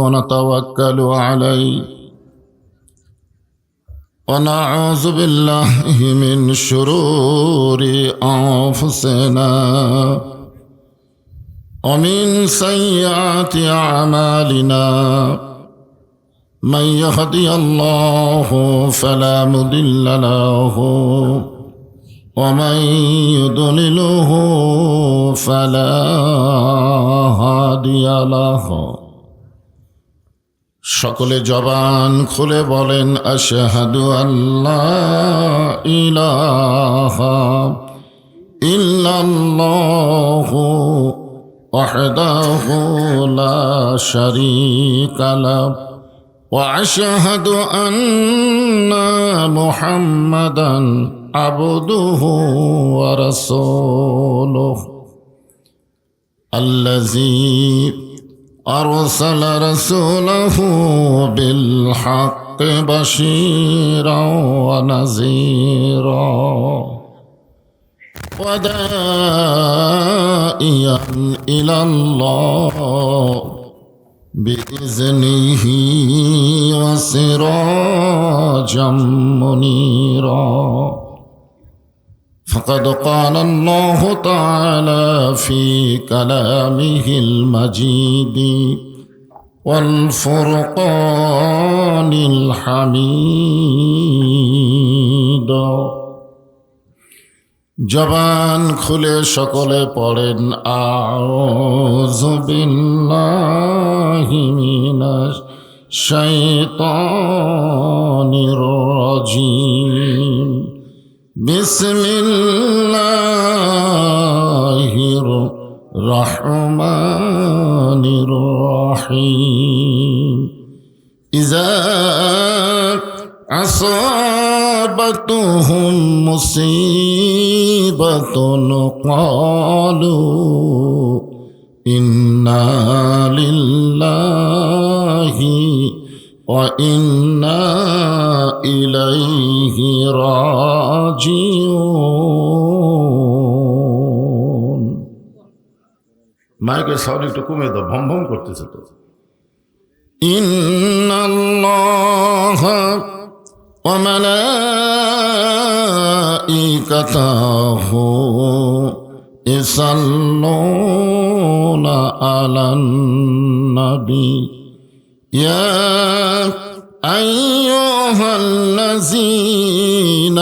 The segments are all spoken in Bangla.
ونتوكل عليه ونعوذ بالله من شرور أنفسنا ومن سيئات أعمالنا من يهدي الله فلا مضل له ومن يضلله فلا هادي له সকলে জবান খুলে বলেন আশহাদু আল্লা ইলাহা ইল্লাল্লাহু ওয়াহদাহু লা শারীকা লাহু ওয়া আশহাদু আন্না মুহাম্মাদান আবদুহু ওয়া রাসূলুহু আল্লাযী أرسل رسوله بالحق بشيرا ونذيرا وداعيا إلى الله بإذنه وسراجا منيرا فقد قال الله تعالى في كلامه المجيد والفرقان الحميد জবান খুলে সকলে পড়েন আউযু বিল্লাহি মিনাশ শাইতানির রাজীম বিসমিল্লাহির রহমানির রহিম ইযা আসাবাতুহুম মুসিবাতুন ক্বালু ইন্না লিল্লাহি وَإِنَّا إِلَيْهِ راجعون মাইকের সাউন্ড একটু কমে দাও, ভম ভম করতেছে তো। ইন্নাল্লাহা ওয়া মালাইকাতাহু ইসাল্লুনা আলান নবী يا أيها الذين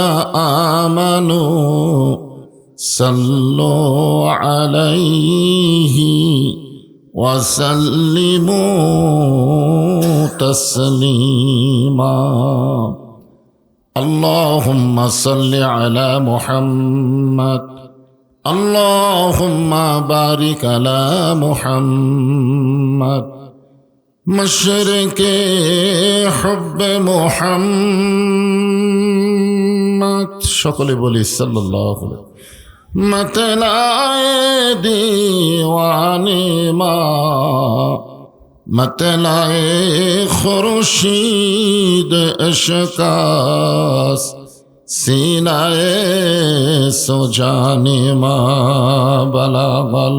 آمنوا صلوا عليه وسلموا تسليما اللهم صل على محمد اللهم بارك على محمد مشرق حب محمد সকলে বলি সাল্লাল্লাহু আলাইহি মতলায়ে দিওয়ানে মা মতলায়ে খুরশিদ ইশকাস সিনায়ে সুজানে মা বালাগাল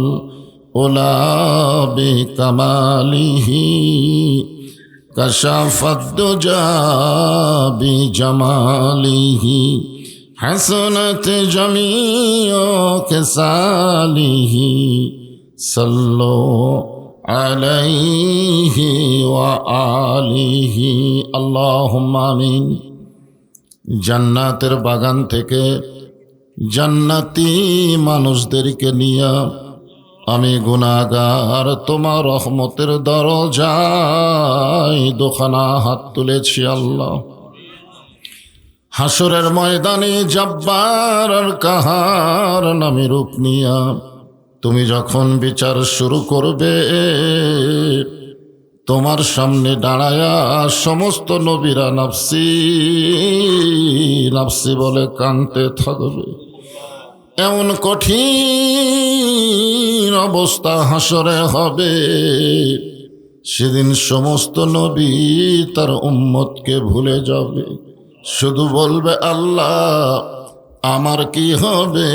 উলা বিকামালিহি কাশাফাদ দুজা বিজামালিহি হাসনাত জামিউ কিসালিহি সাল্লু আলাইহি ওয়া আলিহি আল্লাহুম্মা আমিন। জান্নাতের বাগান থেকে জান্নাতি মানুষদেরকে নিয়ে আমি গুনাহগার তোমার রহমতের দরজায় দুখানা হাত তুলেছি আল্লাহ। হাসরের ময়দানে জব্বার আর কাহার নামে রূপ নিয়া তুমি যখন বিচার শুরু করবে, তোমার সামনে দাঁড়ায়া সমস্ত নবীরা নাফসি নাফসি বলে কাঁদতে থাকবে। এমন কঠিন অবস্থা হাসরে হবে, সেদিন সমস্ত নবী তার উম্মতকে ভুলে যাবে, শুধু বলবে আল্লাহ আমার কি হবে,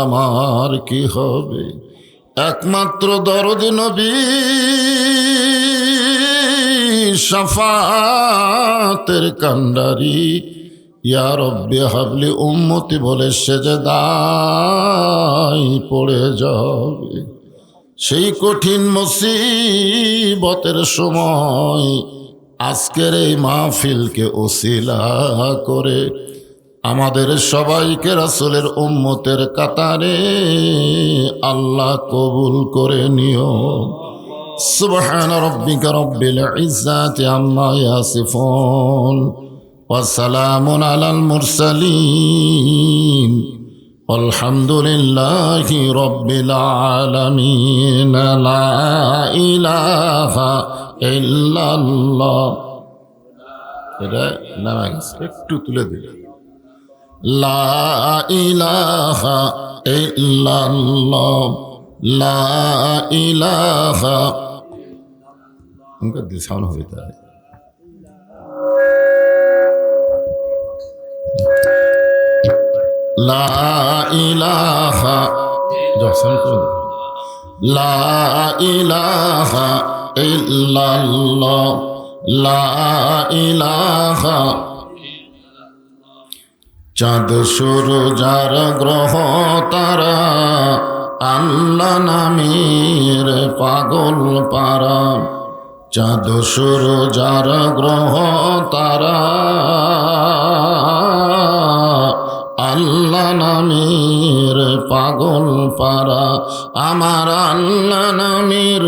আমার কি হবে। একমাত্র দরদি নবী শাফাতের কান্ডারি ইয়া রব্বি হাবলি উম্মতি বলে সেজদায় পড়ে যাবে। সেই কঠিন মুসিবতের সময় আজকের এই মাহফিলকে ওসিলা করে আমাদের সবাইকে রাসূলের উম্মতের কাতারে আল্লাহ কবুল করে নিও। সুবহান রাব্বিকা রাব্বিল ইজ্জাতি আম্মা ইয়াসিফুন ওয়া সালামুন আলাল মুরসালিন আলহামদুলিল্লাহি রাব্বিল আলামিন। লা ইলাহা ইল্লাল্লাহ। এটা নামাজ একটু তুলে দিলে লা ইলাহা ইল্লাল্লাহ, লা ইলাহা उनका दिशान होता है। ला इलाहा ला इलाहा इल्लल्लाह, ला इलाहा। চাঁদ সূরজার গ্রহ তারা আল্লাহ নামের পাগল পারা। চাঁদ সূরজার গ্রহ তারা আল্লাহ নামের পাগল পারা। আমার আল্লাহ নামের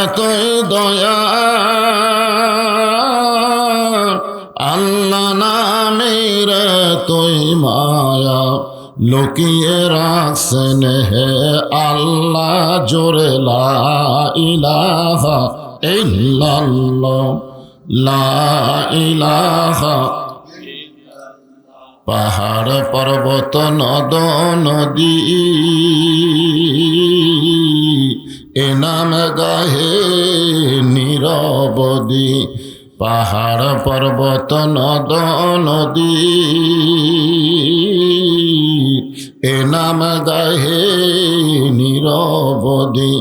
এতই দয়া, আল্লাহ নামের এতই মায়া, লুকিয়ে রাখছেন হে আল্লাহ জোরে লা ইলাহা ইল্লাল্লাহ, লা ইলাহা। পাহাড় পর্বত নদ নদী এ নাম গাহে নীরবদি। পাহাড় পর্বত নদ নদী এ নাম গাহে নীরবদি।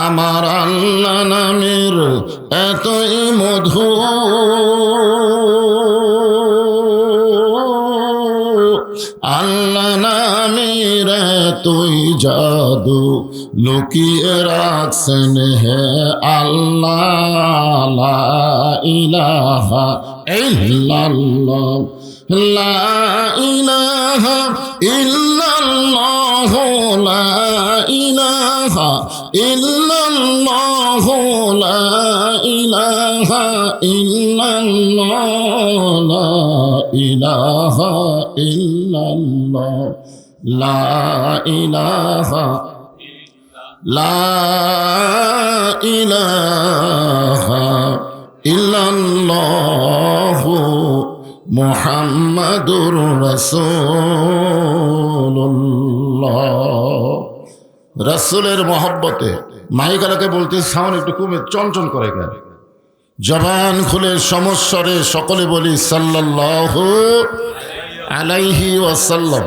আমার আল্লাহ নামের এতই মধু, আল্লাহ নামের এতই জাদু, লুকিয়ে রাখছেন হে আল্লাহ। লা ইলাহা ইল্লাল্লাহ, লা ইলাহা ইল্লাল্লাহ, লা ইলাহা ইল্লাল্লাহ, লা ইলাহা ইল্লাল্লাহ, লা ইলাহা ইল্লাল্লাহ, লা ইলাহা, লা ইলাহা ইল্লাল্লাহ মুহাম্মাদুর রাসূলুল্লাহ। রাসূলের মহব্বতে মাইকালাকে বলতে সাউন্ড একটু কমে চঞ্চল করে কেন? জবান খুলে সমস্বরে সকলে বলি সাল্লাল্লাহু আলাইহি ওয়াসাল্লাম।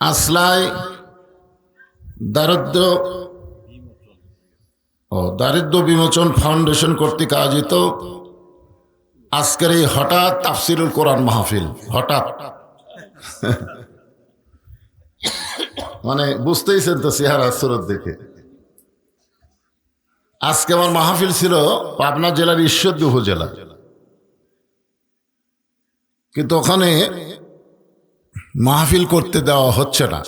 আসলায় দারিদ্র বিমোচন ফাউন্ডেশন কর্তৃক আয়োজিত আজকের এই হঠাৎ তাফসিরুল কোরআন মাহফিল। হঠাৎ মানে বুঝতেইছেন তো চেহারা সুরত দেখে। আজকে আমার মাহফিল ছিল পাবনা জেলার ঈশ্বরদী উপজেলা, কিন্তু ওখানে মাহফিল করতে দেওয়া হচ্ছে না।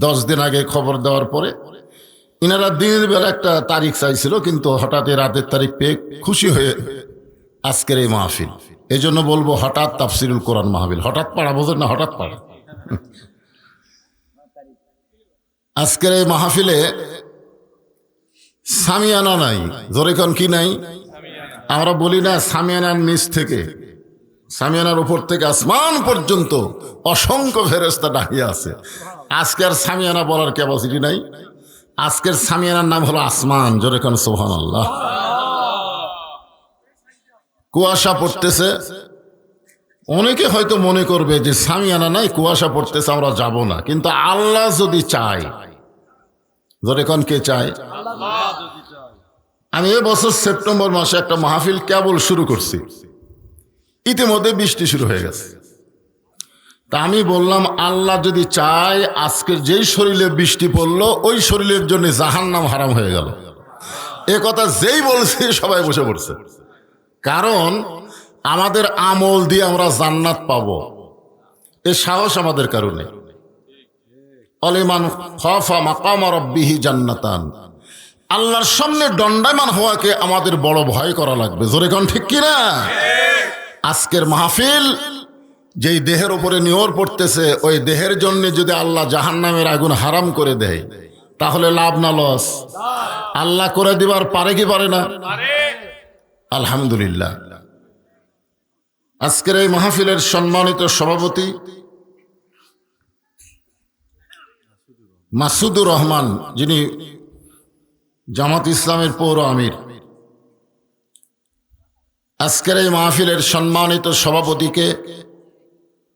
10 দিন আগে খবর দেওয়ার পরে ইনারা দিনের বেলা একটা তারিখ চাইছিল, কিন্তু হঠাৎ রাতের তারিখ পেয়ে খুশি হয়ে আজকের এই মাহফিল। এই জন্য বলবো হঠাৎ তাফসিরুল কোরআন মাহফিল। হঠাৎ পাড়া বোঝেন না, হঠাৎ পাড়া। আজকের এই মাহফিলে সামিয়ানা নাই, জোরে কোন কি নাই? আমরা বলি না সামিয়ানার নিচ থেকে, সামিয়ানার উপর থেকে আসমান পর্যন্ত অসংখ্য ফেরেশতা দাঁড়িয়ে আছে। আজকের সামিয়ানা বলার ক্যাপাসিটি নাই। আজকের সামিয়ানার নাম হলো আসমান। জোরে কোন সুবহানাল্লাহ। কুয়াশা পড়তেছে, অনেকে হয়তো মনে করবে যে সামিয়ানা নাই, কুয়াশা পড়তেছে, আমরা যাব না। কিন্তু আল্লাহ যদি চায়, জোরে কোন কে চায়? আমি এবছর সেপ্টেম্বর মাসে একটা মাহফিল কেবল শুরু করছি, ইতিমধ্যে বৃষ্টি শুরু হয়ে গেছে। তা আমি বললাম, আল্লাহ যদি চায় আজকের যেই শরীরে বৃষ্টি পড়লো ওই শরীরের জন্য জাহান্নাম হারাম হয়ে গেল। এ কথা যেই বলছে সবাই বসে পড়ছে, কারণ আমাদের আমল দিয়ে আমরা জান্নাত পাবো এ সাহস আমাদের কারণে। অলিমান খাফা মাকাম রাব্বিহি জান্নাতান, আল্লাহর সামনে দণ্ডায়মান হওয়াকে আমাদের বড় ভয় করা লাগবে। জোরে কোন ঠিক কিনা? আজকের মাহফিল যেই দেহের উপরে নিয়র পড়তেছে, ওই দেহের জন্য যদি আল্লাহ জাহান্নামের আগুন হারাম করে দেয় তাহলে লাভ না লস? আল্লাহ করে দিবার পারে কি পারে না? আলহামদুলিল্লাহ। আজকের এই মাহফিলের সম্মানিত সভাপতি মাসুদুর রহমান, যিনি জামাত ইসলামের পৌর আমির, আজকের এই মাহফিলের সম্মানিত সভাপতিকে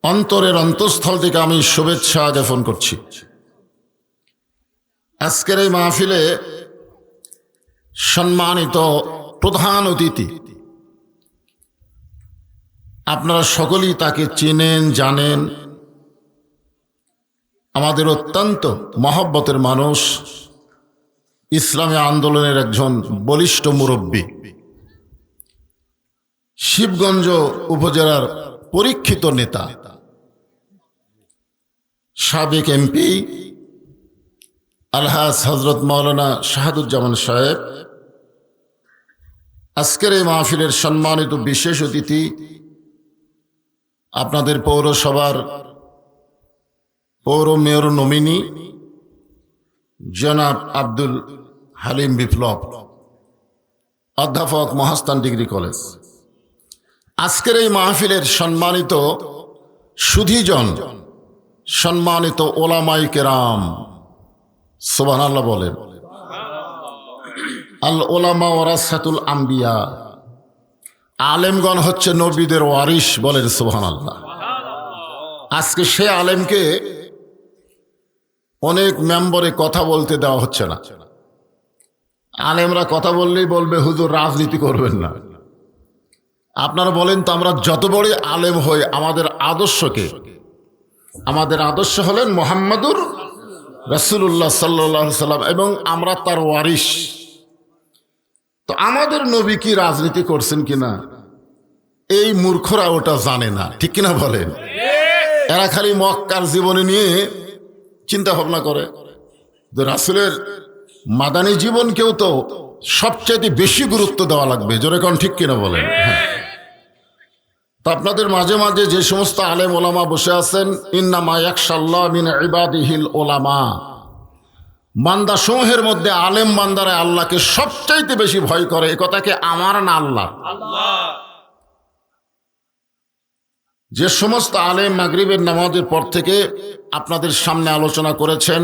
অন্তরের অন্তঃস্থল থেকে আমি শুভেচ্ছা জ্ঞাপন করছি। আজকের এই মাহফিলে সম্মানিত প্রধান অতিথি, আপনারা সকলেই তাকে চেনেন, জানেন। আমাদের অত্যন্ত মহব্বতের মানুষ, ইসলামী আন্দোলনের একজন বলিষ্ঠ মুরব্বী, শিবগঞ্জ উপজেলার পরীক্ষিত নেতা, সাবেক এমপি আলহাজ হজরত মাওলানা শাহাদুজ্জামান সাহেব। আজকের এই মাহফিলের সম্মানিত বিশেষ অতিথি আপনাদের পৌরসভার পৌর মেয়র নমিনি জনাব আব্দুল হালিম বিপ্লব, অধ্যাপক মহাস্থান ডিগ্রি কলেজ। আজকের এই মাহফিলের সম্মানিত সুধীজন, সম্মানিত ওলামায়ে কেরাম, সুবহানাল্লাহ বলেন। আল ওলামা ওয়ারাসাতুল আম্বিয়া, আলেমগণ হচ্ছে নবীদের ওয়ারিস, বলেন সুবহানাল্লাহ। আজকে সে আলেমকে অনেক মেম্বরে কথা বলতে দেওয়া হচ্ছে না। আলেমরা কথা বললেই বলবে হুজুর রাজনীতি করবেন না। আপনারা বলেন তো, আমরা যত বড় আলেম হই, আমাদের আদর্শকে, আমাদের আদর্শ হলেন মুহাম্মাদুর রাসূলুল্লাহ সাল্লাল্লাহু আলাইহি সাল্লাম, এবং আমরা তার ওয়ারিস। তো আমাদের নবী কি রাজনীতি করছেন কিনা এই মূর্খরা ওটা জানে না, ঠিক কিনা বলেন? এরা খালি মক্কার জীবনী নিয়ে চিন্তা ভাবনা করে। রাসূলের মাদানী জীবনকেও তো সবচাইতে বেশি গুরুত্ব দেওয়া লাগবে, জোরে কোন ঠিক কিনা বলেন? হ্যাঁ। তো আপনাদের মাঝে মাঝে যে সমস্ত আলেম ওলামা বসে আছেন, ইন্নামা ইয়াখশাল্লাহ মিন ইবাদিহিল ওলামা, বান্দা সমূহের মধ্যে আলেম বান্দারা আল্লাহকে সবচাইতে বেশি ভয় করে। এ কথাকে আমার না আল্লাহ? যে সমস্ত আলেম মাগরিবের নামাজের পর থেকে আপনাদের সামনে আলোচনা করেছেন,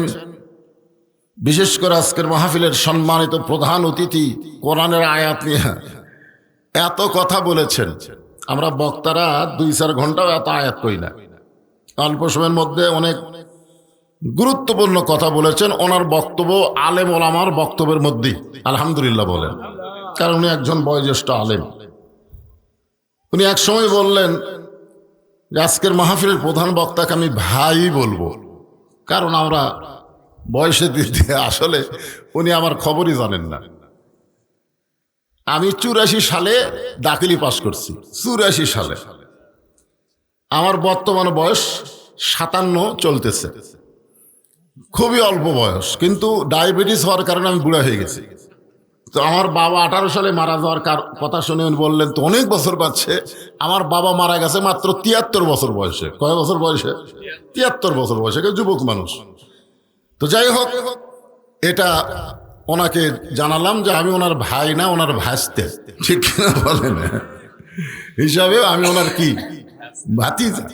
বিশেষ করে আজকের মাহফিলের সম্মানিত প্রধান অতিথি কোরআনের আয়াত নিয়ে এত কথা বলেছেন, আমরা বক্তারা 2-4 ঘন্টাও এত আয়াত করি না। অল্প সময়ের মধ্যে অনেক গুরুত্বপূর্ণ কথা বলেছেন। ওনার বক্তব্য আলেম ওলামার বক্তব্যের মধ্যেই আলহামদুলিল্লাহ বলেন, কারণ উনি একজন বয়োজ্যেষ্ঠ আলেম। উনি এক সময় বললেন যে আজকের মাহফিলের প্রধান বক্তাকে আমি ভাই বলবো, কারণ আমরা বয়সের দিক দিয়ে আসলে উনি আমার খবরই জানেন না। আমি 84 সালে দাখিলি পাশ করছি, 84 সালে। আমার বর্তমান বয়স 57 চলতেছে, খুবই অল্প বয়স, কিন্তু ডায়াবেটিস হওয়ার কারণে আমি বুড়া হয়ে গেছি। তো আমার বাবা 18 সালে মারা যাওয়ার কথা শুনে উনি বললেন তো অনেক বছর পাচ্ছে। আমার বাবা মারা গেছে মাত্র 73 বছর বয়সে। কয় বছর বয়সে? 73 বছর বয়সে, যুবক মানুষ। তো যাই হোক, এটা ওনাকে জানালাম যে আমি ওনার ভাই না, ওনার ভাসতে, ঠিক কিনা বলেন? হিসাবে আমি ওনার কি ভাতিজা।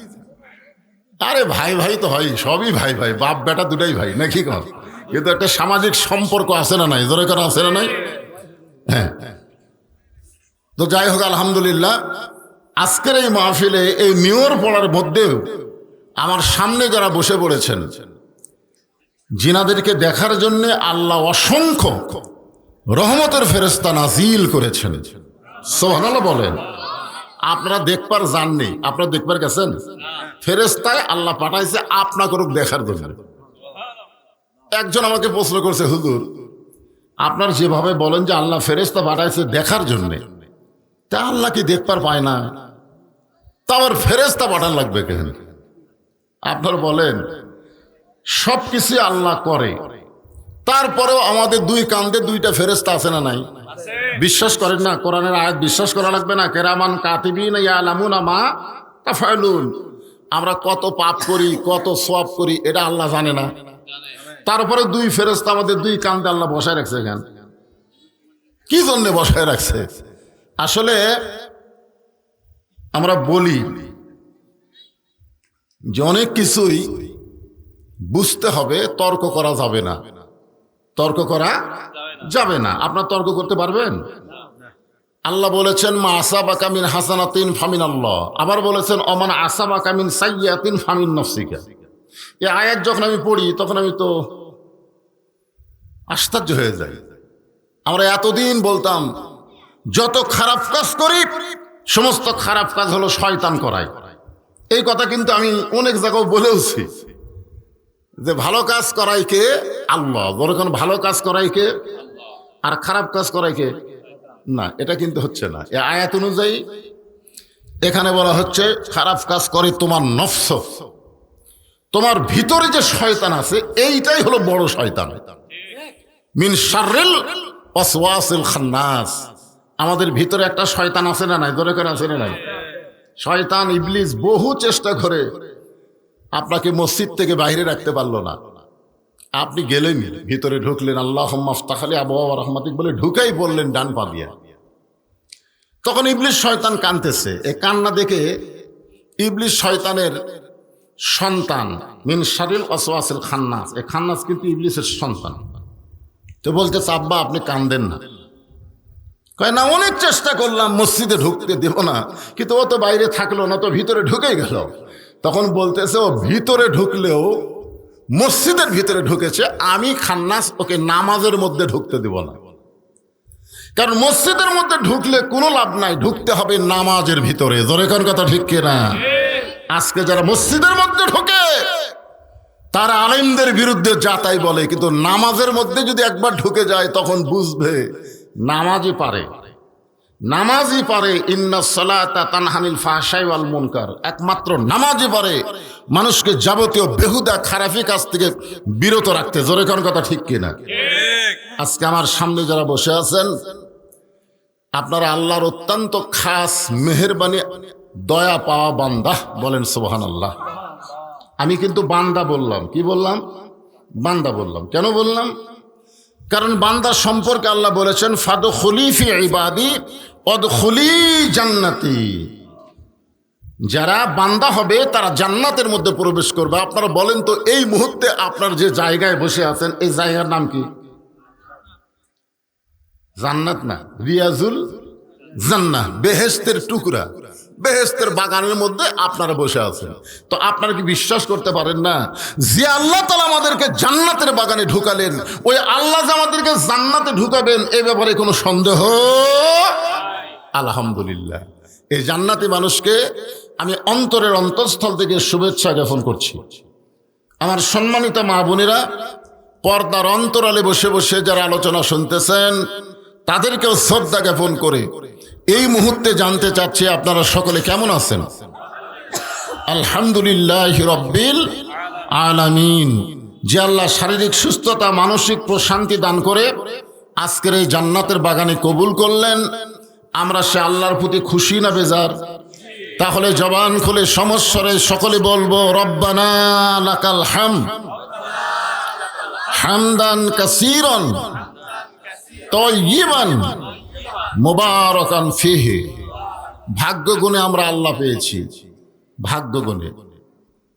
আরে ভাই ভাই তো হয়, সবই ভাই ভাই, বাপ বেটা দুটাই ভাই, নাকি কর? কিন্তু একটা সামাজিক সম্পর্ক আছে না নাই? জোরে করা আছে না নাই? হ্যাঁ। তো যাই হোক, আলহামদুলিল্লাহ, আজকের এই মাহফিলে এই নিয়র পড়ার মধ্যেও আমার সামনে যারা বসে পড়েছেন, জিনাদেরকে দেখার জন্য আল্লাহ অসংখ্য রহমতের ফেরেশতা নাজিল করেছেন। সুবহানাল্লাহ বলেন। আপনারা দেখবার যাননি, আপনারা দেখবার গেছেন? ফেরেশতায় আল্লাহ পাঠাইছে আপনাকে দেখার জন্য। একজন আমাকে প্রশ্ন করছে, হুজুর আপনার যেভাবে বলেন যে আল্লাহ ফেরেশতা পাঠাইছে দেখার জন্যে, তা আল্লাহ কি দেখবার পায় না? তা আবার ফেরেশতা পাঠান লাগবে কেন? আপনার বলেন সব কিছু আল্লাহ করে, তারপরেও আমাদের দুই কান্দে দুইটা ফেরেশতা আছে না নাই? বিশ্বাস করেন না? কোরআনের আয়াত বিশ্বাস করা লাগবে না? কেরামান কাতিবিন ইয়ালামুনা মা তাফআলুন। আমরা কত পাপ করি, কত সওয়াব করি, এটা আল্লাহ জানে না? তারপরে দুই ফেরেশতা আমাদের দুই কান্দে আল্লাহ বসায় রাখছে কেন? কি জন্য বসায় রাখছে? আসলে আমরা বলি যে অনেক কিছুই বুঝতে হবে, তর্ক করা যাবে না। তর্ক করা যাবে না। আপনার তর্ক করতে পারবেন? আল্লাহ বলেছেন মা আসাবাকা মিন হাসানাতিন ফামিনাল্লাহ, আবার বলেছেন অমান আসাবাকা মিন সাইয়্যাতিন ফামিন নাফসিকা। এই আয়াত যখন আমি পড়ি তখন আমি তো আশ্চর্য হয়ে যাই। আমরা এতদিন বলতাম যত খারাপ কাজ করি সমস্ত খারাপ কাজ হলো শয়তান করায়। এই কথা কিন্তু আমি অনেক জায়গায় বলেওছি যে ভালো কাজ করাই কে? আল্লাহ। যখন ভালো কাজ করাই কে আর খারাপ কাজ করাই কে? না, এটা কিন্তু হচ্ছে না। এই আয়াত অনুযায়ী এখানে বলা হচ্ছে খারাপ কাজ করে তোমার নফস, তোমার ভিতরে যে শয়তান আছে এইটাই হলো বড় শয়তান। মিন শাররিল ওয়াসওয়াসিল খান্নাস। আমাদের ভিতরে একটা শয়তান আছে না নাই? ধরে করে আছে না নাই? শয়তান ইবলিস বহু চেষ্টা করে আপনাকে মসজিদ থেকে বাইরে রাখতে পারলো না। আপনি গেলেন, ভিতরে ঢুকলেন, আল্লাহুম্মা আফতাহ আলী আবওয়াব রাহমাতিক বলে ঢুকেই বললেন ডান পা দিয়ে। তখন ইবলিস শয়তান কাঁদতেছে। এই কান্না দেখে ইবলিস শয়তানের সন্তান, মিন শাররিল ওয়াসওয়াসিল খান্নাস, এই খান্নাস কিন্তু ইবলিসের সন্তান। তো বলতেছে আব্বা আপনি কান্দেন না। কয় না, অনেক চেষ্টা করলাম মসজিদে ঢুকতে দেব না, কিন্তু ও তো বাইরে থাকলো না, তো ভিতরে ঢুকেই গেল। তখন বলতেছে ও ভিতরে ঢুকলেও মসজিদের ভিতরে ঢুকেছে, আমি খান্নাস ওকে নামাজের মধ্যে ঢুকতে দেব না। কারণ মসজিদের মধ্যে ঢুকলে কোনো লাভ নাই, ঢুকতে হবে নামাজের ভিতরে। জোরে কোন কথা ঠিক কিনা? আজকে যারা মসজিদের মধ্যে ঢোকে তারা আলেমদের বিরুদ্ধে যা তাই বলে, কিন্তু নামাজের মধ্যে যদি একবার ঢুকে যায় তখন বুঝবে নামাজই পারে, নামাজই পারে। ইন্নাস সালাতা তানহানিল ফাহশাই ওয়াল মুনকার, একমাত্র নামাজই পারে মানুষকে যাবতীয় বেহুদা খারাপি কাজ থেকে বিরত রাখতে। জোরে কোন কথা ঠিক কিনা? আজকে আমার সামনে যারা বসে আছেন আপনারা আল্লাহর অত্যন্ত খাস মেহেরবানি দয়া পাওয়া বান্দা, বলেন সুবহানাল্লাহ। আমি কিন্তু বান্দা বললাম, কি বললাম? বান্দা বললাম। কেন বললাম? কারণ বান্দা সম্পর্কে আল্লাহ বলেছেন ফাদখুলি ফি ইবাদি ওয়াদখুলি জান্নাতি। যারা বান্দা হবে তারা জান্নাতের মধ্যে প্রবেশ করবে। আপনারা বলেন তো এই মুহূর্তে আপনার যে জায়গায় বসে আছেন এই জায়গার নাম কি? জান্নাত না, রিয়াজুল জান্নাহ, বেহেশতের টুকরা, বেহেশতের বাগানের মধ্যে আপনারা বসে আছেন। তো আপনারা কি বিশ্বাস করতে পারেন না যে আল্লাহ তাআলা আমাদেরকে জান্নাতের বাগানে ঢুকালেন, ওই আল্লাহ যে আমাদেরকে জান্নাতে ঢুকাবেন এই ব্যাপারে কোনো সন্দেহ? আলহামদুলিল্লাহ। এই জান্নাতি মানুষকে আমি অন্তরের অন্তঃস্থল থেকে শুভেচ্ছা জ্ঞাপন করছি। আমার সম্মানিত মা বোনেরা, পর্দার অন্তরালে বসে বসে যারা আলোচনা শুনতেছেন তাদেরকেও শ্রদ্ধা জ্ঞাপন করে এই মুহূর্তে জানতে চাচ্ছি আপনারা সকলে কেমন আছেন? আলহামদুলিল্লাহ রাব্বিল আলামিন। যে আল্লাহ শারীরিক সুস্থতা, মানসিক প্রশান্তি দান করে আজকের এই জান্নাতের বাগানে কবুল করলেন, আমরা সে আল্লাহর প্রতি খুশি না বেজার? তাহলে জবান খুলে সমস্বরে সকলে বলবো রব্বানা লাকাল হামদ হামদান কাসীরান তাইয়িবান মুবারাকান ফিহি। ভাগ্য গুণে আমরা আল্লাহ পেয়েছি, ভাগ্য গুণে।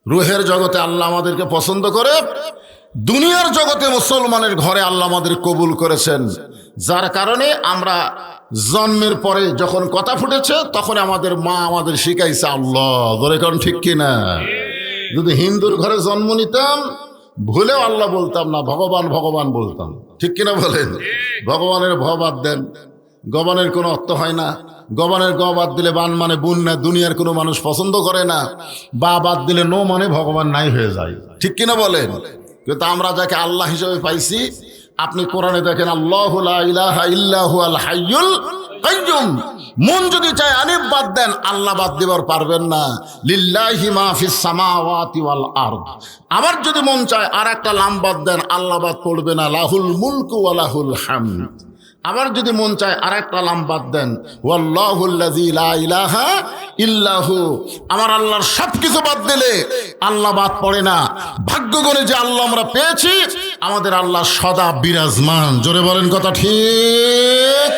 রুহের জগতে আল্লাহ আমাদেরকে পছন্দ করে, দুনিয়ার জগতে মুসলমানের ঘরে আল্লাহ আমাদের কবুল করেছেন, যার কারণে আমরা জন্মের পরে যখন কথা ফুটেছে তখন আমাদের মা আমাদের শিখাইছে আল্লাহ। ধরে কারণ ঠিক কিনা? যদি হিন্দুর ঘরে জন্ম নিতাম ভুলেও আল্লাহ বলতাম না, ভগবান ভগবান বলতাম। ঠিক কিনা বলেন? ভগবানের ভ বাদ দেন, গবানের কোনো অর্থ হয় না। গবানের গ বাদ দিলে বান মানে বুন না, দুনিয়ার কোনো মানুষ পছন্দ করে না। বা বাদ দিলে নো মানে ভগবান নাই হয়ে যায়। ঠিক কিনা বলেন? কিন্তু আমরা যাকে আল্লাহ হিসেবে পাইছি, আপনি কোরআনে দেখেন আল্লাহু লা ইলাহা ইল্লাহু আল হাইয়ুল কাইয়ুম। মন যদি চায় আলিফ বাদ দেন, আল্লাহ বাদ দিবার পারবেন না। লিল্লাহি মা ফিস সামাওয়াতি ওয়াল আরদ। আবার যদি মন চায় আর একটা লাম বাদ দেন, আল্লাহ বাদ পড়বে না। লাহুল মুলকু ওয়া লাহুল হামদ। আবার যদি মন চায় আর একটা লাম বাদ দেন, ওয়াল্লাহুল্লাযী লা ইলাহা ইল্লাহু। আমার আল্লাহর সবকিছু বাদ দিলে আল্লাহ বাদ পড়ে না। ভাগ্য করে যে আল্লাহ আমরা পেয়েছি, আমাদের আল্লাহ সদা বিরাজমান। জোরে বলেন কথা ঠিক?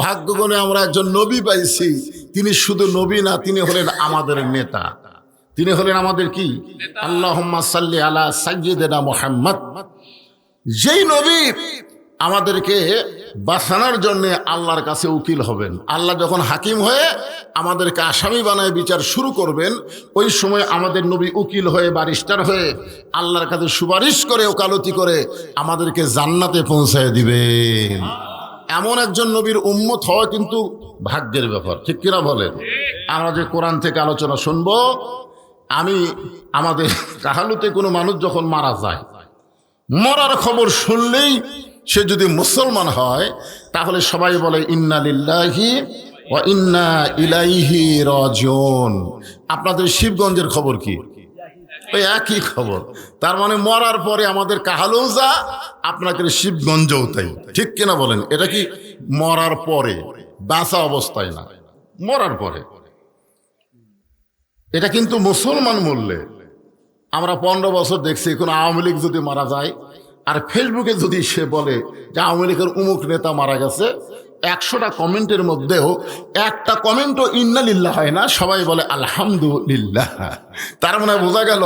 ভাগ্য করে আমরা একজন নবী পাইছি। তিনি শুধু নবী না, তিনি হলেন আমাদের নেতা। তিনি হলেন আমাদের কি? আল্লাহুম্মা সাল্লি আলা সাইয়্যিদিনা মুহাম্মদ। যেই নবী আমাদেরকে বাঁচানোর জন্য আল্লাহর কাছে উকিল হবেন। আল্লাহ যখন হাকিম হয়ে আমাদেরকে আসামি বানায় বিচার শুরু করবেন, ওই সময় আমাদের নবী উকিল হয়ে, ব্যারিস্টার হয়ে আল্লাহর কাছে সুপারিশ করে, ওকালতি করে আমাদেরকে জান্নাতে পৌঁছায় দিবেন। এমন একজন নবীর উম্মত হওয়া কিন্তু ভাগ্যের ব্যাপার। ঠিক কিনা বলেন? আমরা যে কোরআন থেকে আলোচনা শুনবো, আমাদের কাহালুতে কোনো মানুষ যখন মারা যায়, মরার খবর শুনলেই সে যদি মুসলমান হয়, তাহলে সবাই বলে ইন্না লিল্লাহি ওয়া ইন্না ইলাইহি রাজিউন। আপনাদের শিবগঞ্জের খবর কি? ওই একই খবর। তার মানে মরার পরে আমাদের কাহালও যা, আপনাদের শিবগঞ্জও তাই। ঠিক কিনা বলেন? এটা কি মরার পরে, বাঁচা অবস্থায় না, মরার পরে। এটা কিন্তু মুসলমান মরলে। আমরা 15 বছর দেখছি, কোন আওয়ামী লীগ যদি মারা যায় আর ফেসবুকে যদি সে বলে যে আওয়ামী লীগের অমুক নেতা মারা গেছে, 100টা কমেন্টের মধ্যেও একটা কমেন্টও ইন্না লিল্লাহ হয় না, সবাই বলে আলহামদুলিল্লাহ। তার মানে বোঝা গেল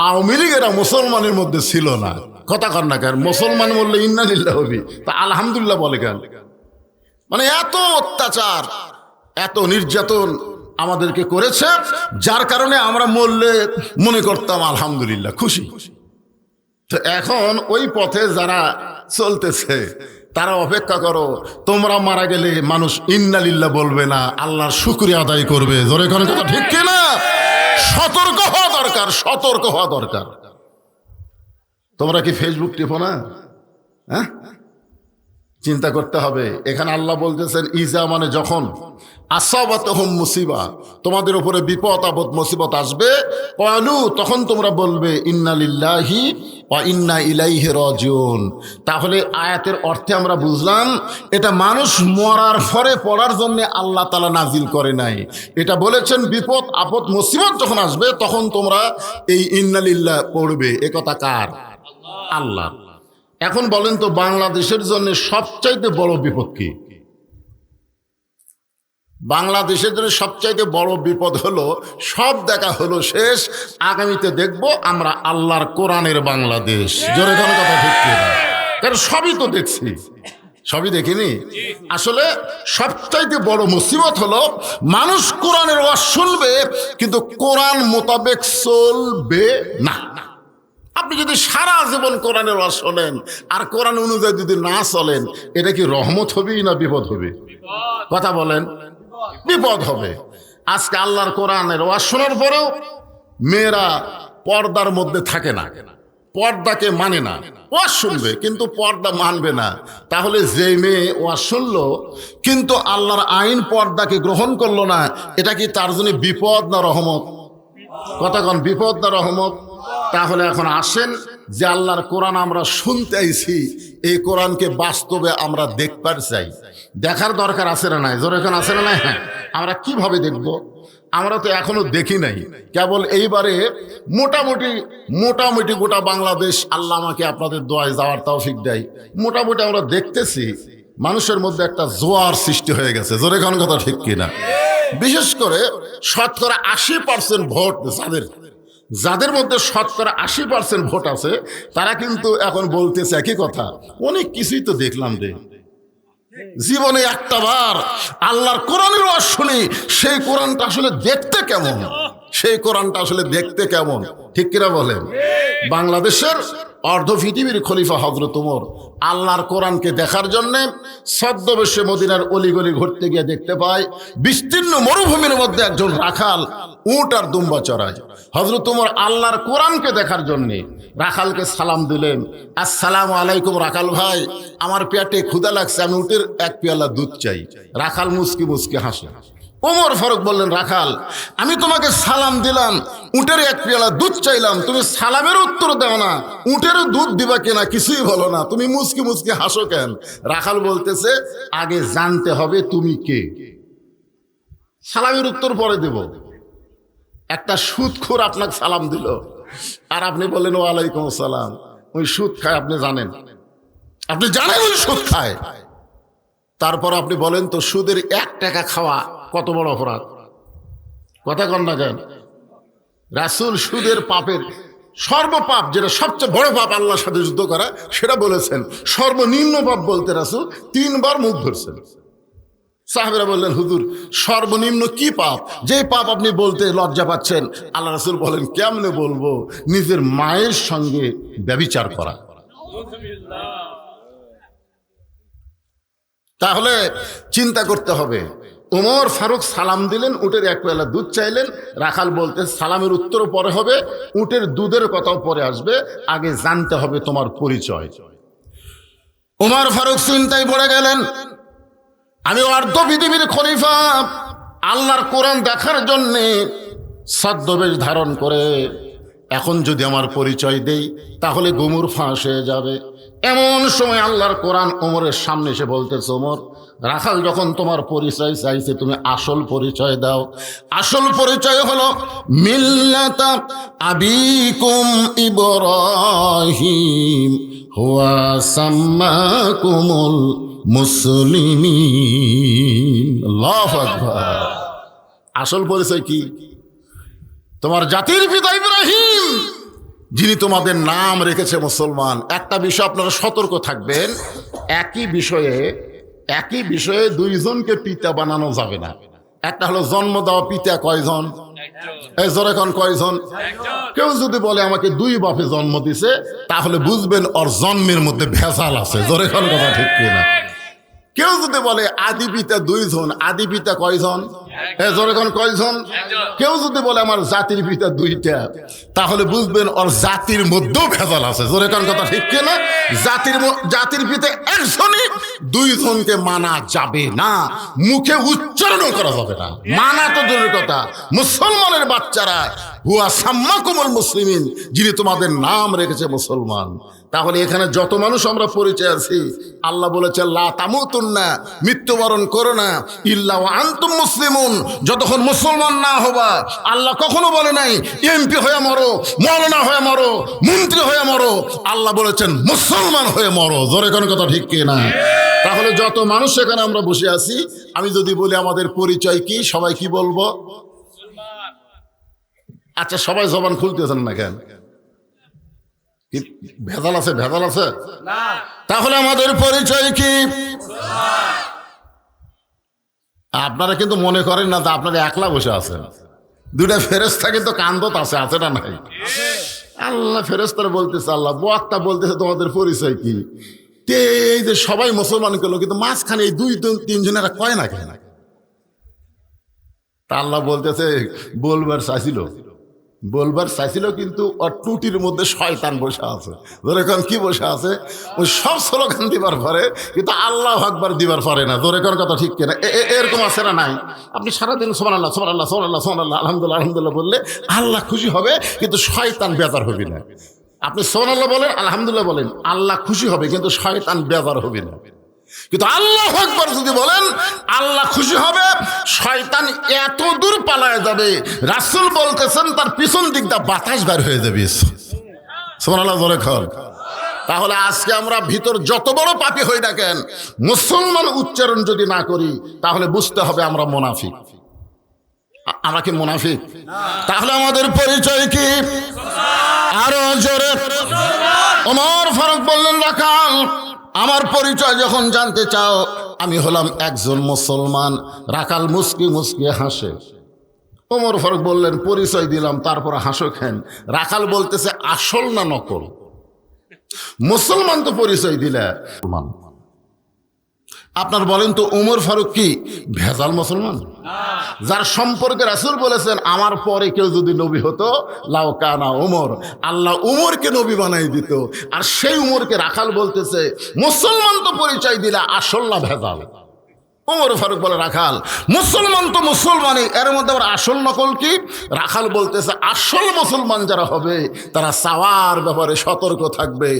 আওয়ামী লীগেরা মুসলমানের মধ্যে ছিল না। কথা কর না কেন? মুসলমান বললে ইন্না লিল্লাহ হবি, তা আলহামদুলিল্লাহ বলে কেন? মানে এত অত্যাচার, এত নির্যাতন আমাদেরকে করেছে, যার কারণে আমরা মরলে মনে করতাম আলহামদুলিল্লাহ, খুশি। তো এখন ওই পথে যারা চলতেছে, তারা অপেক্ষা করো, তোমরা মারা গেলে মানুষ ইন্না লিল্লাহ বলবে না, আল্লাহর শুকরিয়া আদায় করবে। জোরে কোন কথা ঠিক কিনা? সতর্ক হওয়া দরকার, সতর্ক হওয়া দরকার। তোমরা কি ফেসবুক টিপো না? হ্যাঁ, চিন্তা করতে হবে। এখানে আল্লাহ বলতেছেন ইজা মানে যখন, আসাবাতহুম মুসিবা, তোমাদের উপরে বিপদ আপদ মুসিবত আসবে, ক্বালু, তখন তোমরা বলবে ইন্না লিল্লাহি ওয়া ইন্না ইলাইহি রাজিউন। তাহলে আয়াতের অর্থে আমরা বুঝলাম, এটা মানুষ মরার পরে পড়ার জন্য আল্লাহ তাআলা নাজিল করে নাই। এটা বলেছেন বিপদ আপদ মুসিবত যখন আসবে, তখন তোমরা এই ইন্না লিল্লাহ পড়বে। এ কথা কার? আল্লাহ। এখন বলেন তো, বাংলাদেশের জন্য সবচাইতে বড় বিপদ কি? বাংলাদেশের জন্য সবচাইতে বড় বিপদ হলো, সব দেখা হলো শেষ, আগামীতে দেখব আমরা আল্লাহর কোরআনের বাংলাদেশ। জোরে কোন কথা ঠিক কিনা? কারণ সবই তো দেখছি, সবই দেখিনি। আসলে সবচাইতে বড় মুসিবত হলো, মানুষ কোরআনের ওয়াজ শুনবে কিন্তু কোরআন মোতাবেক চলবে না। আপনি যদি সারা জীবন কোরআনের ওয়াজ শোনেন আর কোরআন অনুযায়ী যদি না চলেন, এটা কি রহমত হবে না বিপদ হবে? কথা বলেন। বিপদ হবে। আজকে আল্লাহর কোরআনের ওয়াজ শোনার পরেও মেয়েরা পর্দার মধ্যে থাকে না, পর্দাকে মানে না। ওয়াজ শুনবে কিন্তু পর্দা মানবে না। তাহলে যে মেয়ে ওয়াজ শুনলো কিন্তু আল্লাহর আইন পর্দাকে গ্রহণ করলো না, এটা কি তার জন্য বিপদ না রহমত? কথা কন, বিপদ না রহমত? তাহলে এখন আসেন যে আল্লাহর কোরআন আমরা শুনতে আইছি, এই কোরআনকে বাস্তবে আমরা দেখবার চাই। দেখার দরকার আছে না নাই? জোরে এখন আছে না নাই? হ্যাঁ, আমরা কিভাবে দেখব? আমরা তো এখনো দেখি নাই। কেবল এইবারে মোটামুটি গোটা বাংলাদেশ, আল্লাহ আমাকে আপনাদের দোয়ায় যাওয়ার তৌফিক দেয়, মোটামুটি আমরা দেখতেছি মানুষের মধ্যে একটা জোয়ার সৃষ্টি হয়ে গেছে। জোরে কোন কথা ঠিক কিনা? বিশেষ করে শতকরা 80% ভোট যাদের মধ্যে শতকরা 80% ভোট আছে, তারা কিন্তু এখন বলতেছে একই কথা, অনেক কিছুই তো দেখলাম রে, জীবনে একটা বার আল্লাহর কোরআনের ওয়াজ শুনি, সেই কোরআনটা আসলে দেখতে কেমন, সেই কোরআনটা আসলে দেখতে কেমন, ঠিক কিনা বলেন? বাংলাদেশের অর্ধ পৃথিবীর খলিফা হযরত ওমর আল্লাহর কোরআনকে দেখার জন্য ছদ্মবেশে মদিনার অলিগলি ঘুরতে গিয়ে দেখতে পায় বিস্তীর্ণ মরুভূমির মধ্যে একজন রাখাল উট আর দুম্বা চড়ায়। হযরত ওমর আল্লাহর কোরআনকে দেখার জন্য রাখালকে সালাম দিলেন, আসসালামু আলাইকুম রাখাল ভাই, আমার পেটে ক্ষুধা লাগছে, আমি উটের এক পেয়ালা দুধ চাই। রাখাল মুস্কি মুস্কি হাসে। ওমর ফারুক বললেন, রাখাল, আমি তোমাকে সালাম দিলাম, উটের এক পেয়ালা দুধ চাইলাম, তুমি সালামের উত্তর দাও না, উটেরও দুধ দিবা কিনা কিছুই বলো না, তুমি মুস্কি মুস্কি হাসো কেন? রাখাল বলতেছে, আগে জানতে হবে তুমি কে, সালামের উত্তর পরে দেব। একটা সুদখোর আপনাকে সালাম দিল আর আপনি বললেন ওয়ালাইকুম আসসালাম। ওই সুদ খায়, আপনি জানেন, আপনি জানেন ওই সুদ খায়। তারপর আপনি বলেন তো, সুদের 1 টাকা খাওয়া কত বড় অপরাধ? কথা কন না কেন? রাসূল সুদের পাপের সর্বপাপ, যেটা সবচেয়ে বড় পাপ আল্লাহর সাথে যুদ্ধ করা, সেটা বলেছেন। সর্বনিম্ন পাপ বলতে রাসূল 3 বার মুখ ধরছেন। সাহাবেরা বললেন, হুজুর সর্বনিম্ন কি পাপ, যে পাপ আপনি বলতে লজ্জা পাচ্ছেন? আল্লাহ রাসূল বলেন, কেমনে বলবো? নিজের মায়ের সঙ্গে ব্যভিচার করা। তাহলে চিন্তা করতে হবে। ওমর ফারুক সালাম দিলেন, উটের 1 পেয়ালা দুধ চাইলেন। রাখাল বলতে, সালামের উত্তরও পরে হবে, উটের দুধের কথাও পরে আসবে, আগে জানতে হবে তোমার পরিচয়। ওমর ফারুক চিন্তায় পড়ে গেলেন, আমি অর্ধ পৃথিবীর খলিফা, আল্লাহর কোরআন দেখার জন্যে ছদ্মবেশ ধারণ করে এখন যদি আমার পরিচয় দেই তাহলে গুমুর ফাঁস হয়ে যাবে। এমন সময় আল্লাহর কোরআন ওমরের সামনে এসে বলতেছে, ওমর, রাখাল যখন তোমার পরিচয় চাইছে, তুমি আসল পরিচয় দাও। আসল পরিচয় হলো মিল্লাতা আবিকুম ইব্রাহিম হুয়া সাম্মাকুমুল মুসলিমিন। আল্লাহু আকবার। আসল পরিচয় কি? তোমার জাতির পিতা ইব্রাহিম, যিনি তোমাদের নাম রেখেছে মুসলমান। একটা বিষয় আপনারা সতর্ক থাকবেন, একই বিষয়ে 2 জনকে পিতা বানানো যাবে না। একটা হলো জন্ম দেওয়া পিতা, কয়জন? এই জোরে কোন কয়জন? কেউ যদি বলে আমাকে 2 বাপে জন্ম দিছে, তাহলে বুঝবেন ওর জন্মের মধ্যে ভেজাল আছে। জোরে কোন কথা ঠিক কিনা? কেউ যদি বলে আদি পিতা 2 জন, আদি পিতা কয়জন? জোরে কোন কয়জন? কেউ যদি বলে আমার জাতির পিতা 2টা, তাহলে বুঝবেন ওর জাতির মধ্যেও ভেজাল আছে। জোরে কোন কথা ঠিক কিনা? জাতির পিতা একজনই, 2 জনকে মানা যাবে না, মুখে উচ্চারণ করা যাবে না। মানা তো দূরের কথা, মুসলমানের বাচ্চারা হুয়া সাম্মাকুমুল মুসলিমিন, যিনি তোমাদের নাম রেখেছে মুসলমান। তাহলে এখানে যত মানুষ আমরা পরিচয় আছি, আল্লাহ বলেছে লা তামুতুন্না, মৃত্যুবরণ করো না, ইল্লা ওয়া আনতুম মুসলিমুন, যতক্ষণ মুসলমান না হবা। আল্লাহ কখনো বলে নাই এমপি হয়ে মরো, মৌলানা হয়ে মরো, মন্ত্রী হয়ে মরো। আল্লাহ বলেছেন মুসলমান হয়ে মরো। জোরে কোন কথা ঠিক কিনা? তাহলে যত মানুষ এখানে আমরা বসে আছি, আমি যদি বলি আমাদের পরিচয় কি, সবাই কি বলবো? আচ্ছা, সবাই জবান খুলতেছেন না কেন? ভেজাল আছে? ভেজাল আছে? তাহলে আমাদের পরিচয় কি? আপনারা কিন্তু মনে করেন না যে আপনারা একলা বসে আছেন। 2টা ফেরেশতা কিন্তু কান্দত আছে না নাই? আল্লাহ ফেরেশতারা বলতেছে, আল্লাহ বক্তা বলতেছে তোমাদের পরিচয় কি? এই যে সবাই মুসলমান করলো, কিন্তু মাঝখানে এই 2-3 জনেরা কয় না কেন? তা আল্লাহ বলতেছে বলবার চাইছিল, কিন্তু ওর টুটির মধ্যে শয়তান বসে আছে। যেরকম কি বসে আছে? ওই সব স্লোগান দিবার পারে, কিন্তু আল্লাহু আকবার দিবার পারে না। যেরকম কথা ঠিক কিনা? এরকম আছে না নাই? আপনি সারাদিন সুবহানাল্লাহ সুবহানাল্লাহ সুবহানাল্লাহ সুবহানাল্লাহ আলহামদুলিল্লাহ আলহামদুলিল্লাহ বললে আল্লাহ খুশি হবে, কিন্তু শয়তান বেজার হবে না। আপনি সুবহানাল্লাহ বলেন, আলহামদুলিল্লাহ বলেন, আল্লাহ খুশি হবে, কিন্তু শয়তান বেজার হবে না। কিন্তু আল্লাহু আকবার যদি বলেন, আল্লাহ খুশি হবে, শয়তান এত দূর পালায় যাবে, রাসূল বলতেছেন তার পিছন দিকটা বাতাস বের হয়ে যাবে। সুবহানাল্লাহ জোরে কর। তাহলে আজকে আমরা ভিতর যত বড় পাপী হই না কেন, মুসলমান উচ্চারণ যদি না করি, তাহলে বুঝতে হবে আমরা মুনাফিক। আমরা কি মুনাফিক? তাহলে আমাদের পরিচয় কি? আরো জোরে। ওমর ফারুক বললেন, রাখাল, আমার পরিচয় যখন জানতে চাও, আমি হলাম একজন মুসলমান। রাখাল মুস্কি মুস্কি হাসে। ওমর ফারুক বললেন পরিচয় দিলাম, তারপর হাসো খেন। রাখাল বলতেছে আসল না নকল? মুসলমান তো পরিচয় দিলে। আপনার বলেন তো ওমর ফারুক কি ভেজাল মুসলমান? যার সম্পর্কে রাসূল বলেছেন আমার পরে কেউ যদি নবী হতো লাউ কানা ওমর, আল্লাহ উমরকে নবী বানাই দিত। আর সেই উমরকে রাখাল বলতেছে মুসলমান তো পরিচয় দিলা, আসল না ভেজাল? ওমর ফারুক বলে রাখাল মুসলমান তো মুসলমানই, এর মধ্যে আবার আসল নকল কি? রাখাল বলতেছে আসল মুসলমান যারা হবে তারা চাওয়ার ব্যাপারে সতর্ক থাকবে,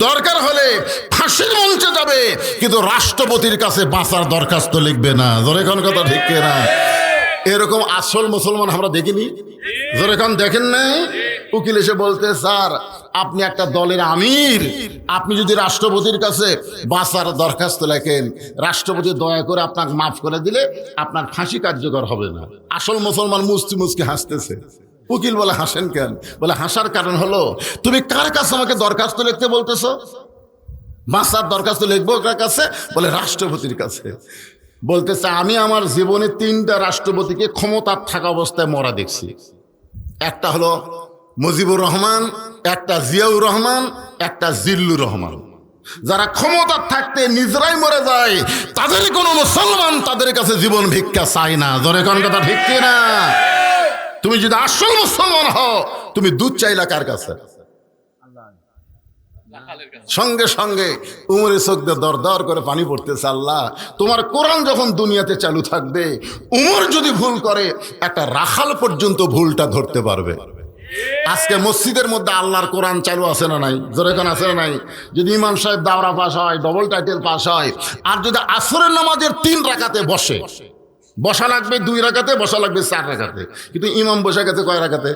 দরকার হলে ফাঁসির মঞ্চে যাবে, কিন্তু রাষ্ট্রপতির কাছে বাঁচার দরখাস্ত লিখবে না। জোরে কোন কথা ঠিক না? এরকম আসল মুসলমান আমরা দেখিনি। জোরে কোন দেখেন নাই? উকিল এসে বলতে স্যার আপনি একটা দলের আমির, আপনি যদি রাষ্ট্রপতির কাছে বাঁচার দরখাস্ত লেখেন, রাষ্ট্রপতি দয়া করে আপনাকে মাফ করে দিলে আপনার ফাঁসি কার্যকর হবে না। আসল মুসলমান মুচকি মুচকি হাসতেছে। উকিল বলে হাসেন কেন? বলে হাসার কারণ হলো তুমি কার কাছে আমাকে দরখাস্ত লিখতে বলতেছো? বাঁচার দরখাস্ত লিখবো কার কাছে? বলে রাষ্ট্রপতির কাছে। বলতেছে আমি আমার জীবনে 3টা রাষ্ট্রপতিকে ক্ষমতার থাকা অবস্থায় মরা দেখছি। একটা হলো মুজিবুর রহমান, একটা জিয়াউর রহমান, একটা জিল্লুর রহমান। যারা ক্ষমতার থাকতে নিজেরাই মরে যায় তাদের কোনো মুসলমান তাদের কাছে জীবন ভিক্ষা চায় না। জোরে কোন কথা ঠিক না? তুমি যদি আসল মুসলমান হও তুমি দুধ চাইলা কার কাছে? সঙ্গে সঙ্গে উমরের চোখ দিয়ে দর দর করে পানি পড়তেছে। আল্লাহ তোমার কোরআন যখন দুনিয়াতে চালু থাকবে, উমর যদি ভুল করে একটা রাখাল পর্যন্ত ভুলটা ধরতে পারবে। আজকে মসজিদের মধ্যে আল্লাহর কোরআন চালু আছে না নাই? জোরে কোন আছে না নাই? যদি ইমাম সাহেব দাওরা পাস হয়, ডবল টাইটেল পাস হয়, আর যদি আসরের নামাজের 3 রাকাতে বসে, বসা লাগবে 2 রাকাতে, বসা লাগবে 4 রাকাতে, কিন্তু ইমাম বসে গেছে কয় রাকাতে?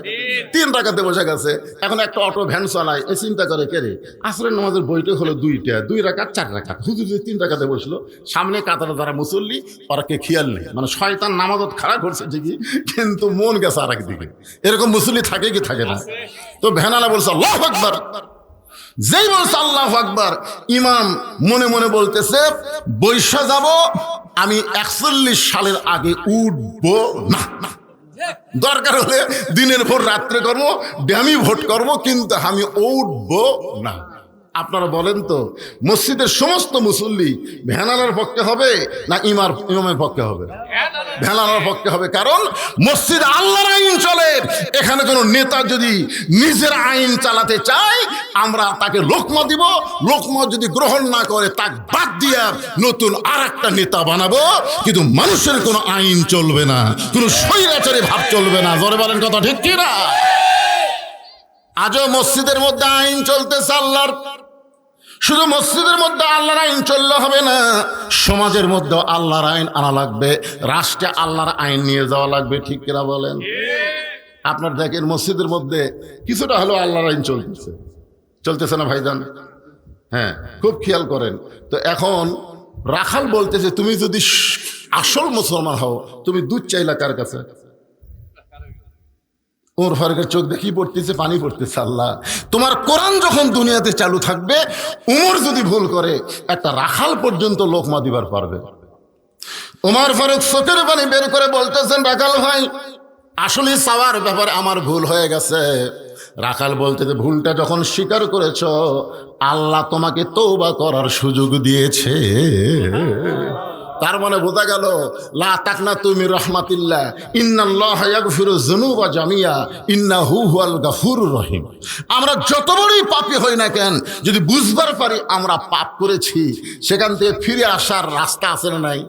3 রাকাতে বসে গেছে। এখন একটা অটো ভ্যান চালায়, এ চিন্তা করে কে রে আসরের নামাজের বইটা হলো 2টা, 2 রাকাত 4 রাকাত, হুজুর 3 রাকাতে বসলো, সামনে কাতারে যারা মুসল্লি ওরা কে খেয়াল নেই, মানে শয়তান নামাজত খারাপ করছে ঠিকই কিন্তু মন গেছে আর একদিকে। এরকম মুসল্লি থাকে কি থাকে না? তো ভ্যানালা বলছে আল্লাহু আকবার। যেই বলছে আল্লাহু আকবার, ইমাম মনে মনে বলতেছে বৈশা যাব আমি 41 সালের আগে উঠবো না। দরকার হলে দিনের ভোট রাত্রে করবো, ড্যামি ভোট করবো, কিন্তু আমি উঠবো না। আপনারা বলেন তো মসজিদের সমস্ত মুসল্লি ভ্যানালার পক্ষে হবে না ইমামের পক্ষে হবে? ভ্যানালার পক্ষে হবে। কারণ মসজিদ আল্লাহর আইন চলে। এখানে কোনো নেতা যদি নিজের আইন চালাতে চায় আমরা তাকে লোকমা দিব, লোকমা যদি গ্রহণ না করে তাকে বাদ দিয়া নতুন আর একটা নেতা বানাবো, কিন্তু মানুষের কোনো আইন চলবে না, কোনো স্বৈরাচারী ভাব চলবে না। জোরে বলেন কথা ঠিক কি না? আজও মসজিদের মধ্যে আইন চলতেছে আল্লাহর। শুধু মসজিদের মধ্যে আল্লাহর আইন চললে হবে না, সমাজের মধ্যে আল্লাহর আইন আনা লাগবে, রাষ্ট্রে আল্লাহর আইন নিয়ে যাওয়া লাগবে। ঠিক কিনা বলেন? আপনার দেখেন মসজিদের মধ্যে কিছুটা হলেও আল্লাহর আইন চলতেছে না ভাইজান? হ্যাঁ, খুব খেয়াল করেন। তো এখন রাখাল বলতেছে তুমি যদি আসল মুসলমান হও তুমি দুধ চাইলা কার কাছে? ওর ফারুকের চোখ দেখি পড়তেছে, পানি পড়তেছে। আল্লাহ তোমার কোরআন যখন দুনিয়াতে চালু থাকবে, উমর যদি ভুল করে একটা রাখাল পর্যন্ত লোকমা দিবার পারবে। ওমর ফারুক চোখের পানি বের করে বলতেছেন রাখাল ভাই আসলে চাওয়ার ব্যাপারে আমার ভুল হয়ে গেছে। রাখাল বলতেছে ভুলটা যখন স্বীকার করেছ আল্লাহ তোমাকে তওবা করার সুযোগ দিয়েছে। তার মানে বোঝা গেল লা তাকনাতু মির রাহমাতিল্লাহ ইন্নাল্লাহা ইয়াগফিরুয যুনুবা জামিয়া ইন্নাহু হুয়াল গাফুরুর রহিম। আমরা যত বড়ই পাপী হই না কেন, যদি বুঝবার পারি আমরা পাপ করেছি, সেখান থেকে ফিরে আসার রাস্তা আছে না নাই?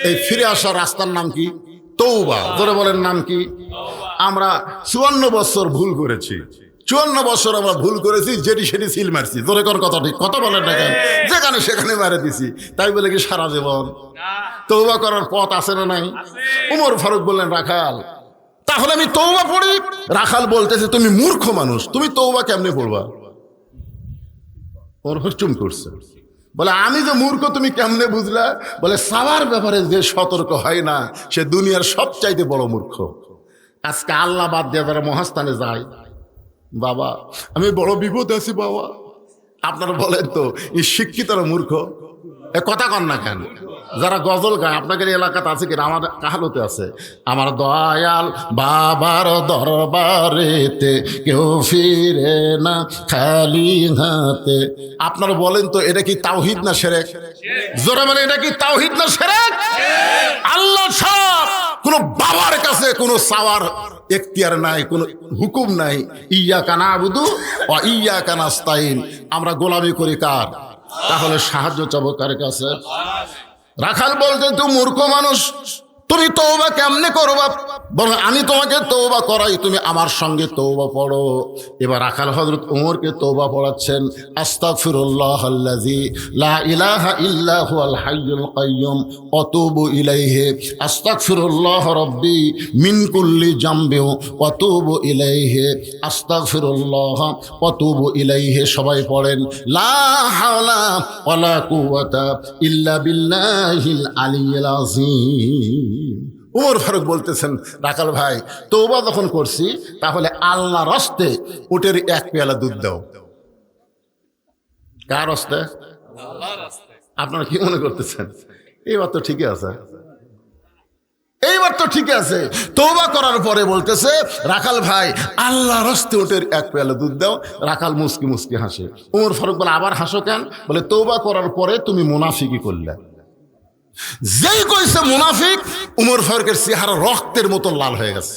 এই ফিরে আসার রাস্তার নাম কি? তওবা। ধরে বলেন নাম কি? আমরা 54 বছর ভুল করেছি, 54 বছর আমরা ভুল করেছি, যেটি সেটি সিল মারছি। ধরে কোন কথা ঠিক কথা বলেন না কেন? যেখানে সেখানে মেরে দিছি, তাই বলে কি সারা জীবন তওবা করার পথ আছে না নাই? উমর ফারুক বললেন রাখাল তাহলে আমি তওবা পড়ি। রাখাল বলতেছে তুমি মূর্খ মানুষ, তুমি তওবা কেমনে পড়বা? ওর চুম করছে, বলে আমি যে মূর্খ তুমি কেমনে বুঝলা? বলে সাওয়ার ব্যাপারে যে সতর্ক হয় না সে দুনিয়ার সবচাইতে বড় মূর্খ। আজকে আল্লাহ বাদ দিয়ে যারা মহাস্থানে যায়, বাবা আমি বড় বিপদ আছি বাবা, আপনারা বলেন তো এই শিক্ষিতরা মূর্খ? এ কথা কন না কেন? যারা গজল গায় আপনাদের এলাকাতে আছে কিনা? আমার কাহালতে আছে, আমার দয়াল বাবার দরবারেতে কেউ ফিরে না খালি হাতে। আপনারা বলেন তো এটা কি তাওহীদ না শিরক? জোরে বলেন, এটা কি তাওহীদ না শিরক? আল্লাহ সব, কোনো বাবার কাছে কোনো চাওয়ার এখতিয়ার নাই, কোনো হুকুম নাই। ইয়্যাকা না'বুদু ওয়া ইয়্যাকা নাস্তাইন। আমরা গোলামি করি কার? তাহলে সাহায্য চাবো কার কাছে? রাখাল বলতে, তুই মূর্খ মানুষ, তুমি তওবা কেমনে করবা? বলো আমি তোমাকে তওবা করাই, তুমি আমার সঙ্গে তওবা পড়ো। এবার রাখাল হযরত ওমরকে তওবা পড়াচ্ছেন। আস্তাগফিরুল্লাহাল্লাযী লা ইলাহা ইল্লা হুয়াল হাইয়ুল কাইয়্যুম ওয়া তুবু ইলাইহি, আস্তাগফিরুল্লাহ রাব্বি মিন কুল্লি জামবি ওয়া তুবু ইলাইহি, আস্তাগফিরুল্লাহ ওয়া তুবু ইলাইহি। সবাই পড়েন, লা হাওলা ওয়ালা কুওয়াতা ইল্লা বিল্লাহিল আলিয়্যিল আযীম। উমর ফারুক বলতেছেন, রাখাল ভাই তওবা যখন করছি, তাহলে আল্লাহর রাস্তে উটের এক পেয়ালা দুধ দাও। কার রাস্তে? আপনারা কি মনে করতেছেন? এইবার তো ঠিকই আছে, এইবার তো ঠিক আছে। তওবা করার পরে বলতেছে, রাখাল ভাই আল্লাহর রাস্তে উটের এক পেয়ালা দুধ দাও। রাখাল মুস্কি মুস্কি হাসে। উমর ফারুক বলে, আবার হাসো কেন? বলে, তওবা করার পরে তুমি মুনাফিকি করলে। যেই কইছে মুনাফিক, উমর ফারুকের চেহারা রক্তের মতো লাল হয়ে গেছে।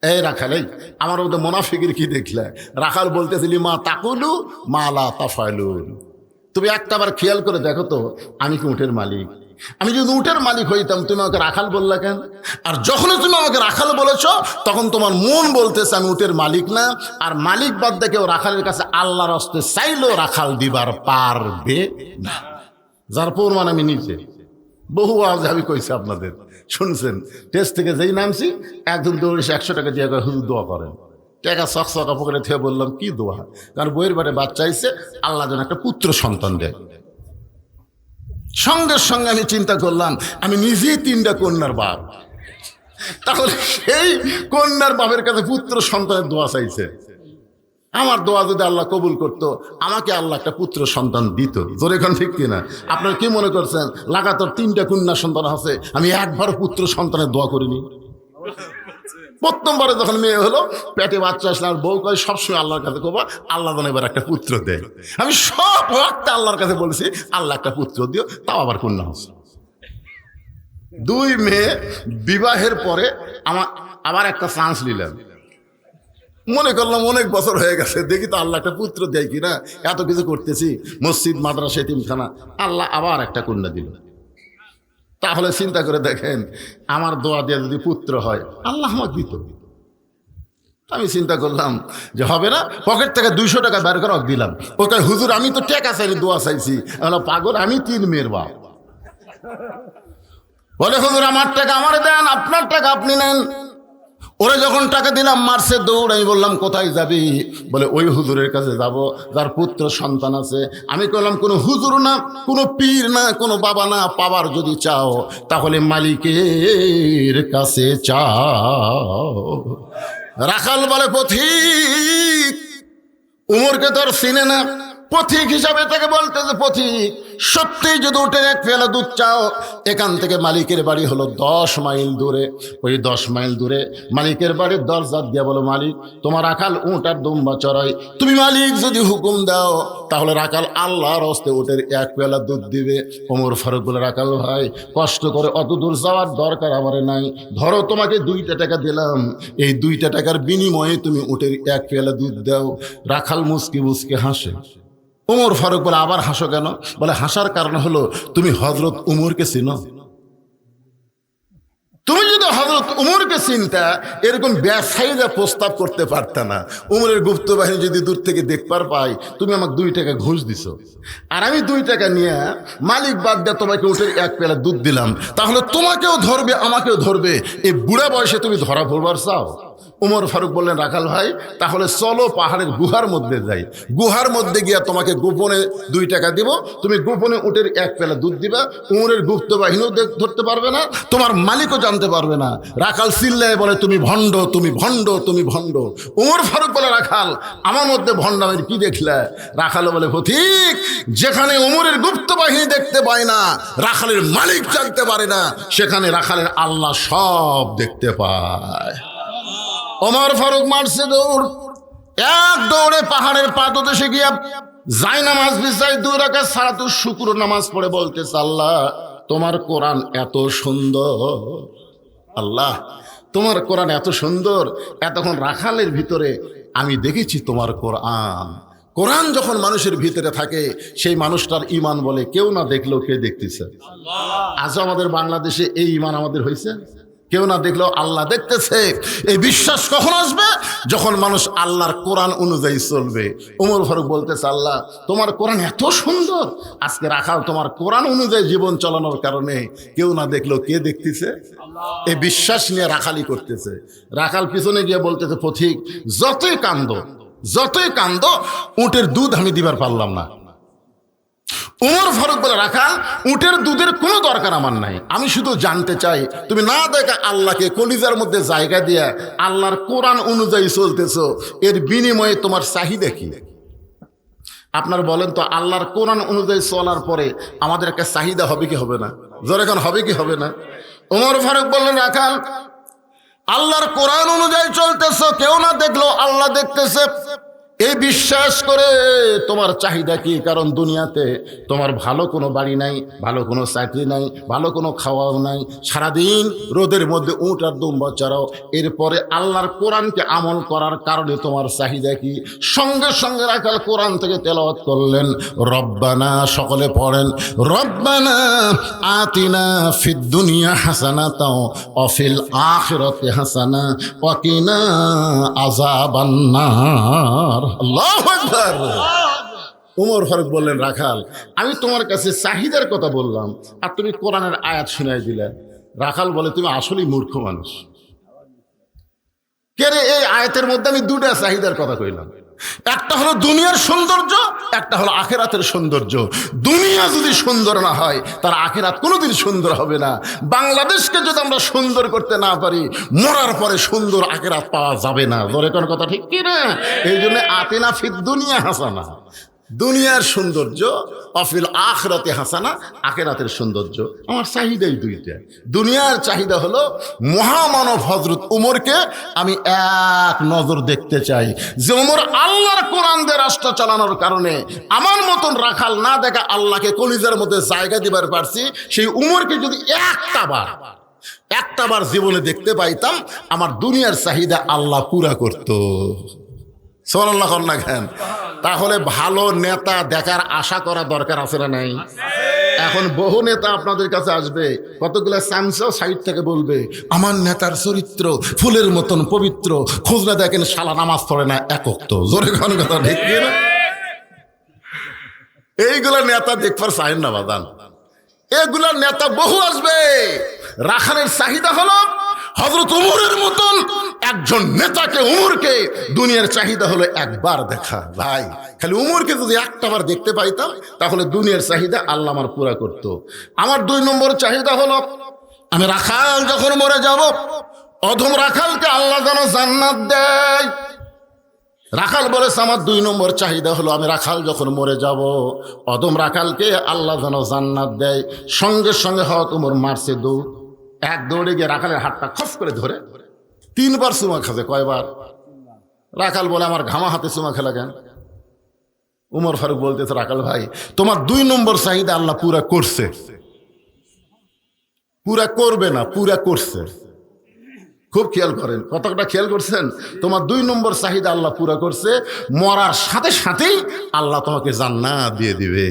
এই রাখাল, এই আমার মধ্যে মুনাফিকের কি দেখলে? রাখাল বলতেছিলি, মা তাকুলু মা লা তাফালুন। তুমি একটাবার খেয়াল করে দেখো তো, আমি কি উটের মালিক? আমি যদি উটের মালিক হইতাম, তুমি আমাকে রাখাল বললা কেন? আর যখনই তুমি আমাকে রাখাল বলেছ, তখন তোমার মন বলতেছে আমি উটের মালিক না। আর মালিক বাদ দিয়ে কেউ রাখালের কাছে আল্লাহর রাস্তে চাইলেও রাখাল দিবার পারবে না। যার প্রমাণ আমি নিচে বহু আওয়াজ আমি কইছি, আপনাদের শুনছেন। টেস্ট থেকে যেই নামছি, একজন দৌড়ে 100 টাকা দিয়ে হুজুর দোয়া করেন। টাকা চকচকা পকেটে থেকে বললাম, কি দোয়া? কারণ বইয়ের বাড়ি বাচ্চা আইছে, আল্লাহ যেন একটা পুত্র সন্তান দেয়। সঙ্গে সঙ্গে আমি চিন্তা করলাম, আমি নিজেই 3টা কন্যার বাপ, তাহলে সেই কন্যার বাপের কাছে পুত্র সন্তানের দোয়া চাইছে। আমার দোয়া যদি আল্লাহ কবুল করতো, আমাকে আল্লাহ একটা পুত্র সন্তান দিত। জোরে এখন ঠিক কিনা? আপনারা কি মনে করছেন লাগাতার 3টা কন্যা সন্তান আছে, আমি একবার পুত্র সন্তানের দোয়া করিনি? প্রথমবারে যখন মেয়ে হলো, পেটে বাচ্চা আসলে আর বউ কয় সবসময় আল্লাহর কাছে কবা, আল্লাহ যেন এবার একটা পুত্র দেয়। আমি সব ওয়াক্তে আল্লাহর কাছে বলেছি, আল্লাহ একটা পুত্র দিও, তাও আবার কন্যা হচ্ছে। 2 মেয়ে বিবাহের পরে আবার একটা চান্স নিলাম। মনে করলাম অনেক বছর হয়ে গেছে, দেখি তো আল্লাহ একটা পুত্র দেয় কিনা। এত কিছু করতেছি, মসজিদ মাদ্রাসা এতিমখানা, আল্লাহ আবার একটা কন্যা দিল। তাহলে চিন্তা করে দেখেন, আমার দোয়া দিয়ে যদি পুত্র হয়, আল্লাহ আমাকে দিত। আমি চিন্তা করলাম যে হবে না, পকেট থেকে 200 টাকা বের করে দিলাম। ওকে, হুজুর আমি তো টাকা চাইনি, দোয়া চাইছি। পাগল, আমি 3 মেয়ের বাপ। বলে, হুজুর আমার টাকা আমার দেন, আপনার টাকা আপনি নেন। ওরা যখন টাকা দিলাম, মারছে দৌড়। আমি বললাম, কোথায় যাবি? বলে, ওই হুজুরের কাছে যাব যার পুত্র সন্তান আছে। আমি বললাম, কোনো হুজুর না, কোনো পীর না, কোনো বাবা না, পাওয়ার যদি চাও তাহলে মালিকের কাছে চাও। রাখাল বলে, পথিক। উমরকে তো আর চিনে না, পথিক হিসাবে তাকে বলতেছে, পথিক সত্যিই যদি উটের এক পেয়ালা দুধ চাও, এখান থেকে মালিকের বাড়ি হলো 10 মাইল দূরে। ওই 10 মাইল দূরে মালিকের বাড়ির দরজা দিয়ে বলো, মালিক তোমার রাখাল উট আর দুম্বা চড়াই, তুমি মালিক যদি হুকুম দাও তাহলে রাখাল আল্লাহর হস্তে উটের এক পেয়ালা দুধ দিবে। ওমর ফারুক বলে, রাখাল ভাই কষ্ট করে অত দূর যাওয়ার দরকার আমার নাই। ধরো তোমাকে 2টা টাকা দিলাম, এই 2টা টাকার বিনিময়ে তুমি উটের এক পেয়ালা দুধ দাও। রাখাল মুসকি মুসকি হাসে। ওমর ফারুক বলে, আবার হাসো কেন? বলে, হাসার কারণ হলো তুমি হযরত উমরকে চিনো। তুমি যদি হযরত উমরকে চিনতা, এরকম ব্যবসায়ীরা প্রস্তাব করতে পারত না। উমরের গুপ্ত বাহিনী যদি দূর থেকে দেখবার পাই, তুমি আমাকে 2 টাকা ঘুষ দিছো, আর আমি 2 টাকা নিয়ে মালিক বাদ দিয়ে তোমাকে উঠে এক পেয়ালা দুধ দিলাম, তাহলে তোমাকেও ধরবে আমাকেও ধরবে। এই বুড়া বয়সে তুমি ধরা পড়বার চাও? উমর ফারুক বললেন, রাখাল ভাই তাহলে চলো পাহাড়ের গুহার মধ্যে যাই, গুহার মধ্যে গিয়া তোমাকে গোপনে 2 টাকা দিব, তুমি গোপনে উটের 1 পেলা দুধ দিবা, উমরের গুপ্ত বাহিনীও ধরতে পারবে না, তোমার মালিকও জানতে পারবে না। রাখাল চিল্লায় বলে, তুমি ভণ্ড, তুমি ভণ্ড, তুমি ভণ্ড। উমর ফারুক বলে, রাখাল আমার মধ্যে ভণ্ডামের কি দেখলে? রাখাল বলে, পথিক, যেখানে উমরের গুপ্ত বাহিনী দেখতে পায় না, রাখালের মালিক জানতে পারে না, সেখানে রাখালের আল্লাহ সব দেখতে পায়। ওমর ফারুক মারছে দৌড়, এক দৌড়ে পাহাড়ের পাদদেশে গিয়া যাই নামাজ বিছাই 2 রাকাত সালাতুল শুকর নামাজ পড়ে বলতেছে, আল্লাহ তোমার কোরআন এত সুন্দর, আল্লাহ তোমার কোরআন এত সুন্দর। এতক্ষণ রাখালের ভিতরে আমি দেখেছি তোমার কোরআন। কোরআন যখন মানুষের ভিতরে থাকে, সেই মানুষটার ঈমান বলে কেউ না দেখলেও কে দেখতেছে। আজও আমাদের বাংলাদেশে এই ঈমান আমাদের হয়েছে, কেউ না দেখলেও আল্লাহ দেখতেছে। এই বিশ্বাস কখন আসবে? যখন মানুষ আল্লাহর কোরআন অনুযায়ী চলবে। ওমর ফারুক বলতেছে, আল্লাহ তোমার কোরআন এত সুন্দর, আজকে রাখাল তোমার কোরআন অনুযায়ী জীবন চালানোর কারণে কেউ না দেখলেও কে দেখতেছে। এই বিশ্বাস নিয়ে রাখালি করতেছে। রাখাল পিছনে গিয়ে বলতেছে, পথিক যতই কান্দো, যতই কান্দো, উটের দুধ আমি দিবার পারলাম না। উমর ফারুক বলে, রাখাল উটের দুধের কোনো দরকার আমার নাই, আমি শুধু জানতে চাই তুমি না দেখা আল্লাহকে কলিজার মধ্যে জায়গা দিয়া আল্লাহর কোরআন অনুযায়ী চলতেছো, এর বিনিময়ে তোমার চাহিদা কি? আপনার বলেন তো, আল্লাহর কোরআন অনুযায়ী চলার পরে আমাদের একটা চাহিদা হবে কি হবে না? জোরে এখন হবে কি হবে না? উমর ফারুক বললেন, রাখাল আল্লাহর কোরআন অনুযায়ী চলতেছো, কেউ না দেখলো আল্লাহ দেখতেছে, এই বিশ্বাস করে তোমার চাহিদা কি? কারণ দুনিয়াতে তোমার ভালো কোনো বাড়ি নাই, ভালো কোনো চাকরি নাই, ভালো কোনো খাওয়াও নাই, সারাদিন রোদের মধ্যে উট আর দুম্বা চড়াও, এরপরে আল্লাহর কোরআনকে আমল করার কারণে তোমার চাহিদা কি? সঙ্গে সঙ্গে রাখাল কোরআন থেকে তেলাওয়াত করলেন, রব্বানা, সকলে পড়েন, রব্বানা আতিনা ফিদ দুনিয়া হাসানাতাও ওয়া ফিল আখিরাতি হাসানা ওয়া কিনা আযাবান নার। আল্লাহু আকবার। ওমর ফারুক বললেন, রাখাল আমি তোমার কাছে চাহিদার কথা বললাম আর তুমি কোরআনের আয়াত শুনাই দিলে। রাখাল বলে, তুমি আসলেই মূর্খ মানুষ। কে রে, এই আয়াতের মধ্যে আমি 2টা চাহিদার কথা কইলাম, একটা হলো দুনিয়ার সৌন্দর্য, একটা হলো আখিরাতের সৌন্দর্য। দুনিয়া যদি সুন্দর না হয়, তার আখিরাত কোনোদিন সুন্দর হবে না। বাংলাদেশকে যদি আমরা সুন্দর করতে না পারি, মরার পরে সুন্দর আখিরাত পাওয়া যাবে না। ধরে কোন কথা ঠিক কি না? এই জন্য আতিনা ফিদ দুনিয়া হাসানা, দুনিয়ার সৌন্দর্য, অফিল আখিরাতে হাসানা, আখিরাতের সৌন্দর্য। আমার চাহিদাই 2টা। দুনিয়ার চাহিদা হলো মহামানব হযরত উমরকে আমি এক নজর দেখতে চাই, যে উমর আল্লাহর কোরআন দিয়ে রাষ্ট্র চালানোর কারণে আমার মতন রাখাল না দেখা আল্লাহকে কলিজার মধ্যে জায়গা দিবার পারছি, সেই উমরকে যদি একটা বার জীবনে দেখতে পাইতাম, আমার দুনিয়ার চাহিদা আল্লাহ পুরা করত। সুবহানাল্লাহ না কেন? তাহলে ভালো নেতা দেখার আশা করা দরকার আছে না নাই? এখন বহু নেতা আপনাদের কাছে আসবে, কতগুলো স্যামসাও সাইড থেকে বলবে, আমার নেতার চরিত্র ফুলের মতন পবিত্র, খোঁজ না দেখেন শালা নামাজ পড়ে না, একক তো। জোরে কোন কথা ঠিক না? এইগুলা নেতা দেখবার চাহেন না বাদান, এগুলা নেতা বহু আসবে। রাখালের চাহিদা হলো হযরত উমরের মতন একজন নেতাকে, উমরকে দুনিয়ার চাহিদা হলো একবার দেখা। ভাই খালি উমরকে যদি একটাবার দেখতে পাইতাম, তাহলে দুনিয়ার চাহিদা আল্লাহ আমার পুরা করতো। আমার 2 নম্বর চাহিদা হলো, আমি রাখাল যখন মরে যাব, অধম রাখালকে আল্লাহ যেন জান্নাত দেয়। রাখাল বলেছে, আমার 2 নম্বর চাহিদা হলো, আমি রাখাল যখন মরে যাব, অধম রাখালকে আল্লাহ যেন জান্নাত দেয়। সঙ্গে সঙ্গে হয়তো উমর মারছে দৌড়, এক দৌড়ে গিয়ে রাখালের হাতটা খস করে ধরে 3 বার চুমা খাবে। কয়বার? রাখাল বলে, আমার ঘামা হাতে চুমা খেলা কেন? উমর ফারুক বলতেছে, রাখাল ভাই তোমার 2 নম্বর চাহিদা আল্লাহ পুরা করছে, পুরা করবে না, পুরা করছে। খুব খেয়াল করেন, কতটা খেয়াল করছেন? তোমার 2 নম্বর চাহিদা আল্লাহ পুরা করছে, মরার সাথে সাথেই আল্লাহ তোমাকে জান্নাত দিয়ে দিবে।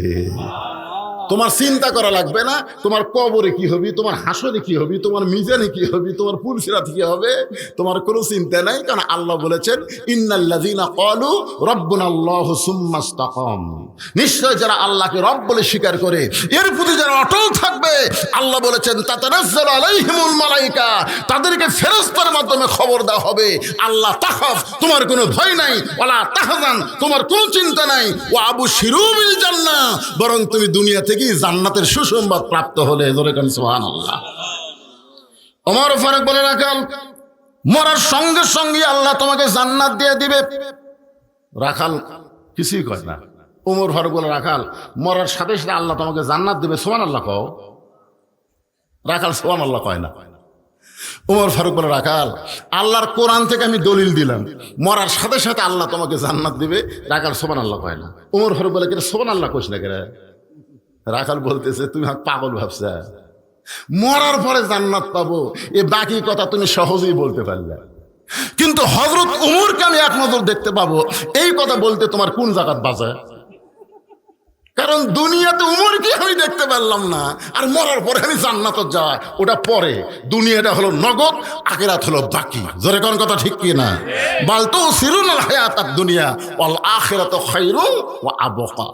তোমার চিন্তা করা লাগবে না, তোমার কবরে কি হবে, তোমার হাসরে কি হবে, তোমার মিজানে কি হবে, তোমার পুলসিরাতে কি হবে, তোমার কোনো চিন্তা নাই। কারণ আল্লাহ বলেছেন, ইন্নাল্লাযীনা ক্বালু রাব্বুনাল্লাহু সুম্মা ইসতাকামু, নিশ্চয় যারা আল্লাহকে রব বলে স্বীকার করে এর প্রতি যারা অটল থাকবে, আল্লাহ বলেছেন তাতানাজ্জালু আলাইহিমুল মালায়েকা, তাদেরকে ফেরেশতার মাধ্যমে খবর দেওয়া হবে, আল্লাহ তাখাফ, তোমার কোনো ভয় নাই, ওয়ালা তাহজান, তোমার কোনো চিন্তা নাই, ওয়া আবশিরু বিল জান্নাহ, বরং তুমি দুনিয়া থেকেই জান্নাতের সুসংবাদ প্রাপ্ত হলে। জোরে কোন সুবহানাল্লাহ। ওমর ফারুক বলে রাখাল, মরার সঙ্গে সঙ্গে আল্লাহ তোমাকে জান্নাত দিয়ে দিবে। রাখাল কিছুই কয় না। ওমর ফারুক বলে রাখাল, মরার সাথে সাথে আল্লাহ তোমাকে জান্নাত দিবে, সুবহানাল্লাহ কও। রাখাল সুবহানাল্লাহ কয় না। ওমর ফারুক বলে রাখাল, আল্লাহর কোরআন থেকে আমি দলিল দিলাম মরার সাথে সাথে আল্লাহ তোমাকে জান্নাত দিবে। রাখাল সুবহানাল্লাহ কয় না। ওমর ফারুক বলে, কেন সুবহানাল্লাহ কইস না কেন? রাখাল বলতেছে, তুমি পাগল ভাবছা, মরার পরে জান্নাত পাবো এ বাকি কথা তুমি সহজেই বলতে পারলে, কিন্তু হযরত ওমরকে আমি এক নজর দেখতে পাবো এই কথা বলতে তোমার কোন জায়গাত বাজে? কারণ দুনিয়াতে উমরকে আমি দেখতে পারলাম না, আর মরার পরে আমি জান্নাতে যাওয়া ওটা পরে। দুনিয়াটা হলো নগদ, আখিরাত হলো বাকি। জোরে কোন কথা ঠিক কি না? বাল তুসিরুনাল হায়াতাদ দুনিয়া ওয়াল আখিরাতু খায়রুন ওয়া আবকা।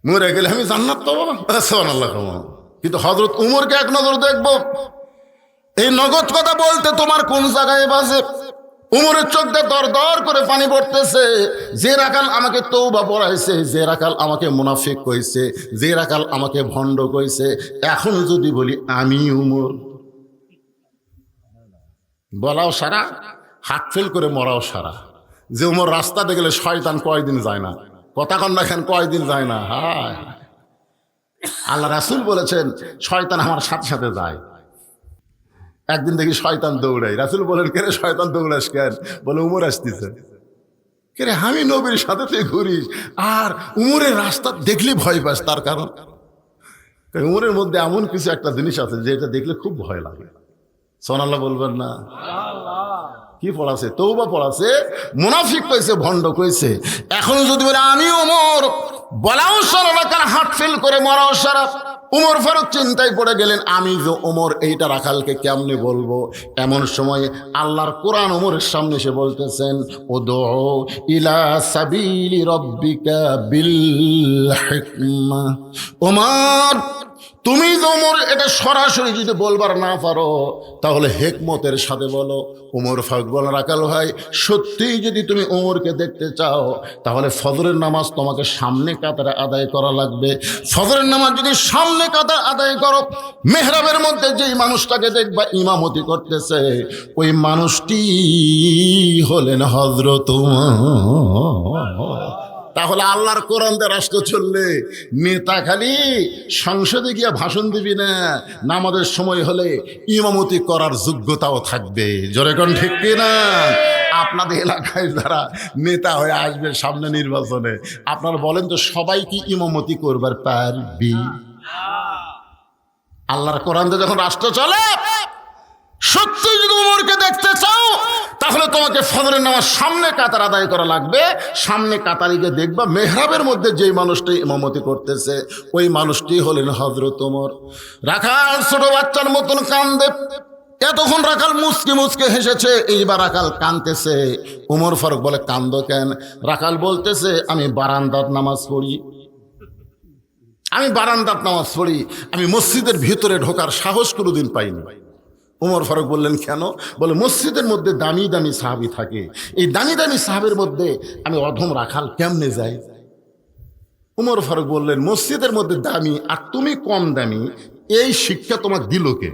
মরে গেলে আমি জান্নাত পাবো, সুবহানাল্লাহ। কিন্তু হযরত উমরকে এক নজর দেখবো, এই নগদ কথা বলতে তোমার কোন জায়গায় বাজে? উমরের চোখ দিয়ে দর দর করে পানি পড়তেছে। যে রাখাল আমাকে তওবা পড়াইছে, যে রাখাল আমাকে মুনাফিক কইছে, যে রাখাল আমাকে ভণ্ড কইছে, এখন যদি বলি আমি উমর, বলাও সারা, হাত ফেল করে মরাও সারা। যে উমর রাস্তাতে গেলে শয়তান কয়দিন যায় না, কথা কন না কেন, কয়দিন যায় না। হায়, আল্লাহ রাসূল বলেছেন শয়তান আমার সাথে সাথে যায়। একদিন দেখি শয়তান দৌড়াই, রাসূল বলেন, কেন শয়তান দৌড়াস কেন? বলে উমর আসতেছে। কেন আমি নবীর সাথে তুই ঘুরিস আর উমরের রাস্তা দেখলে ভয় পাস? তার কারণ উমরের মধ্যে এমন কিছু একটা জিনিস আছে যেটা দেখলে খুব ভয় লাগে। সুবহানাল্লাহ বলবেন না? কি পড়াছে? তওবা পড়াছে, মুনাফিক কইছে, ভণ্ড কইছে। এখন যদি বলে আমি ওমর, বলাও সারা, রাখাল হাত ফেল করে মরাও সারা। উমর ফারুক চিন্তায় পড়ে গেলেন, আমি যে ওমর, এইটা রাখালকে কেমনে বলবো? এমন সময় আল্লাহর কোরআন ওমরের সামনে এসে বলতেছেন, উদউ ইলা সাবিলি রাব্বিকা বিল হিকমা। ওমর, তুমি যে ওমর, এটা সরাসরি যদি বলবার না পারো তাহলে হেকমতের সাথে বলো। উমর ফারুক বলেন, রাখাল ভাই, সত্যিই যদি তুমি ওমরকে দেখতে চাও তাহলে ফজরের নামাজ তোমাকে সামনে কাতারে আদায় করা লাগবে। ফজরের নামাজ যদি সামনে কাতার আদায় করো, মেহরাবের মধ্যে যেই মানুষটাকে দেখবা ইমামতি করতেছে, ওই মানুষটি হলেন হযরত ওমর। তাহলে আল্লাহর কোরআন দিয়ে রাষ্ট্র চললে নেতা খালি সংসদে গিয়ে ভাষণ দিবি না, নামাজের সময় হলে ইমামতি করার যোগ্যতাও থাকবে। জোরে কোন ঠিক কিনা? আপনাদের এলাকায় যারা নেতা হয়ে আসবে সামনে নির্বাচনে, আপনারা বলেন তো সবাই কি ইমামতি করবার পারবি? আল্লাহর কোরআন দিয়ে যখন রাষ্ট্র চলে, সত্যি যদি উমরকে দেখতে চাও তাহলে তোমাকে ফজরের নামাজ সামনে কাতার আদায় করা লাগবে। সামনে কাতারে গিয়ে দেখবা মেহরাবের মধ্যে যেই মানুষটি ইমামতি করতেছে ওই মানুষটি হলেন হযরত ওমর। রাখাল ছোট বাচ্চার মতন কান্দে। এতক্ষণ রাখাল মুচকে মুচকে হেসেছে, এইবার রাখাল কাঁদতেছে। উমর ফারুক বলে, কান্দো কেন? রাখাল বলতেছে, আমি বারান্দাত নামাজ পড়ি, আমি বারান্দাত নামাজ পড়ি, আমি মসজিদের ভিতরে ঢোকার সাহস কোনোদিন পাইনি। উমর ফারুক বললেন, কেন? বলে, মসজিদের মধ্যে দামি দামি সাহাবী থাকে, এই দামি দামি সাহাবের মধ্যে আমি অধম রাখাল কেমনে যাই? উমর ফারুক বললেন, মসজিদের মধ্যে দামি আর তুমি কম দামি, এই শিক্ষা তোমাকে দিল কে?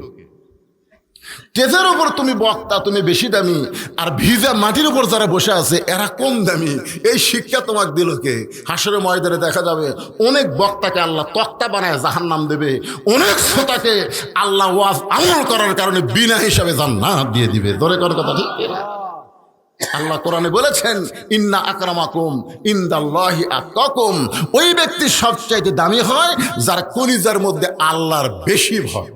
স্টেজের উপর তুমি বক্তা, তুমি বেশি দামি, আর ভিজা মাটির উপর যারা বসে আছে এরা কম দামি, এই শিক্ষা তোমাকে দিল কে? হাসরের ময়দানে দেখা যাবে অনেক বক্তাকে আল্লাহ তক্তা বানায় জাহান্নাম দেবে, অনেক শ্রোতাকে আল্লাহ ওয়াজ আমল করার কারণে বিনা হিসাবে জান্নাত দিয়ে দিবে। ধরে কোন কথা ঠিক না? আল্লাহ কোরআনে বলেছেন, ইন্না আকরামাকুম ইনদাল্লাহি আতকাকুম। ওই ব্যক্তি সবচাইতে দামি হয় যার কলিজার মধ্যে আল্লাহর বেশি ভয়।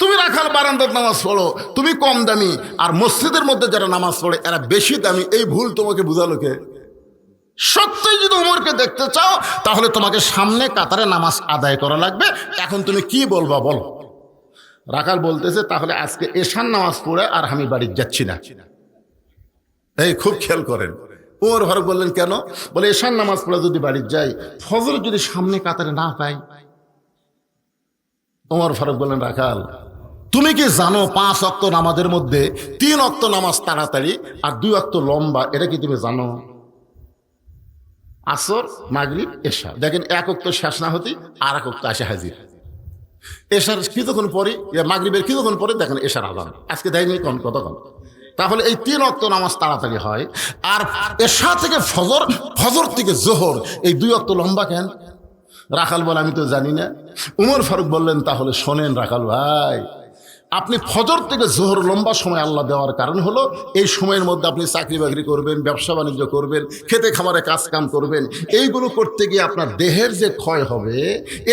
তুমি রাখাল বারান্দার নামাজ পড়ো, তুমি কম দামি, আর মসজিদের মধ্যে যারা নামাজ পড়ে এরা বেশি দামি, এই ভুল তোমাকে বুঝালো কে? সত্যই যদি উমরকে দেখতে চাও তাহলে তোমাকে সামনে কাতারে নামাজ আদায় করা লাগবে। এখন তুমি কি বলবা বলো? রাখাল বলতেছে, তাহলে আজকে এশার নামাজ পড়ে আর আমি বাড়ি যাচ্ছি না। এই খুব খেয়াল করেন, ওমর ফারুক বললেন কেন? বলে এশার নামাজ পড়ে যদি বাড়ি যাই, ফজর যদি সামনে কাতারে না পাই। ওমর ফারুক বললেন রাখাল, তুমি কি জানো 5 ওয়াক্ত নামাজের মধ্যে 3 ওয়াক্ত নামাজ তাড়াতাড়ি আর 2 ওয়াক্ত লম্বা? এটা কি তুমি জানো? আসর, মাগরিব, এশা, দেখেন 1 ওয়াক্ত শেষ না হতেই আর 1 ওয়াক্ত আসে হাজির। এশার কিছুক্ষণ পরে, মাগরিবের কিছুক্ষণ পরে দেখেন এশার আযান। আজকে দেয়নি কতক্ষণ? তাহলে এই 3 ওয়াক্ত নামাজ তাড়াতাড়ি হয়। আর এশা থেকে ফজর, ফজর থেকে জোহর, এই 2 ওয়াক্ত লম্বা কেন? রাখাল বলে আমি তো জানি না। উমর ফারুক বললেন তাহলে শোনেন রাখাল ভাই, আপনি ফজর থেকে জোহর লম্বা সময় আল্লাহ দেওয়ার কারণ হলো এই সময়ের মধ্যে আপনি চাকরি বাকরি করবেন, ব্যবসা বাণিজ্য করবেন, খেতে খামারে কাজ কাম করবেন। এইগুলো করতে গিয়ে আপনার দেহের যে ক্ষয় হবে,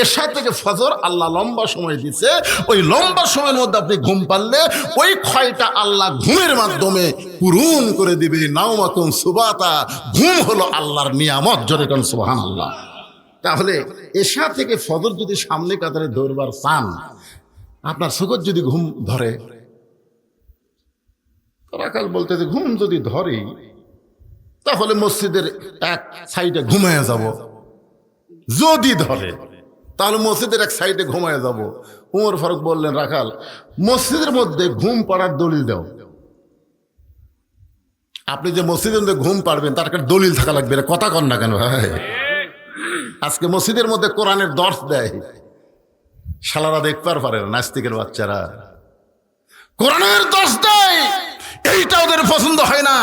এশা থেকে ফজর আল্লাহ লম্বা সময় দিচ্ছে। ওই লম্বা সময়ের মধ্যে আপনি ঘুম পারলে ওই ক্ষয়টা আল্লাহ ঘুমের মাধ্যমে পূরণ করে দিবে। নাওমাকুম সুবাতা, ঘুম হলো আল্লাহর নিয়ামত। জোরে কোন সুবহানাল্লাহ। তাহলে এশা থেকে ফজর যদি সামনে কাতারে দৌড়বার চান, আপনার সুগত যদি ঘুম ধরে, রাখাল বলতে যে ঘুম যদি ধরে তাহলে মসজিদের এক সাইডে ঘুমায় যাব। যদি ধরে তাহলে মসজিদের এক সাইডে ঘুমায় যাব। উমর ফারুক বললেন রাখাল, মসজিদের মধ্যে ঘুম পাড়ার দলিল দাও। আপনি যে মসজিদের মধ্যে ঘুম পাড়বেন তার একটা দলিল থাকা লাগবে। কথা কন না কেন ভাই? আজকে মসজিদের মধ্যে কোরআনের দর্শ দেয়, শালারা দেখবার পারে না, নাস্তিকের বাচ্চারা কোরআনের দর্শ দেয়, এইটা ওদের পছন্দ হয় না।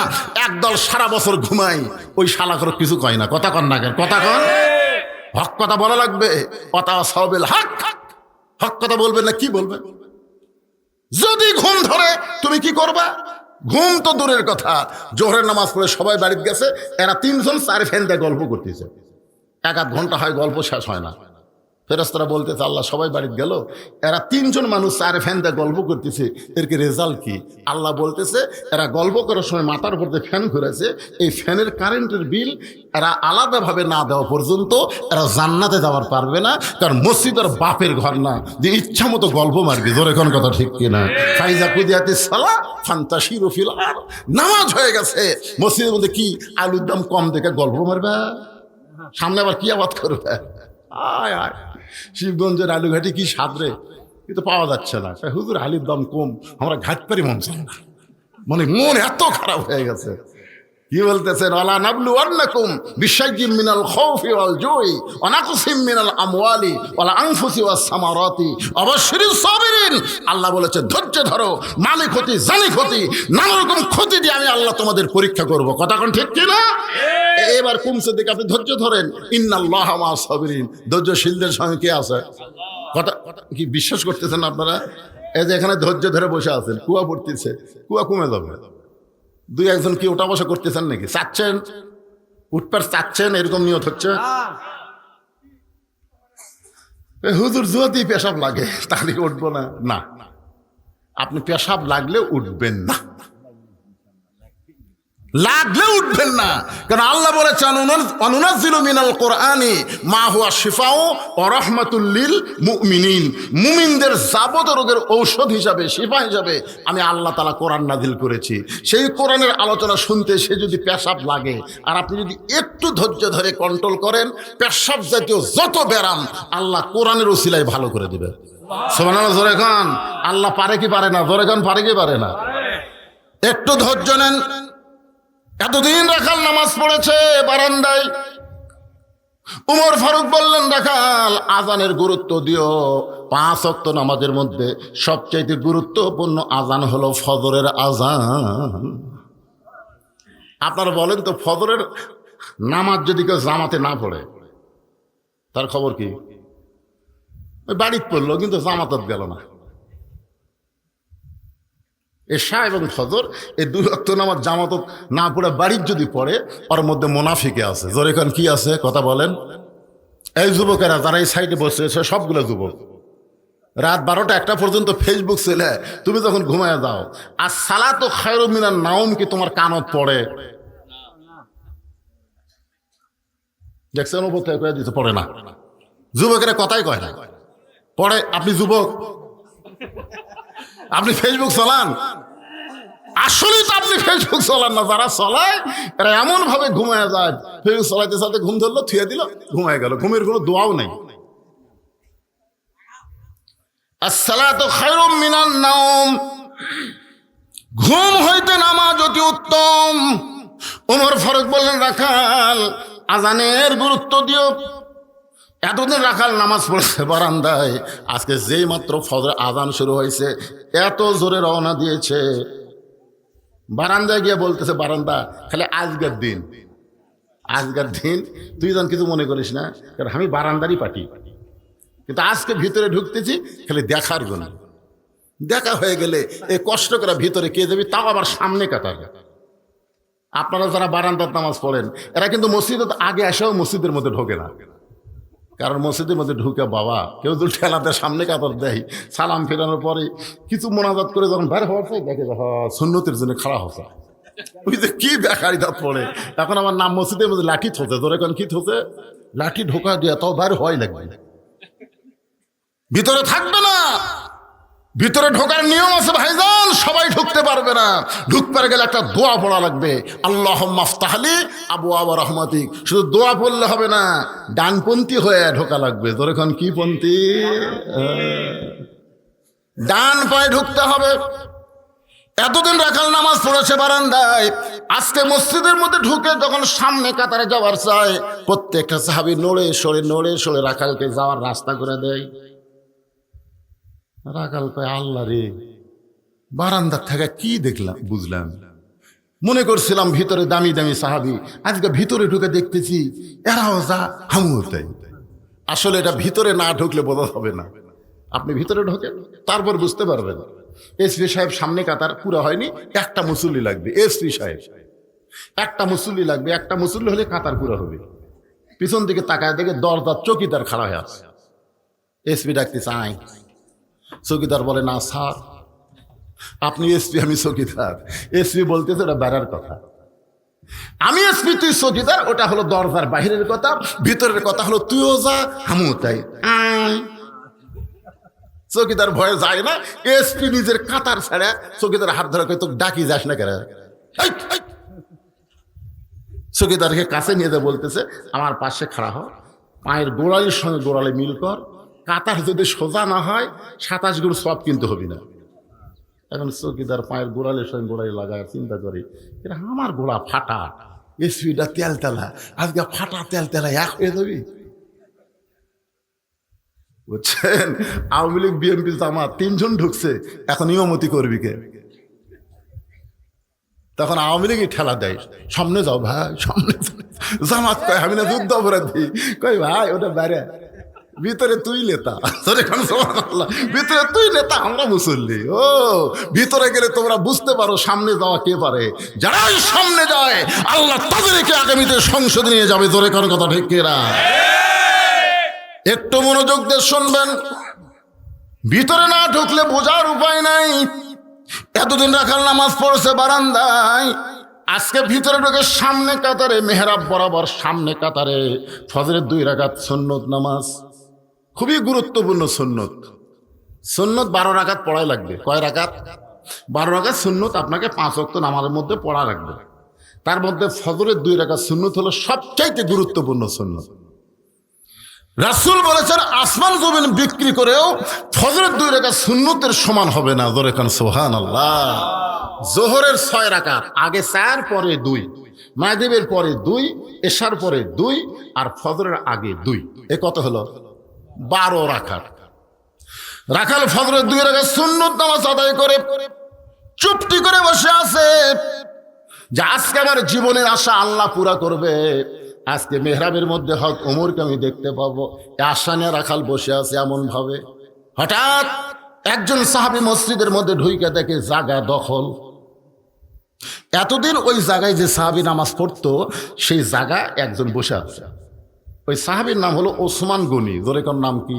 একদল সারা বছর ঘুমায়, ওই শালা করে কিছু কয় না। কথা কন না কেন? কথা কন, হক কথা বলা লাগবে। কথা সবেল হক, হক কথা বলবেন না কি বলবেন? যদি ঘুম ধরে তুমি কি করবা? ঘুম তো দূরের কথা, জোহরের নামাজ পড়ে সবাই বাড়িতে গেছে, এরা 3 জন 4 ফ্যানতে গল্প করতেছে, 1-1 ঘন্টা হয়, গল্প শেষ হয় না। ফেরেশতারা বলতেছে আল্লাহ সবাই বাড়িতে গেল, এরা 3 জন মানুষ 4 ফ্যানতে গল্প করতেছে, এর কি রেজাল্ট কি? আল্লাহ বলতেছে এরা গল্প করার সময় মাথার উপর দিয়ে ফ্যান ঘুরেছে, এই ফ্যানের কারেন্টের বিল এরা আলাদাভাবে না দেওয়া পর্যন্ত এরা জান্নাতে যাওয়ার পারবে না। কারণ মসজিদের বাপের ঘর না যে ইচ্ছা মতো গল্প মারবি। ধরে কোন কথা ঠিক কিনা? ফাইজা কুদিয়াতিস সালাহ ফান্তাশিরু ফিল আরদ, নামাজ হয়ে গেছে, মসজিদের মধ্যে কি আলুর দাম কম দেখে গল্প মারবে? সামনে আবার কি আবাদ করবে? আয় আয়, শিবগঞ্জের আলুঘাটি কি সাদরে, কিন্তু পাওয়া যাচ্ছে না। হুজুর আলুর দাম কম, আমরা ঘাট পারি মন চায় না, মানে মন এত খারাপ হয়ে গেছে। কি বলতেছেন? ওয়ালা নাবলুওয়ান্নাকুম বিশাইয়্যিম মিনাল খাউফি ওয়াল জুই ওয়া নাকসিম মিনাল আমওয়ালি ওয়াল আনফুসি ওয়াস সামারাতি ওয়াবাশশিরিস সাবিরিন। আল্লাহ বলেছে ধৈর্য ধরো, মালে ক্ষতি জানি ক্ষতি, নানা রকম ক্ষতি দিয়ে আমি আল্লাহ তোমাদের পরীক্ষা করব। কথা কোন ঠিক কি না? এবার কমছে দেখে আপনি ধৈর্য ধরেন। ইন্নাল্লাহা মা'আস সাবিরিন, ধৈর্যশীলদের সঙ্গে কে আছে? কথা কি বিশ্বাস করতেছেন আপনারা? এই যে এখানে ধৈর্য ধরে বসে আছেন, কুয়া পড়তেছে, কুয়া কমে যাবে। 2-1 কি ওটা বসা করতেছেন নাকি? চাচ্ছেন উঠপার, চাচ্ছেন, এরকম নিয়ত হচ্ছে। হুজুর যদি পেশাব লাগে তাহলে উঠবো না, না, আপনি পেশাব লাগলে উঠবেন না, লাগলে উঠবেন না। কারণ আল্লাহ বলেছেন অনুনাজ্জিলু মিনাল কোরআনি মা হুয়া শিফাউ ওয়া রাহমাতুল লিল মুমিনিন, মুমিনদের যাবতীয় রোগের ঔষধ হিসাবে, শিফা হিসাবে আমি আল্লাহ তাআলা কোরআন নাজিল করেছি। সেই কোরআনের আলোচনা শুনতে সে যদি পেশাব লাগে, আর আপনি যদি একটু ধৈর্য ধরে কন্ট্রোল করেন, পেশাব জাতীয় যত ব্যারাম আল্লাহ কোরআনের ওসিলায় ভালো করে দিবে। সুবহানাল্লাহ। জোরে খান, আল্লাহ পারে কি পারে না? জোরে খান, পারে কি পারে না? একটু ধৈর্য নেন। এতদিন রাখাল নামাজ পড়েছে বারান্দায়। উমর ফারুক বললেন রাখাল আজানের গুরুত্ব দিও। 5 ওয়াক্ত নামাজের মধ্যে সবচাইতে গুরুত্বপূর্ণ আজান হলো ফজরের আজান। আপনারা বলেন তো, ফজরের নামাজ যদি কেউ জামাতে না পড়ে তার খবর কি? বাড়িতে পড়লো কিন্তু জামাতত গেল না। এশা এবং ফজর এই 2 ওয়াক্ত নামাজ জামাতত না পড়ে বাড়ির যদি পড়ে, ওর মধ্যে মুনাফিকে আছে। জোরে কান কি আছে? কথা বলেন। এই যুবকেরা যারা এই সাইডে বসে আছে সবগুলো যুবক, রাত 12টা-1টা পর্যন্ত ফেসবুক চলে, তুমি যখন ঘুমায় যাও, আর সালাতু খায়রুম মিনান নাওম কি তোমার কানত পড়ে? দেখছেন উপর থেকে দিতে পড়ে না। যুবকেরা কথাই কয় না, পড়ে। আপনি যুবক, আপনি ফেসবুক চালান, আসলেই তো আপনি ফেসবুক চলান না, যারা চলায় এরা এমন ভাবে ঘুমায় যায়, ফেসবুক চলাইতে সাথে ঘুম ধরলো, থুয়ে দিল, ঘুমায় গেল, ঘুমের কোনো দোয়াও নেই। আসসালাতু খায়রুম মিনান নাওম, ঘুম হইতে নামাজ অতি উত্তম। ওমর ফারুক বললেন, রাখাল আজানের গুরুত্ব দিও। এতদিন রাখাল নামাজ পড়েছে বারান্দায়, আজকে যেই মাত্র ফজর আজান শুরু হয়েছে এত জোরে রওনা দিয়েছে, বারান্দায় গিয়ে বলতেছে, বারান্দা খালি আজকের দিন, আজকের দিন তুই যেন কিছু মনে করিস না, কারণ আমি বারান্দারই পাটি, কিন্তু আজকে ভিতরে ঢুকতেছি খালি দেখার জন্য। দেখা হয়ে গেলে এই কষ্ট করে ভিতরে কে যাবি, তাও আবার সামনে কাতার। আপনারা যারা বারান্দার নামাজ পড়েন এরা কিন্তু মসজিদে আগে এসেও মসজিদের মধ্যে ঢোকে না, কারণ মসজিদের মধ্যে ঢুকে বাবা কেউ যদি ঠেলাতে সামনে কাতার দেয়, সালাম ফেরানোর পরে কিছু মোনাজাত করে যখন বের হওয়ার পরে দেখে সুন্নতের জন্য খাড়া হচ্ছে, ওই যে কি বেকারি দাঁত পড়ে। এখন আমার নাম মসজিদের মধ্যে লাঠি থোছে, ধরে এখন কি থোছে, লাঠি ঢোকা দিয়ে তাও বের হয় লাগবে, ভিতরে থাকবে না। ভিতরে ঢোকার নিয়ম আছে ভাইজান, সবাই ঢুকতে পারবে না। ঢুকতে গেলে একটা দোয়া পড়া লাগবে, আল্লাহুম্মা আফতাহলি আবওয়াবা রাহমাতিক। শুধু দোয়া পড়লে হবে না, ডানপন্থী হয়ে ঢোকা লাগবে। ধরে এখন কি পন্থী, ডান পায়ে ঢুকতে হবে। এতদিন রাখাল নামাজ পড়েছে বারান্দায়, আজকে মসজিদের মধ্যে ঢুকে যখন সামনে কাতারে যাওয়ার চায়, প্রত্যেকটা সাহাবী নড়ে সরে রাখালকে যাওয়ার রাস্তা করে দেয়। রাখাল কয়, আল্লাহ রে, বারান্দার থেকে কি দেখলাম বুঝলাম, মনে করছিলাম ভিতরে দামি দামি সাহাবী, আজকে ভিতরে ঢুকে দেখতেছি এরাও যা আমিও তাই। আসলে এটা ভিতরে না ঢুকলে বোঝা হবে না, আপনি ভিতরে ঢোকেন তারপর বুঝতে পারবেন। এসপি সাহেব সামনে কাতার পুরো হয়নি, একটা মুসল্লি লাগবে। এসপি সাহেব একটা মুসল্লি লাগবে, একটা মুসল্লি হলে কাতার পুরো হবে। পিছন দিকে তাকায় দেখে দরজার চৌকিদার খাড়া হয়ে আছে। এসপি ডাকতে চাই, চৌকিদার বলে, না স্যার আপনি এসপি, আমি চৌকিদার। এসপি বলতেছে ওটা বেড়ার কথা, আমি এসপি তুই চৌকিদার, ওটা হলো দরজার বাহিরের কথা, ভিতরের কথা হলো তুইও যা আমিও তাই। চৌকিদার ভয়ে যায় না, এসপি নিজের কাতার ছাড়া চৌকিদার হাত ধরে তো ডাকি যাস না কেন। চৌকিদারকে কাছে নিয়ে যা বলতেছে, আমার পাশে খাড়া হ, পায়ের গোড়ালির সঙ্গে গোড়ালি মিল কর, কাতার যদি সোজা না হয় 27 গুণ সব কিন্তু হবি না। এখন চৌকিদার পায়ের গোড়ালির সঙ্গে গোড়ালি লাগায় চিন্তা করি, এটা আমার গোড়া ফাটা, এসপিটা তেলতেলা, আজকে ফাটা তেলতেলা এক হয়ে যাবি। বুঝছেন, আওয়ামী লীগ বিএনপি জামাত 3 জন ঢুকছে, এখন ইমামতি করবি কে? তখন আওয়ামী লীগই ঠেলা দেয়, সামনে যাও ভাই সামনে। জামাত কয়, আমি না যুদ্ধ অপরাধী, কই ভাই ওটা বাইরে, ভিতরে তুই নেতা, ভিতরে তুই নেতা, আমরা মুসল্লি। ও ভিতরে গেলে তোমরা বুঝতে পারো সামনে যাওয়া কে পারে। যারাই সামনে যায় আল্লাহ তাদেরকে আগামীতে সংসদে নিয়ে যাবে। জোরে কারো কথা ঠিক কিনা? একটু মনোযোগ দিয়ে শুনবেন, ভিতরে না ঢুকলে বোঝার উপায় নাই। এতদিন রাখাল নামাজ পড়ছে বারান্দায়, আজকে ভিতরে ঢুকে সামনে কাতারে, মেহরাব বরাবর সামনে কাতারে ফজরের 2 রাকাত সুন্নত নামাজ, খুবই গুরুত্বপূর্ণ সুন্নত। সুন্নত 12 রাকাত পড়াই লাগবে। কয় রাকাত? 12 রাকাত সুন্নত আপনাকে 5 ওয়াক্ত নামাজের মধ্যে পড়া লাগবে। তার মধ্যে ফজরের 2 রাকাত সুন্নত হলো সবচাইতে গুরুত্বপূর্ণ সুন্নত। রাসূল বলেছেন, আসমান জমিন বিক্রি করেও ফজরের 2 রাকাত সুন্নতের সমান হবে না। জোরে কান সুবহানাল্লাহ। জোহরের 6 রাকাত, আগে 4 পরে 2, মাগরিবের পরে 2, এশার পরে 2, আর ফজরের আগে 2, এ কত হলো? 12 রাকাত। রাখাল ফজরের 2 রাকাত সুন্নত নামাজ আদায় করে চুপটি করে বসে আছে, যে আজকে আমার জীবনের আশা আল্লাহ পুরা করবে, আজকে মেহরাবের মধ্যে হক ওমরকে আমি দেখতে পাবো। আশা নিয়ে রাখাল বসে আছে এমন ভাবে, হঠাৎ একজন সাহাবী মসজিদের মধ্যে ঢুকে দেখে জায়গা দখল। এতদিন ওই জায়গায় যে সাহাবী নামাজ পড়তো সেই জায়গা একজন বসে আছে। ওই সাহাবীর নাম হলো ওসমান গনি। জোরে কোন নাম কি?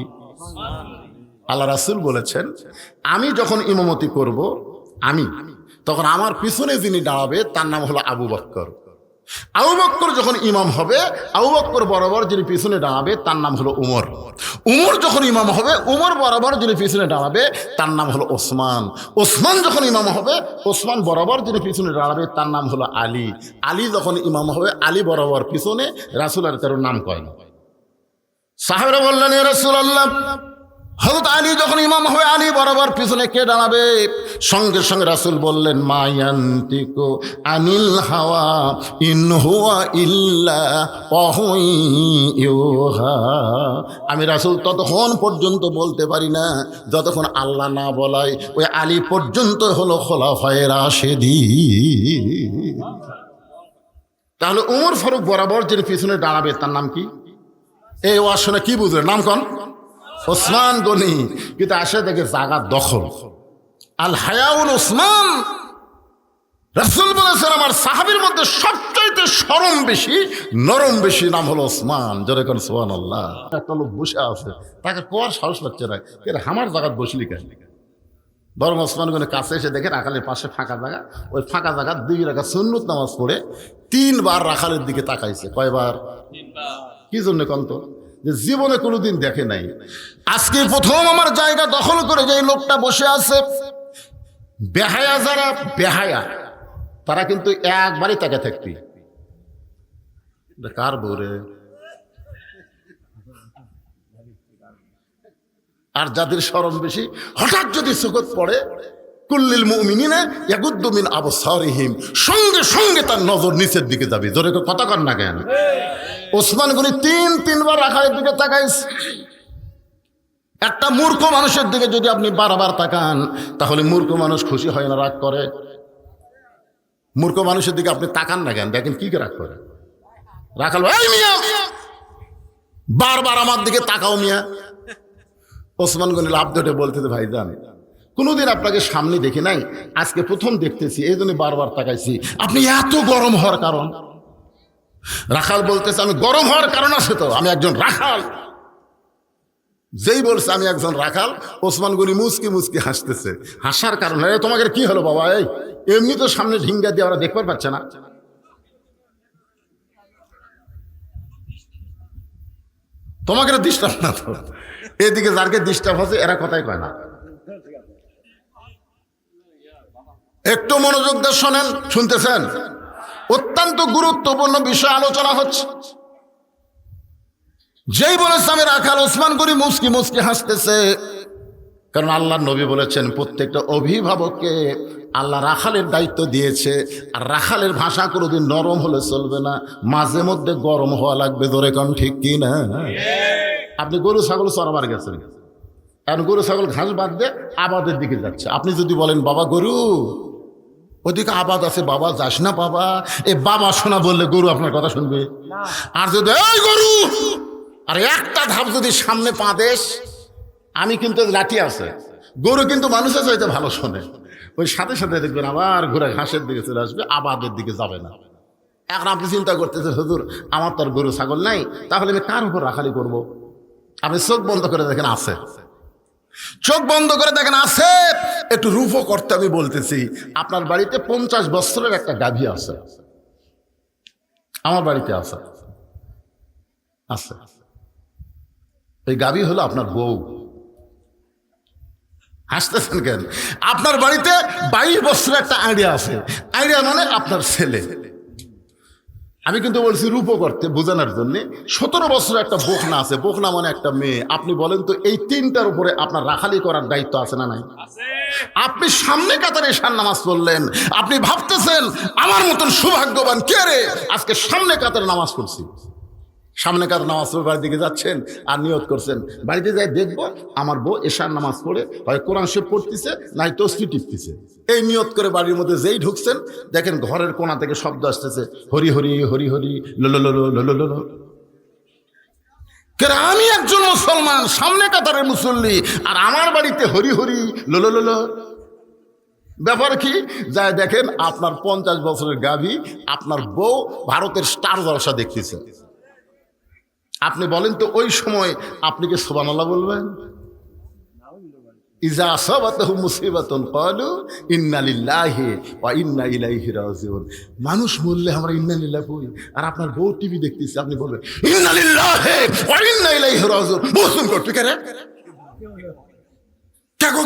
আল্লাহ রাসূল বলেছেন, আমি যখন ইমামতি করব, তখন আমার পিছনে যিনি দাঁড়াবে তার নাম হলো আবু বকর। আবু বকর যখন ইমাম হবে, আবু বকর বরাবর যিনি পিছনে দাঁড়াবে তার নাম হলো উমর। উমর যখন ইমাম হবে, উমর বরাবর যিনি পিছনে দাঁড়াবে তার নাম হলো ওসমান। ওসমান যখন ইমাম হবে, ওসমান বরাবর যিনি পিছনে দাঁড়াবে তার নাম হলো আলী। আলী যখন ইমাম হবে, আলী বরাবর পিছনে, রাসূল আর কারোর নাম কয় না। সাহাবারা বললেন, ইয়া রাসূলুল্লাহ, হযরত আলী যখন ইমাম হবে, আলী বরাবর পিছনে কে দাঁড়াবে? সঙ্গে সঙ্গে রাসূল বললেন, মা ইয়ানতিকু আনিল হাওয়া ইন হুয়া ইল্লা ওয়াহয়ুন ইউহা। আমি রাসূল ততক্ষণ পর্যন্ত বলতে পারি না যতক্ষণ আল্লাহ না বলায়। ওই আলী পর্যন্ত হলো খোলাফায়ে রাশেদিন। তাহলে উমর ফারুক বরাবর যিনি পিছনে দাঁড়াবে তার নাম কি? এই ওয়াজ শুনে কি বুঝলেন? নাম কোন? ওসমান গনি। কিন্তু আসে দেখে জায়গা দখল। আল হায়াউল ওসমান। রাসূল বলেছেন, আমার সাহাবীর মধ্যে সবচাইতে শরম বেশি, নরম বেশি নাম হলো ওসমান। জোরে কোন সুবহানাল্লাহ। একটা লোক বসে আছে, তাকে কোয়ার সাহস লাগছে না, আমার জায়গায় বসলি কেন? বরং ওসমান গনি কাছে এসে দেখে রাখালের পাশে ফাঁকা জায়গা, ওই ফাঁকা জায়গা 2 রাকাত সুন্নত নামাজ পড়ে 3 বার রাখালের দিকে তাকাইছে। কয়বার? 3 বার। কি জন্য কন্ত? যে জীবনে কোনোদিন দেখে নাই। আজকে প্রথম আমার জায়গা দখল করে যে লোকটা বসে আছে। বেহায়া যারা বেহায়া, তারা কিন্তু একবারই তাকে থাকবি, কার বউরে। আর যাদের শরম বেশি, হঠাৎ যদি চোখত পড়ে, কুল্লিল মুমিনিনা ইয়াগুদ্দু মিন আবসারিহিম, সঙ্গে সঙ্গে তার নজর নিচের দিকে যাবে। জোরে কথা কর না কেন? ওসমান গনি 3 বার রাখালের দিকে তাকাইছে। একটা মূর্খ মানুষের দিকে যদি আপনি বারবার তাকান, তাহলে মূর্খ মানুষ খুশি হয় না, রাগ করে? মূর্খ মানুষের দিকে আপনি তাকান না কেন? দেখেন কি রাগ করে। রাখাল, এই মিয়া, বারবার আমার দিকে তাকাও মিয়া। ওসমান গনি লাভ ধরে বলতেছে, ভাইজান, কোনোদিন আপনাকে সামনে দেখি নাই, আজকে প্রথম দেখতেছি, এই জন্য বারবার তাকাইছি। আপনি এত গরম হওয়ার কারণ? রাখাল বলতেছে, আমি গরম হওয়ার কারণ আছে তো, আমি একজন রাখাল। যেই বলছে আমি একজন রাখাল, ওসমান গনি মুচকি মুচকি হাসতেছে। হাসার কারণ, তোমাকে কি হলো বাবা? এই এমনি তো সামনে ঢিঙ্গা দিয়ে ওরা দেখতে পাচ্ছে না। তোমাকে ডিস্টার্ব না তো, এদিকে যারকে ডিস্টার্ব হচ্ছে এরা কথাই কয় না। একটু মনোযোগ দিয়ে শোনেন, শুনতেছেন? অত্যন্ত গুরুত্বপূর্ণ বিষয় আলোচনা হচ্ছে। যেই বলেছে আমি রাখাল, ওসমান গনি মুচকি মুচকি হাসতেছে। কারণ আল্লাহ নবী বলেছেন, প্রত্যেকটা অভিভাবককে আল্লাহ রাখালের দায়িত্ব দিয়েছে। আর রাখালের ভাষা কোনোদিন নরম হলে চলবে না, মাঝে মধ্যে গরম হওয়া লাগবে। ধরে কোন ঠিক কি না? আপনি গরু ছাগল চড়াবার গেছেন, কারণ গরু ছাগল ঘাস বাদ দিয়ে আবাদের দিকে যাচ্ছে। আপনি যদি বলেন, বাবা গরু ওদিকে আবাদ আছে, বাবা যাস না বাবা, এ বাবা শোনা বললে গরু আপনার কথা শুনবে? আর যদি এই গরু, আর একটা ধাপ যদি সামনে পা দেশ, আমি কিন্তু লাঠি আছে, গরু কিন্তু মানুষের চাইতে ভালো শোনে। ওই সাথে সাথে দেখবেন আবার ঘুরে ঘাসের দিকে চলে আসবে, আবাদের দিকে যাবে না। এখন আপনি চিন্তা করতেছেন, হুজুর আমার তো আর গরু ছাগল নাই, তাহলে আমি কার উপর রাখালি করব? আপনি চোখ বন্ধ করে দেখেন আছে, চোখ বন্ধ করে দেখেন আছে। একটু রূপও করতে আমি বলতেছি, আপনার বাড়িতে 50 বছরের একটা গাভী আছে, আমার বাড়িতে আছে, আছে। এই গাভী হলো আপনার বউ। হাসতেছেন কেন? আপনার বাড়িতে 22 বছরের একটা আইডিয়া আছে, আইডিয়া মানে আপনার ছেলে। আমি কিন্তু বলছি রূপও করতে বোঝানোর জন্য। 17 বছরের একটা বোকনা আছে, বোকনা মানে একটা মেয়ে। আপনি বলেন তো, এই 3টার উপরে আপনার রাখালি করার দায়িত্ব আছে না নাই? আপনি সামনে কাতারে ঈশার নামাজ পড়লেন, আপনি ভাবতেছেন আমার মতন সৌভাগ্যবান কে রে, আজকে সামনে কাতারে নামাজ পড়ছি। সামনে কাতার নামাজ পড়ে বাড়ির দিকে যাচ্ছেন আর নিয়ত করছেন, বাড়িতে যাই দেখবো আমার বউ ঈশার নামাজ পড়ে হয় কোরআন শরীফ পড়তেছে, নাই তসবিহ টিপতেছে। এই নিয়ত করে বাড়ির মধ্যে যেই ঢুকছেন, দেখেন ঘরের কোণা থেকে শব্দ আসতেছে, হরি হরি হরি হরি লো লো লো লো লো লো। আমি একজন মুসলমান, সামনে কাতারের মুসল্লি, আর আমার বাড়িতে হরি হরি লো লো লো লো। ব্যাপার কি? যায় দেখেন আপনার 50 বছরের গাভী, আপনার বউ ভারতের স্টার জলসা দেখতেছে। আপনি বলেন তো, ওই সময় আপনি কি সুবহানাল্লাহ বলবেন? ইজা আসাবাতাহুম মুসিবাতুন ক্বালু ইন্না লিল্লাহি ওয়া ইন্না ইলাইহি রাজিউন। মানুষ বললে আমরা ইন্না লিল্লাহি বলি, আর আপনার বউ টিভি দেখতেছে, আপনি বলবেন ইন্না লিল্লাহি ওয়া ইন্না ইলাইহি রাজিউন। মুসলিম করতে কেন?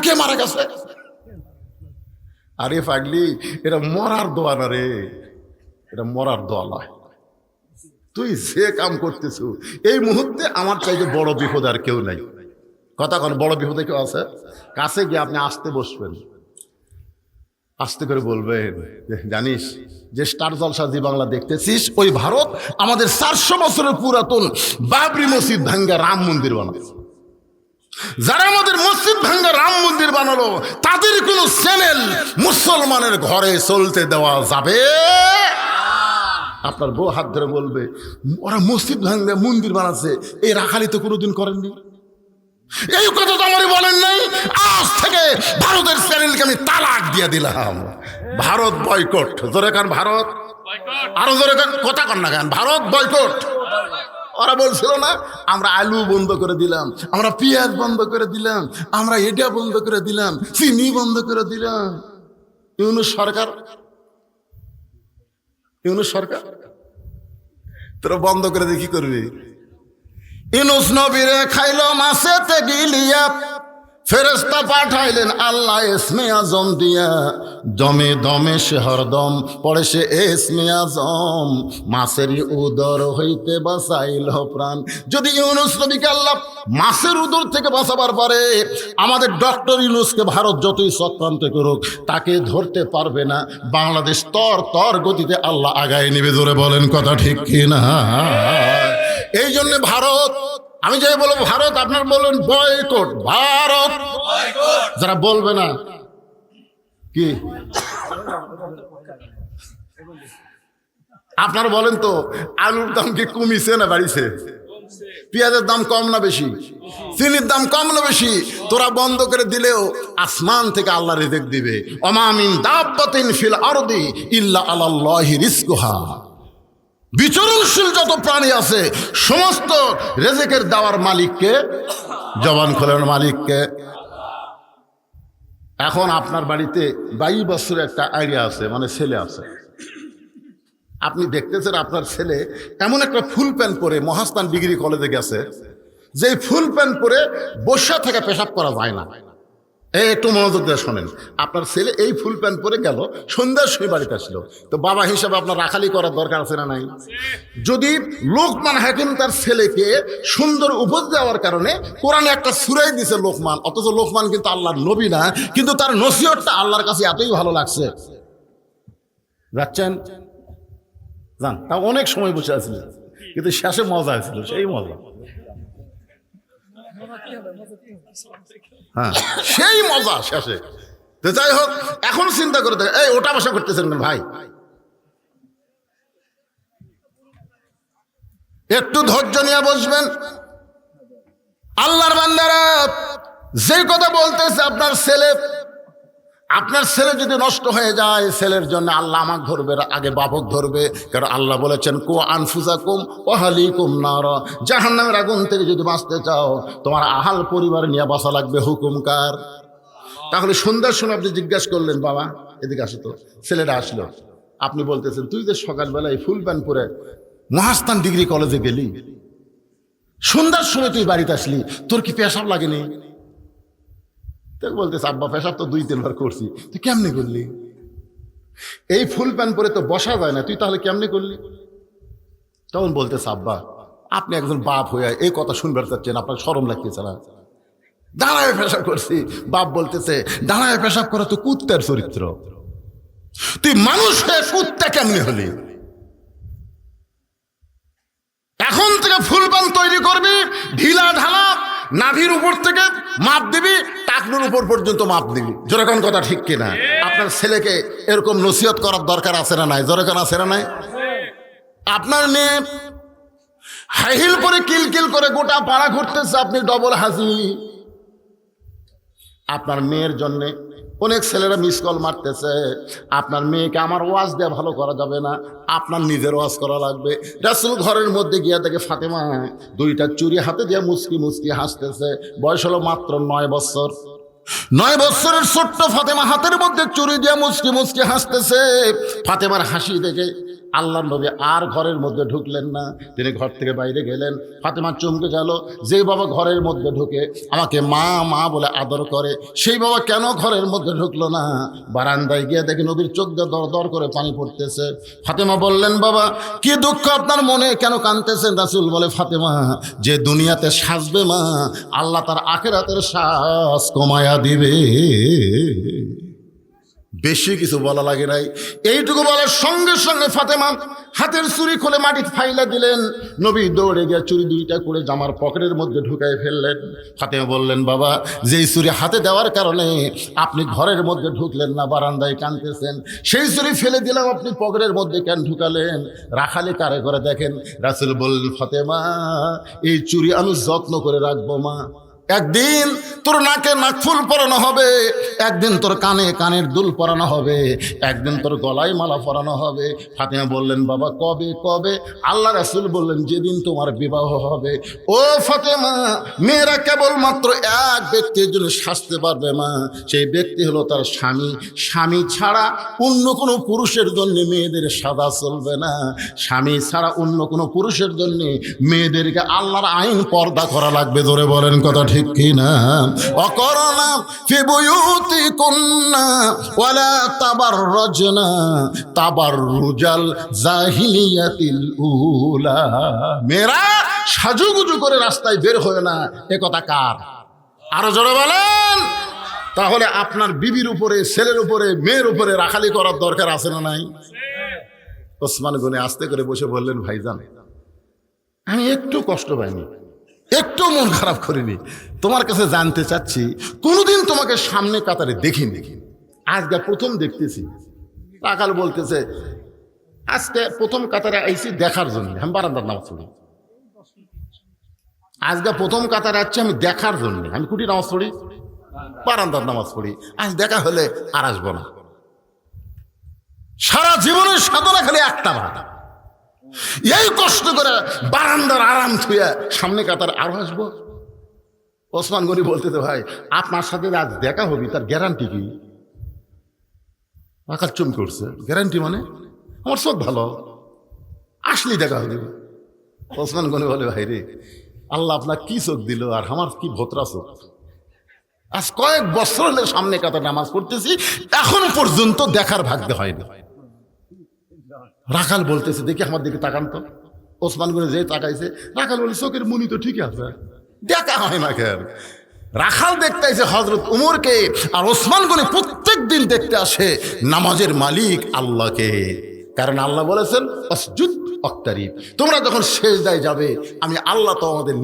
কে মারা গেছে? আরে পাগলি, এটা মরার দোয়া না রে, এটা মরার দোয়া নয়। তুই যে কাম করতেছ এই মুহূর্তে আমার চাইতে বড় বিপদ আর কেউ নাই। কথা কোন বড় বিপদে কেউ আছে? কাছে গিয়ে আপনি আসতে বসবেন, আস্তে করে বলবেন, জানিস যে স্টার জলসা জি বাংলা দেখতেছিস, ওই ভারত আমাদের 400 বছরের পুরাতন বাবরি মসজিদ ভাঙ্গা রাম মন্দির বানাচ্ছে। যারা আমাদের মসজিদ ভাঙ্গা রাম মন্দির বানালো তাদের কোন চ্যানেল মুসলমানের ঘরে চলতে দেওয়া যাবে? আপনার বউ হাত ধরে বলবে, ওরা মসজিদ ভাঙ্গা মন্দির বানাচ্ছে, এই রাখালি তো কোনোদিন করেননি। এই কথা তো আমারই বলেন নাই। আজ থেকে ভারতের চ্যানেলকে আমি তালাক দিয়ে দিলাম। ভারত বয়কট। জোরে কান ভারত, আরো জোরে কান, কথা কন না কেন, ভারত বয়কট। ওরা বলছিল না আমরা আলু বন্ধ করে দিলাম, আমরা পেঁয়াজ বন্ধ করে দিলাম, আমরা এটা বন্ধ করে দিলাম, চিনি বন্ধ করে দিলাম। ইউনূস সরকার তোরা বন্ধ করে দিয়ে কি করবি? ইউনূস নবীরে খাইলো মাছেতে গিলিয়া, ফেরেশতা পাঠাইলেন আল্লাহ ইসমে আজম দিয়া, দমে দমে সে হরদম পড়ে সে ইসমে আজম, মাছেরই উদর হইতে বাঁচাইল প্রাণ। যদি ইউনূস নবীকে আল্লাহ মাছের উদর থেকে বাঁচাবার পারে, আমাদের ডক্টর ইউনূসকে ভারত যতই চক্রান্ত করুক তাকে ধরতে পারবে না। বাংলাদেশ তর গতিতে আল্লাহ আগায় নেবে। জোরে বলেন কথা ঠিক কিনা? এই জন্য ভারত, আমি যাই বলবো ভারত, আপনার বলবেন বয়কট ভারত। যারা বলবে না কি আপনারা বলেন তো, আলুর দাম কি কমিছে না বাড়িছে? পেঁয়াজের দাম কম না বেশি? চিনির দাম কম না বেশি? তোরা বন্ধ করে দিলেও আসমান থেকে আল্লাহ রিজিক দিবে। ওমা মিন দাব্বাতিন ফিল আরদি ইল্লা আলাল্লাহি রিজকুহা। বিচরণশীল যত প্রাণী আছে সমস্ত রেজেকের দেওয়ার মালিককে, জবান খোলের মালিককে। এখন আপনার বাড়িতে 22 বছরের একটা আইডিয়া আছে, মানে ছেলে আছে, আপনি দেখতেছেন আপনার ছেলে এমন একটা ফুল প্যান্ট পরে মহাস্থান ডিগ্রি কলেজে গেছে, যে ফুল প্যান্ট পরে বসা থেকে পেশাব করা যায় না। এই একটু মনোযোগ দিয়ে শোনেন, আপনার ছেলে এই ফুল প্যান্ট পরে গেল, সন্ধ্যার সময় বাড়িতে আসলো, তো বাবা হিসাবে আপনার রাখালি করার দরকার আছে না নাই? যদি লোকমান হাকিম তার ছেলেকে সুন্দর উপদেশ দেওয়ার কারণে কোরআনে একটা সূরাই দিছে লোকমান, অথচ লোকমান কিন্তু আল্লাহর নবী না, কিন্তু তার নসিহতটা আল্লাহর কাছে এতই ভালো লাগছে, যাচ্ছেন জান, তা অনেক সময় বসে আছিল, কিন্তু শেষে মজা আছিল, সেই মজা, হ্যাঁ সেই মজা শেষে। তো যাই হোক, এখন চিন্তা করে দেখ, এই ওটা বসা করতেছেন ভাই, একটু ধৈর্য নিয়ে বসবেন। আল্লাহর বান্দারা, যে কথা বলতেছে আপনার ছেলে যদি নষ্ট হয়ে যায়, ছেলের জন্য আল্লাহ আমাকে ধরবে, আগে বাপক ধরবে। কারণ আল্লাহ বলেছেন কু আনফুসাকুম ওয়া আহলিকুম নার, জাহান্নামের আগুন থেকে যদি বাঁচতে চাও তোমার আহাল পরিবার নিয়ে বাঁচা লাগবে। হুকুম কার? তাহলে সন্ধ্যার সময় আপনি জিজ্ঞাসা করলেন, বাবা এদিকে আসো তো, ছেলেটা আসলো, আপনি বলতেছেন তুই যে সকালবেলায় ফুল প্যান্ট পরে মহাস্থান ডিগ্রি কলেজে গেলি, সন্ধ্যার সময় তুই বাড়িতে আসলি, তোর কি পেশাব লাগেনি? বলতেছে আব্বা পেশাব তো 2-3 বার করছি। তুই কেমনে করলি? এই ফুল প্যান্ট পরে তো বসা যায় না, তুই তাহলে কেমনে করলি? তখন বলতেছে আব্বা আপনি একজন বাপ হয়ে এই কথা শুনবার চাচ্ছেন, আপনার শরম লাগতেছে না? দাঁড়ায় পেশাব করছি। বাপ বলতেছে দাঁড়ায় পেশাব করা তো কুত্তার চরিত্র, তুই মানুষ হয়ে কুত্তা কেমনে হলি? এখন থেকে ফুল প্যান্ট তৈরি করবি, ঢিলা ঢালা, নাভির উপর থেকে মাপ দিবি, টাকনুর উপর পর্যন্ত মাপ দিবি। যেরকম কথা ঠিক কিনা? আপনার ছেলেকে এরকম নসিহত করার দরকার আছে না নাই? যেরকম আছে না নাই? আপনার মেয়ে হাইহিল পরে কিলকিল করে গোটা পাড়া ঘুরতেছে, আপনি ডবল হাসি। আপনার মেয়ের জন্যে অনেক ছেলেরা মিস কল মারতেছে। আপনার মেয়েকে আমার ওয়াজ দিয়ে ভালো করা যাবে না, আপনার নিজের ওয়াজ করা লাগবে। রাসূল ঘরের মধ্যে গিয়া দেখে ফাতেমা 2টা চুড়ি হাতে দিয়ে মুচকি মুচকি হাসতেছে, বয়স হলো মাত্র 9 বছর। 9 বছরের ছোট্ট ফাতেমা হাতের মধ্যে চুরি দিয়ে মুচকি মুচকি হাসতেছে। ফাতেমার হাসি দেখে আল্লাহর নবী আর ঘরের মধ্যে ঢুকলেন না, তিনি ঘর থেকে বাইরে গেলেন। ফাতেমা চমকে গেল, যে বাবা ঘরের মধ্যে ঢুকে আমাকে মা মা বলে আদর করে, সেই বাবা কেন ঘরের মধ্যে ঢুকলো না? বারান্দায় গিয়ে দেখে নবীর চোখ দিয়ে দর দর করে পানি পড়তেছে। ফাতেমা বললেন, বাবা কি দুঃখ আপনার মনে, কেন কাঁদতেছেন? রাসূল বলে, ফাতেমা যে দুনিয়াতে সাজবে মা, আল্লাহ তার আখিরাতের সাজ কমায়া দিবে। বেশি কিছু বলা লাগে নাই, এইটুকু বলার সঙ্গে সঙ্গে ফাতেমা হাতের চুরি খুলে মাটি ফাইলা দিলেন। নবী দৌড়ে গিয়ে চুরি দুইটা করে জামার পকেটের মধ্যে ঢুকাই ফেললেন। ফাতেমা বললেন, বাবা যেই চুরি হাতে দেওয়ার কারণে আপনি ঘরের মধ্যে ঢুকলেন না, বারান্দায় কাঁদতেছেন, সেই চুরি ফেলে দিলাম, আপনি পকেটের মধ্যে কেন ঢুকালেন? রাখালি কারে করে দেখেন। রাসূল বললেন, ফাতেমা এই চুরি আমি যত্ন করে রাখবো মা। একদিন তোর নাকে নাকফুল পরানো হবে, একদিন তোর কানে কানের দুল পরানো হবে, একদিন তোর গলায় মালা পরানো হবে। ফাতেমা বললেন, বাবা কবে কবে? আল্লাহ রাসূল বললেন, যেদিন তোমার বিবাহ হবে। ও ফাতেমা, মেয়েরা কেবলমাত্র এক ব্যক্তির জন্য সাজতে পারবে মা, সেই ব্যক্তি হলো তার স্বামী। স্বামী ছাড়া অন্য কোনো পুরুষের জন্য মেয়েদের সাজা চলবে না। স্বামী ছাড়া অন্য কোনো পুরুষের জন্য মেয়েদেরকে আল্লাহর আইন পর্দা করা লাগবে। ধরে বলেন কথা ঠিক কিনা? অকরনা ফি বুয়ুতিকুন্না ওয়ালা তাবাররাজনা তাবাররুজাল জাহিলিয়াতিল উলা। মেয়েরা সাজুগুজু করে রাস্তায় বের হয় না, এ কথা কার? আরো জোরে বলেন। তাহলে আপনার বিবির উপরে, ছেলের উপরে, মেয়ের উপরে রাখালি করার দরকার আছে না নাই? ওসমান গনি আস্তে করে বসে বললেন, ভাইজান আমি একটু কষ্ট পাইনি, একটু মন খারাপ করিনি, তোমার কাছে জানতে চাচ্ছি, কোনোদিন তোমাকে সামনে কাতারে দেখিনি, আজকে প্রথম দেখতেছি। রাখাল বলতেছে, আজকে প্রথম কাতারে আইছি দেখার জন্য, আমি বারান্দার নামাজ পড়ি। আজকে প্রথম কাতারে আসছি আমি দেখার জন্য, আমি কুটি নামাজ পড়ি, বারান্দার নামাজ পড়ি। আজ দেখা হলে আর আসবো না। সারা জীবনের সাধনা খালি একটা ভাত, এই কষ্ট করে বারান্দার আরাম থুয়া সামনে কাতার আরো আসবো। ওসমান গনি বলতেছে, ভাই আপনার সাথে আজ দেখা হবি, তার গ্যারান্টি কি? রাখাল চমকে উঠছে, গ্যারান্টি মানে? আমার চোখ ভালো, আসলেই দেখা হবে। ওসমান গনি বলে, ভাই রে, আল্লাহ আপনার কি চোখ দিল আর আমার কি ভোতরা চোখ। আজ কয়েক বছর হলে সামনে কাতার নামাজ পড়তেছি, এখনো পর্যন্ত দেখার ভাগ্য হয়নি। রাখাল বলতেছে, দেখি আমার দিকে তাকান তো। ওসমান গনি যে তাকাইছে, রাখাল বলে, চোখের মনি তো ঠিক আছে, দেখা হয় না কেন? রাখাল দেখতে আসে হযরত উমরকে, আর ওসমান গনি প্রত্যেক দিন দেখতে আসে নামাজের মালিক আল্লাহকে। কারণ আল্লাহ বলেছেন, আসজুদ ওয়াক্তারিব, তোমরা যখন সেজদায় যাবে আমি আল্লাহ তো আমাদের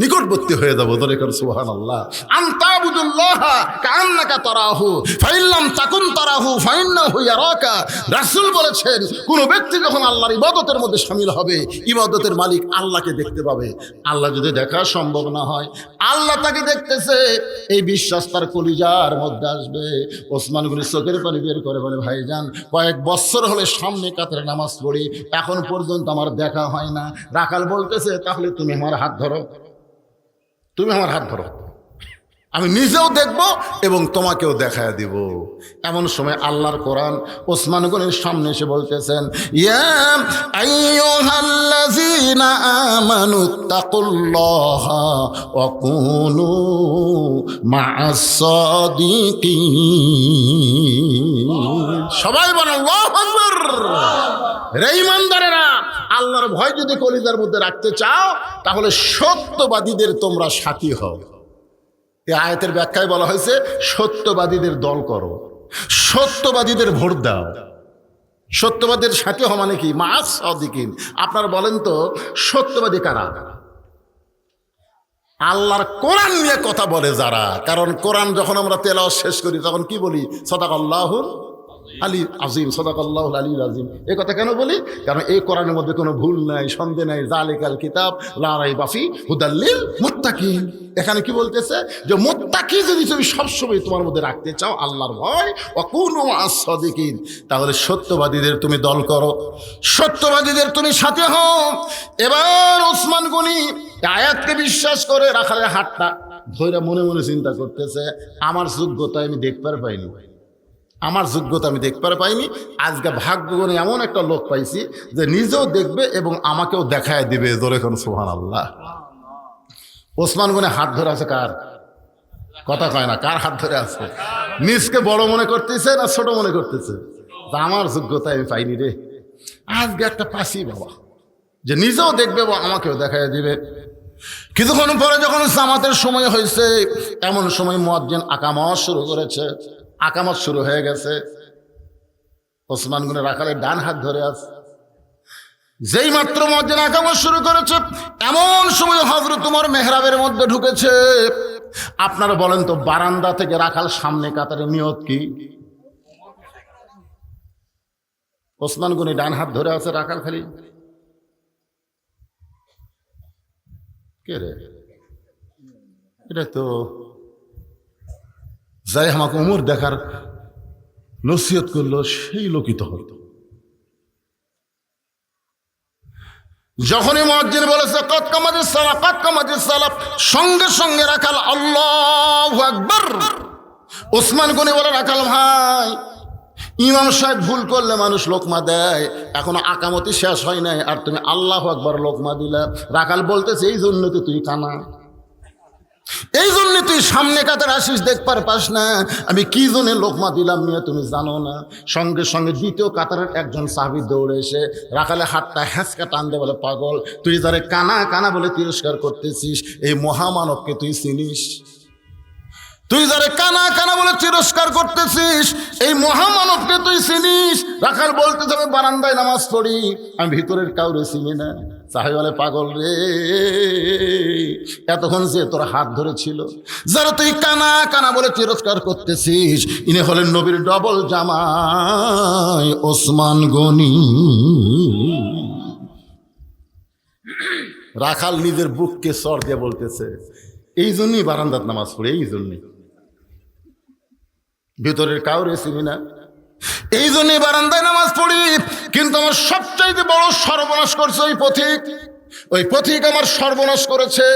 নিকটবর্তী হয়ে যাবো। দরেকর সুবহানাল্লাহ। আনতাবুদুল্লাহ কাআন্নাকা তারাহু ফাইল্লাম তাকুন তারাহু ফাইন্নাহু ইয়ারাকা। রাসূল বলেছেন, কোন ব্যক্তি যখন আল্লাহর ইবাদতের মধ্যে শামিল হবে, ইবাদতের মালিক আল্লাহকে দেখতে পাবে। আল্লাহ যদি দেখা সম্ভব না হয়, আল্লাহ তাকে দেখতেছে, এই বিশ্বাস তার কলিজার মধ্যে আসবে। ওসমান গনি চোখের পানি বের করে বলে, ভাইজান কয়েক বছর হলে সামনে কাতারে নামাজ পড়ি, এখন পর্যন্ত আমার দেখা হয় না। রাখাল বলতেছে, তাহলে তুমি আমার হাত ধরো, তুমি আমার হাত ধরো, আমি নিজেও দেখব এবং তোমাকেও দেখায় দিব। এমন সময় আল্লাহর কোরআন ওসমান গনির সামনে এসে বলতেছেন, ইয়া আইয়ুহাল্লাযীনা আমানুত্তাকুল্লাহা ওয়া কুনু মা'আস সাদিকিন। সবাই বলেন আল্লাহু আকবার। রে ঈমানদারেরা, আল্লাহর ভয় যদি কলিজার মধ্যে রাখতে চাও, তাহলে সত্যবাদীদের তোমরা সাথী হও। এই আয়াতের ব্যাখ্যায় বলা হয়েছে, সত্যবাদীদের দল করো, সত্যবাদীদের ভোট দাও। সত্যবাদীর সাথী হওয়া মানে কি? মা'আস সাদিকিন। আপনারা বলেন তো, সত্যবাদী কারা? আল্লাহর কোরআন নিয়ে কথা বলে যারা। কারণ কোরআন যখন আমরা তেলাওয়াত শেষ করি তখন কি বলি? সাদাকাল্লাহুল আলী আজিম, সাদাকাল্লাহুল আলী আজিম। এই কথা কেন বলি? কারণ এই কোরআনের মধ্যে কোনো ভুল নাই, সন্দেহ নাই। জালিকাল কিতাব লা রাইবা ফি হুদাল লিল মুত্তাকিন। এখানে কি বলতেছে? যে মুত্তাকি যদি তুমি সবসময় তোমার মধ্যে রাখতে চাও আল্লাহর ভয়, ওয়া কুনু মা'আস সাদিকিন, তাহলে সত্যবাদীদের তুমি দল করো, সত্যবাদীদের তুমি সাথে হও। এবার ওসমান গনি আয়াতকে বিশ্বাস করে রাখালের হাতটা ধৈরা মনে মনে চিন্তা করতেছে আমার যোগ্যতা আমি দেখতে পাইনি, আমার যোগ্যতা আমি দেখতে পাইনি। আজকে ভাগ্যগুণে এমন একটা লোক পাইছি যে নিজেও দেখবে এবং আমাকেও দেখায় দিবে। জোরে কোন সুবহানাল্লাহ। ওসমান গনি হাত ধরে আছে কার? কথা কয় না, কার হাত ধরে আছে? নিজকে বড় মনে করতেছে না ছোট মনে করতেছে? আমার যোগ্যতা আমি পাইনি রে, আজকে একটা পাশি বাবা, যে নিজেও দেখবে এবং আমাকেও দেখায় দিবে। কিছুক্ষণ পরে যখন জামাতের সময় হয়েছে, এমন সময় মুয়াজ্জিন আকামত শুরু করেছে। আকামত শুরু হয়ে গেছে। ওসমান গনি রাখালের ডান হাত ধরে আছে। যেই মাত্র মুয়াজ্জিন আকামত শুরু করেছে, এমন সময় হযরত ওমর মেহরাবের মধ্যে ঢুকেছে। আপনারা বলেন তো, বারান্দা থেকে রাখাল সামনে কাতারে নিয়ত কি? ওসমান গনি ডান হাত ধরে আছে, রাখাল খালি কে রে? এটা তো যাই আমাকে ওমর দেখার নসিহত করলো সেই লোকই তো হতো। যখনই মুয়াজ্জিন বলেছে কদ কামাতিস সালাত, কদ কামাতিস সালাত, সঙ্গে সঙ্গে রাখাল আল্লাহু আকবার। ওসমান গনি বলে, রাখাল ভাই, ইমাম সাহেব ভুল করলে মানুষ লোকমা দেয়, এখনো আকামতি শেষ হয় নাই আর তুমি আল্লাহু আকবার লোকমা দিলা। রাখাল বলতেছে, এই জন্য তো তুই কানা, এই জন্য তুই সামনে কাতার আসিস, দেখবার পাস না আমি কি জন্য লোকমা দিলাম নিয়ে তুমি জানো না। সঙ্গে সঙ্গে দ্বিতীয় কাতারের একজন সাহাবী দৌড়ে এসে রাখালে হাতটা হ্যাঁচকা টান দিয়ে বলে, পাগল, তুই যারে কানা কানা বলে তিরস্কার করতেছিস, এই মহামানবকে তুই চিনিস? তুই যারে কানা কানা বলে তিরস্কার করতেছিস, এই মহামানবকে তুই চিনিস? রাখাল বলতে যাবে, বারান্দায় নামাজ পড়ি, আমি ভিতরের কাউরে চিনি না। সাহেব বলে, পাগল রে, এতক্ষণ যে তোর হাত ধরেছিল, যারা তুই কানা কানা বলে তিরস্কার করতেছিস, ইনি হলেন নবীর ডবল জামাই ওসমান গনি। রাখাল নিজের বুককে চড় দিয়ে বলতেছে, এই জন্যই বারান্দাত নামাজ পড়ে, এই জন্যই ভিতরের কাউরে চিনি না, এই জন্যই বারান্দায় নামাজ পড়ি। কিন্তু আমার সবচাইতে বড় সর্বনাশ করছে ওই পথিক, ওই পথিক আমার সর্বনাশ করেছে।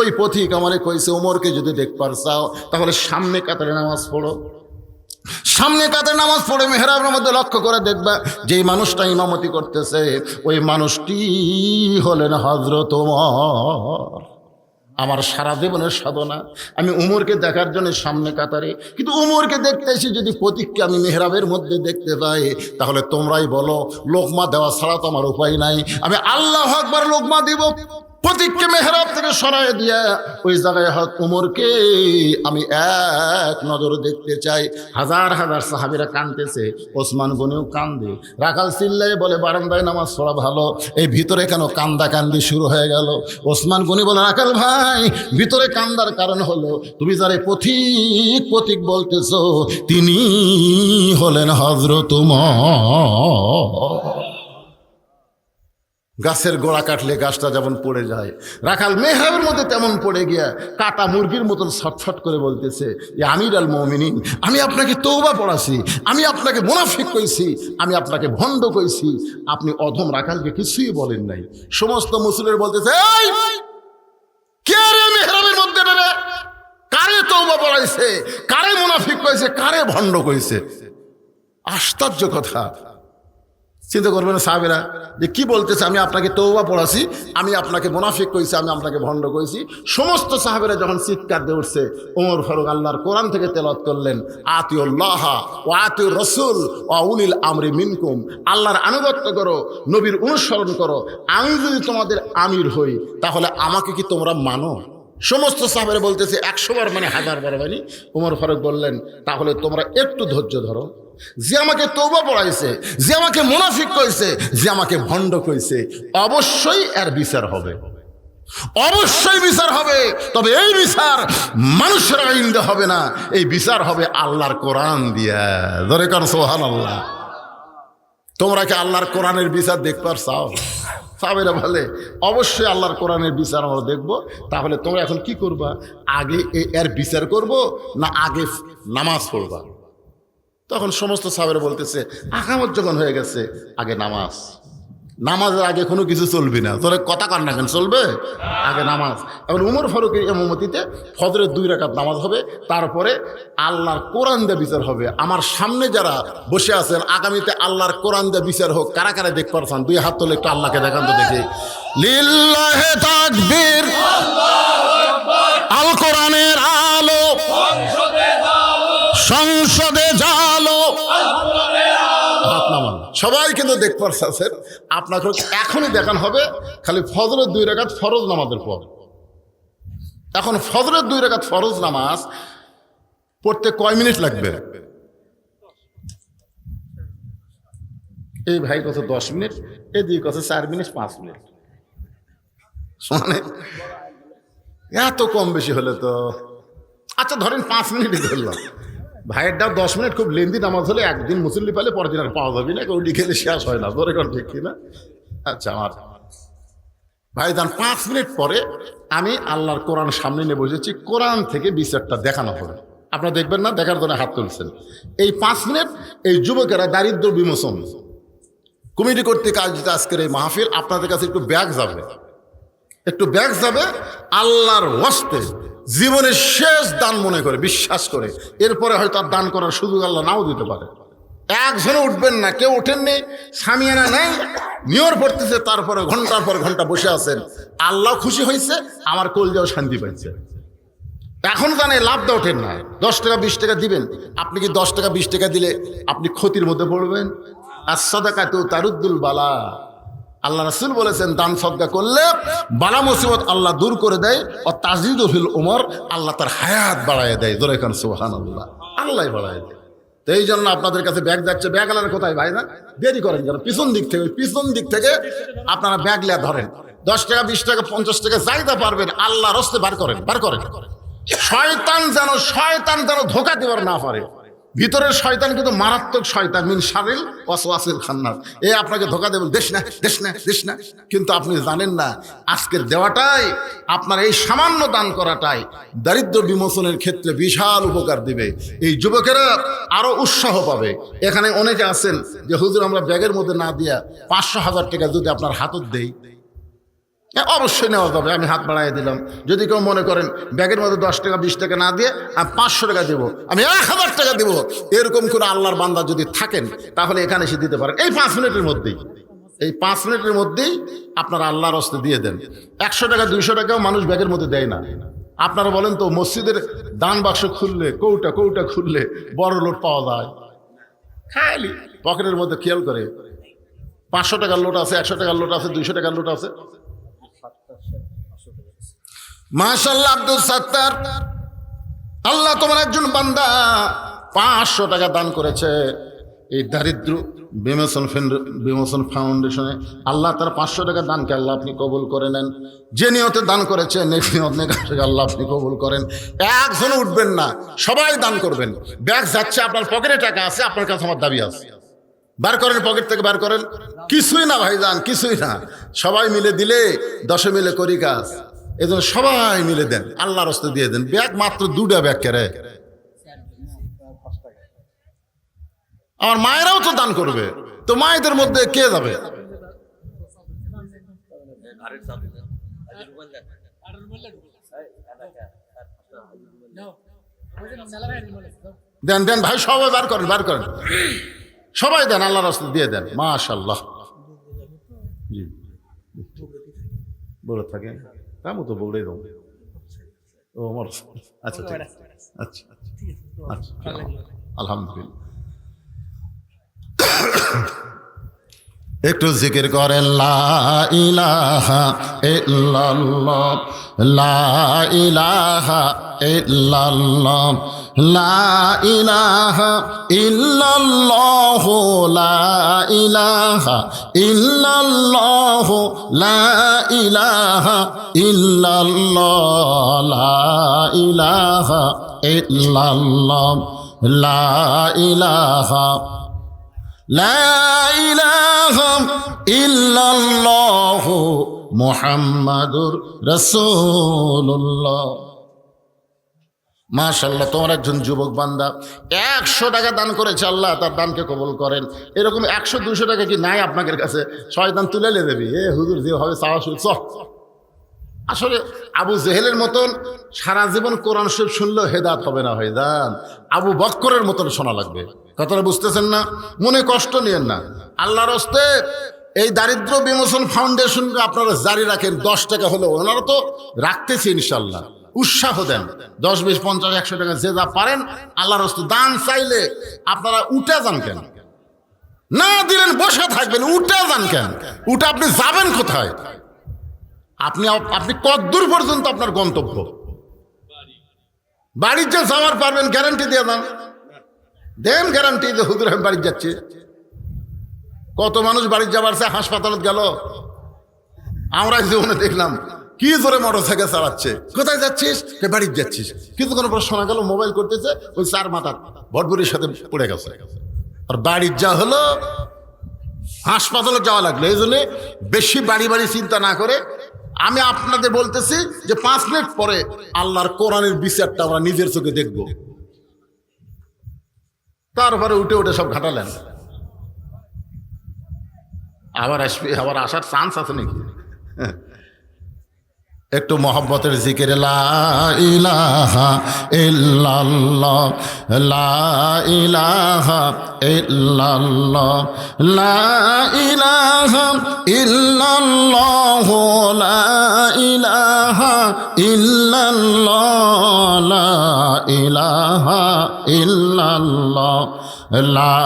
ওই পথিক আমারে কইছে, ওমরকে যদি দেখবার চাও তাহলে সামনে কাতারে নামাজ পড়ো, সামনে কাতারে নামাজ পড়ে মেহরাবের মধ্যে লক্ষ্য করে দেখবা যেই মানুষটা ইমামতি করতেছে ওই মানুষটি হলেন হযরত ওমর। আমার সারা জীবনের সাধনা, আমি উমরকে দেখার জন্য সামনে কাতারে, কিন্তু উমরকে দেখতে এসে যদি পথিককে আমি মেহরাবের মধ্যে দেখতে পাই, তাহলে তোমরাই বলো লোকমা দেওয়া ছাড়া তো আমার উপায় নাই, আমি আল্লাহু আকবার লোকমা দিব। পথিককে মেহরাব থেকে সরায় দিয়া ওই জায়গায় উমরকে আমি এক নজর দেখতে চাই। হাজার হাজার সাহাবীরা কাঁদতেছে, ওসমান গনিও কান্দে। রাখাল চিল্লাই বলে, বারান্দায় নামাজ পড়া ভালো, এই ভিতরে কেন কান্দা কান্দি শুরু হয়ে গেল? ওসমান গনি বলে, রাখাল ভাই, ভিতরে কান্দার কারণ হলো তুমি যারে পথিক পথিক বলতেছো তিনি হলেন হযরত ওমর। গাছের গোড়া কাটলে গাছটা যেমন পড়ে যায়, রাখাল মেহরাবের মধ্যে তেমন পড়ে গিয়া কাটা মুরগির মতন ছটফট করে বলতেছে, আমির আল মুমিনিন, আমি আপনাকে তওবা পড়াছি, আমি আপনাকে মুনাফিক কইছি, আমি আপনাকে ভণ্ড কইছি, আপনি অধম রাখালকে কিছুই বলেন নাই। সমস্ত মুসলিম বলতেছে, এই কে রে মেহরাবের মধ্যে রে, কারে তওবা পড়াইছে, কারে মুনাফিক কইছে, কারে ভণ্ড কইছে? আশ্চর্য কথা। চিন্তা করবেন সাহাবীরা যে কি বলতেছে, আমি আপনাকে তওবা পড়াছি, আমি আপনাকে মুনাফিক কইছি, আমি আপনাকে ভণ্ড কইছি। সমস্ত সাহাবীরা যখন চিৎকার দিয়ে উঠছে, ওমর ফারুক আল্লাহর কোরআন থেকে তেলাওয়াত করলেন, আতিউল্লাহ ওয়া আতিউর রাসূল ওয়া উলিল আমরি মিনকুম, আল্লাহর আনুগত্য করো, নবীর অনুসরণ করো, আমি যদি তোমাদের আমির হই তাহলে আমাকে কি তোমরা মানো? সমস্ত সাহাবীরা বলতেছে 100 বার মানে 1000 বার মানে। ওমর ফারুক বললেন, তাহলে তোমরা একটু ধৈর্য ধরো, যে আমাকে তওবা পড়াইছে, যে আমাকে মুনাফিক কইছে, যে আমাকে ভণ্ড কইছে, অবশ্যই এর বিচার হবে, অবশ্যই বিচার হবে। তবে এই বিচার মানুষের আইন দিয়ে হবে না, এই বিচার হবে আল্লাহর কোরআন দিয়া। ধরে কর সুবহানাল্লাহ। তোমরা কি আল্লাহর কোরআনের বিচার দেখবার চাও? সাহাবীরা বলে, অবশ্যই আল্লাহর কোরআনের বিচার আমরা দেখব। তাহলে তোমরা এখন কি করবা, আগে এর বিচার করব না আগে নামাজ পড়বা? তখন সমস্ত সাহাবীরা বলতেছে, আকামত যখন হয়ে গেছে আগে নামাজ, নামাজের আগে কোনো কিছু চলবি না, তোর কথা কার না কেন চলবে, আগে নামাজ। এখন উমর ফারুকের ইমামতিতে ফজরের 2 রাকাত নামাজ হবে, তারপরে আল্লাহর কোরআন দিয়ে বিচার হবে। আমার সামনে যারা বসে আছেন, আগামীতে আল্লাহর কোরআন দিয়ে বিচার হোক, কারা কারা দেখতে পারছেন 2 হাত তোলে একটু আল্লাহকে দেখান তো দেখি। লিল্লাহে তাকবীর, আল কোরআনের আলো সংসদে জালো। সবাই কিন্তু দেখতে পাচ্ছেন, আপনাকে এখনই দেখানো হবে খালি ফজরের 2 রাকাত ফরজ নামাজের পর। এখন ফজরের 2 রাকাত ফরজ নামাজ পড়তে কয় মিনিট লাগবে? এই ভাই কত 10 মিনিট, এদিকে কত 4 মিনিট 5 মিনিট, মানে এত কম বেশি হলে তো আচ্ছা ধরেন 5 মিনিটই ধরলাম। ভাইয়েরটা 10 মিনিট খুব লেন্দি নামাজ হলে একদিন মুসল্লি পালে পরের দিন আর পাওয়া যাবে না, ওই খেলে শেষ হয় না, ধরে কোন ঠিক কিনা? আচ্ছা আমার ভাই যান 5 মিনিট পরে আমি আল্লাহর কোরআন সামনে নিয়ে বসেছি, কোরআন থেকে বিচারটা দেখানো হবে। আপনারা দেখবেন না, দেখার জন্য হাত তুলছেন। এই 5 মিনিট এই যুবকেরা দারিদ্র বিমোচন কমিটি কর্তৃক আয়োজিত আজকের এই মাহফিল আপনাদের কাছে একটু ব্যাগ যাবে, একটু ব্যাগ যাবে আল্লাহর ওয়াস্তে, জীবনের শেষ দান মনে করে, বিশ্বাস করে। এরপরে হয়তো আর দান করার সুযোগ আল্লাহ নাও দিতে পারে। একজনে উঠবেন না, কেউ ওঠেননি, সামিয়ানা নেই, নিয়র পড়তেছে, তারপরে ঘন্টার পর ঘন্টা বসে আছেন। আল্লাহ খুশি হয়েছে, আমার কলজাও শান্তি পাইছে। এখন জানে লাভটা ওঠেন না, 10 টাকা 20 টাকা দিবেন। আপনি কি 10 টাকা 20 টাকা দিলে আপনি ক্ষতির মধ্যে পড়বেন? আর সাদাকাতু তারুদ্দুল বালা, আল্লাহ রাসূল বলেছেন দান সদকা করলে বালা মুসিবত আল্লাহ দূর করে দেয়। ও তাজিদু ফিল উমর, আল্লাহ তার হায়াত বাড়ায় দেয়। জোরে কান সুবহানাল্লাহ, আল্লাহ বাড়ায় দেয়। তো এই জন্য আপনাদের কাছে ব্যাগ যাচ্ছে, ব্যাগ আলার কোথায় ভাই না দেরি করেন কেন? পিছন দিক থেকে আপনারা ব্যাগ লিয়া ধরেন। 10 টাকা 20 টাকা 50 টাকা যাইতে পারবেন, আল্লাহ রস্তে বার করেন। শয়তান যেন ধোঁকা দেবার না পারে। ভিতরের শয়তান কিন্তু মারাত্মক শয়তান, মিন শারিল ওয়াসওয়াসিল খান্নাস। এ আপনাকে ধোঁকা দেবেন, দেশ না, কিন্তু আপনি জানেন না আজকের দেওয়াটাই, আপনার এই সামান্য দান করাটাই দারিদ্র বিমোচনের ক্ষেত্রে বিশাল উপকার দিবে। এই যুবকেরা আরো উৎসাহ পাবে। এখানে অনেকে আছেন যে হুজুর আমরা ব্যাগের মধ্যে না দিয়া 500,000 টাকা যদি আপনার হাতত দেই, অবশ্যই নেওয়া যাবে, আমি হাত বাড়াই দিলাম। যদি কেউ মনে করেন ব্যাগের মধ্যে 10 টাকা 20 টাকা না দিয়ে আমি 500 টাকা দেবো, আমি 1000 টাকা দেবো, এরকম করে আল্লাহর বান্দা যদি থাকেন তাহলে এখানে এসে দিতে পারেন। এই 5 মিনিটের মধ্যেই আপনারা আল্লাহর হস্তে দিয়ে দেন। 100 টাকা 200 টাকাও মানুষ ব্যাগের মধ্যে দেয় না। আপনারা বলেন তো মসজিদের দান বাক্স খুললে, কৌটা খুললে বড় লোট পাওয়া যায়? খালি পকেটের মধ্যে খেয়াল করে 500 টাকার লোট আছে, 100 টাকার লোট আছে, 200 টাকার লোট আছে। মাশাআল্লাহ আব্দুল সাত্তার, আল্লাহ তোমার একজন বান্দা 500 টাকা দান করেছে এই দারিদ্র বিমোচন ফাউন্ডেশনে। আল্লাহ তার 500 টাকা দানকে আল্লাহ আপনি কবুল করে নেন। যে নিয়তে দান করেছে আল্লাহ আপনি কবুল করেন। একজন উঠবেন না, সবাই দান করবেন। ব্যাগ যাচ্ছে, আপনার পকেটে টাকা আছে, আপনার কাছে আমার দাবি আছে, বার করেন, পকেট থেকে বার করেন। কিছুই না ভাইজান, কিছুই না, সবাই মিলে দিলে 10 মিলে করি কাজ। এই জন্য সবাই মিলে দেন, আল্লাহর হস্তে দিয়ে দেন। ব্যাগ মাত্র 2টা ব্যাগ কেরে। আমার মায়েরাও তো দান করবে, তো মায়েদের মধ্যে কে যাবে? দেন ভাই, সবাই বার করেন, সবাই দেন, আল্লাহর হস্তে দিয়ে দেন। মাশাআল্লাহ, জি বলে থাকে কামও তো বলেই দাও। ও আমার আচ্ছা ঠিক আছে, আচ্ছা আলহামদুলিল্লাহ। একটু জিকির করেন, লা ইলাহা ইল্লাল্লাহ, লা ইলাহা ইল্লাল্লাহ, লা ইলাহা ইল্লাল্লাহ, লা ইলাহা ইল্লাল্লাহ, লা ইলাহা ইল্লাল্লাহ, লা ইলাহা ইল্লাল্লাহ, লা ইলাহা লা ইলাহা ইল্লাল্লাহ মুহাম্মাদুর রাসূলুল্লাহ। মাশাআল্লাহ, তোমার একজন যুবক বান্দা 100 টাকা দান করেছে, আল্লাহ তার দানকে কবুল করেন। এরকম 100-200 টাকা কি নাই আপনাদের কাছে? শয়তান তুলে নিয়ে দেবি, হুজুর যেভাবে চাওয়া শুরু আসলে আবু জেহেলের মতন সারা জীবন কোরআন শরীফ শুনলেও হেদাত হবে না ভাইজান, আবু বক্করের মতন শোনা লাগবে। কথাটা বুঝতেছেন না? মনে কষ্ট নিয়েন না। আল্লাহর হস্তে এই দারিদ্র বিমোচন ফাউন্ডেশনকে আপনারা জারি রাখেন। 10 টাকা হলেও ওনারা তো রাখতেছে ইনশাল্লাহ, উৎসাহ দেন। 10, 20, 50, 100 টাকা যে যা পারেন আল্লাহর হস্তে দান চাইলে আপনারা উঠে যান কেন? না দিলেন বসে থাকবেন, উঠে যান কেন? উঠে আপনি যাবেন কোথায়? আপনি কতদূর পর্যন্ত আপনার গন্তব্য? বাড়ির যে যাওয়ার পারবেন গ্যারান্টি দিয়ে দেন গ্যারান্টি যে হুজুর আমি বাড়ি যাচ্ছি। কত মানুষ বাড়ি যাবার সে হাসপাতালে গেল, আমরা জীবনে দেখলাম কি জোরে মোটরসাইকেল চালাচ্ছে। কোথায় যাচ্ছিস? বাড়ি যাচ্ছিস। কিছুক্ষণ পর শোনা গেল মোবাইল করতেছে, ওই 4 মাথা ভটভটির সাথে পড়ে গেছে। আর বাড়ির যা হলো হাসপাতালে যাওয়া লাগলো। এই জন্য বেশি বাড়ি চিন্তা না করে আমি আপনাদের বলতেছি যে 5 মিনিট পরে আল্লাহর কোরআনের বিচারটা আমরা নিজের চোখে দেখব। তারপরে উঠে সব ঘাটালেন। আবার আসবে, আবার আসার চান্স আছে নাকি? একটু মহব্বতের জিকির, লা ইলাহা ইল্লাল্লাহ, লা ইলাহা ইল্লাল্লাহ, লা ইলাহা ইল্লাল্লাহ, লা ইলাহা ইল্লাল্লাহ, লা ইলাহা ইল্লাল্লাহ, লা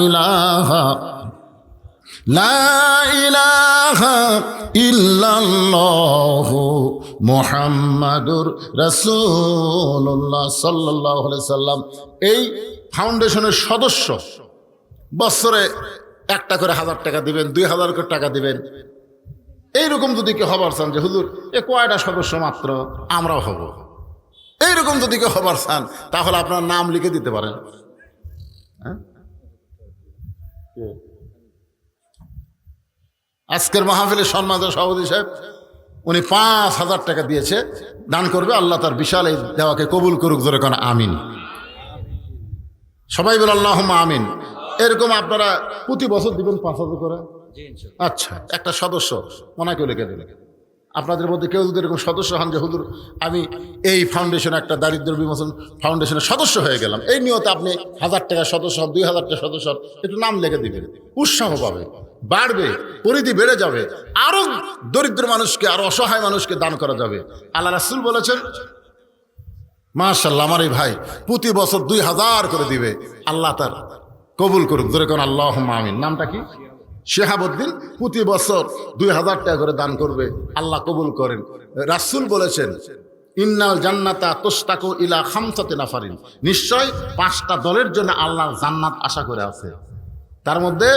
ইলাহা লা ইলাহা ইল্লাল্লাহু মুহাম্মাদুর রাসূলুল্লাহ সাল্লাল্লাহু আলাইহি সাল্লাম। এই ফাউন্ডেশনের সদস্য বছরে একটা করে 1000 টাকা দিবেন, 2000 করে টাকা দিবেন। এইরকম যদি কেউ হবার চান যে হুজুর এ কয়টা সদস্য মাত্র, আমরাও হব, এইরকম যদি কেউ হবার চান তাহলে আপনার নাম লিখে দিতে পারেন। আজকের মাহফিলের সম্মানিত সভাপতি সাহেব উনি 5000 টাকা দিয়েছে, দান করবে। আল্লাহ তার বিশাল এই দেওয়াকে কবুল করুক, জোরে কোন আমিন। সবাই বলে আল্লাহুম্মা আমিন। এরকম আপনারা প্রতি বছর দিবেন 5000 করে? আচ্ছা, একটা সদস্য মনে করে লিখে দেবেন। আপনাদের মধ্যে কেউ যদি এরকম সদস্য হন যে হুজুর আমি এই ফাউন্ডেশন, একটা দারিদ্র বিমোচন ফাউন্ডেশনের সদস্য হয়ে গেলাম, এই নিয়তে আপনি 1000 টাকা সদস্য, 2000 টাকা সদস্য, একটু নাম লিখে দিবেন। উৎসাহ পাবে, বাড়বে, পরিধি বেড়ে যাবে, আরো দরিদ্র মানুষকে, আরো অসহায় মানুষকে দান করা যাবে। আল্লাহ রাসূল বলেছেন, মাশাআল্লাহ, আমার এই ভাই প্রতি বছর 2000 করে দিবে, আল্লাহ তার কবুল করুক, জোরে কোন আল্লাহুম্মা আমিন। নামটা কি? শেহাবুদ্দিন। প্রতি বছর 2000 টাকা করে দান করবে, আল্লাহ কবুল করেন। রাসূল বলেছেন, ইন্নাল জান্নাতা তুশতাকু ইলা 5 নাফারিন, নিশ্চয় 5টা দলের জন্য আল্লাহর জান্নাত আশা করে আছে। তার মধ্যে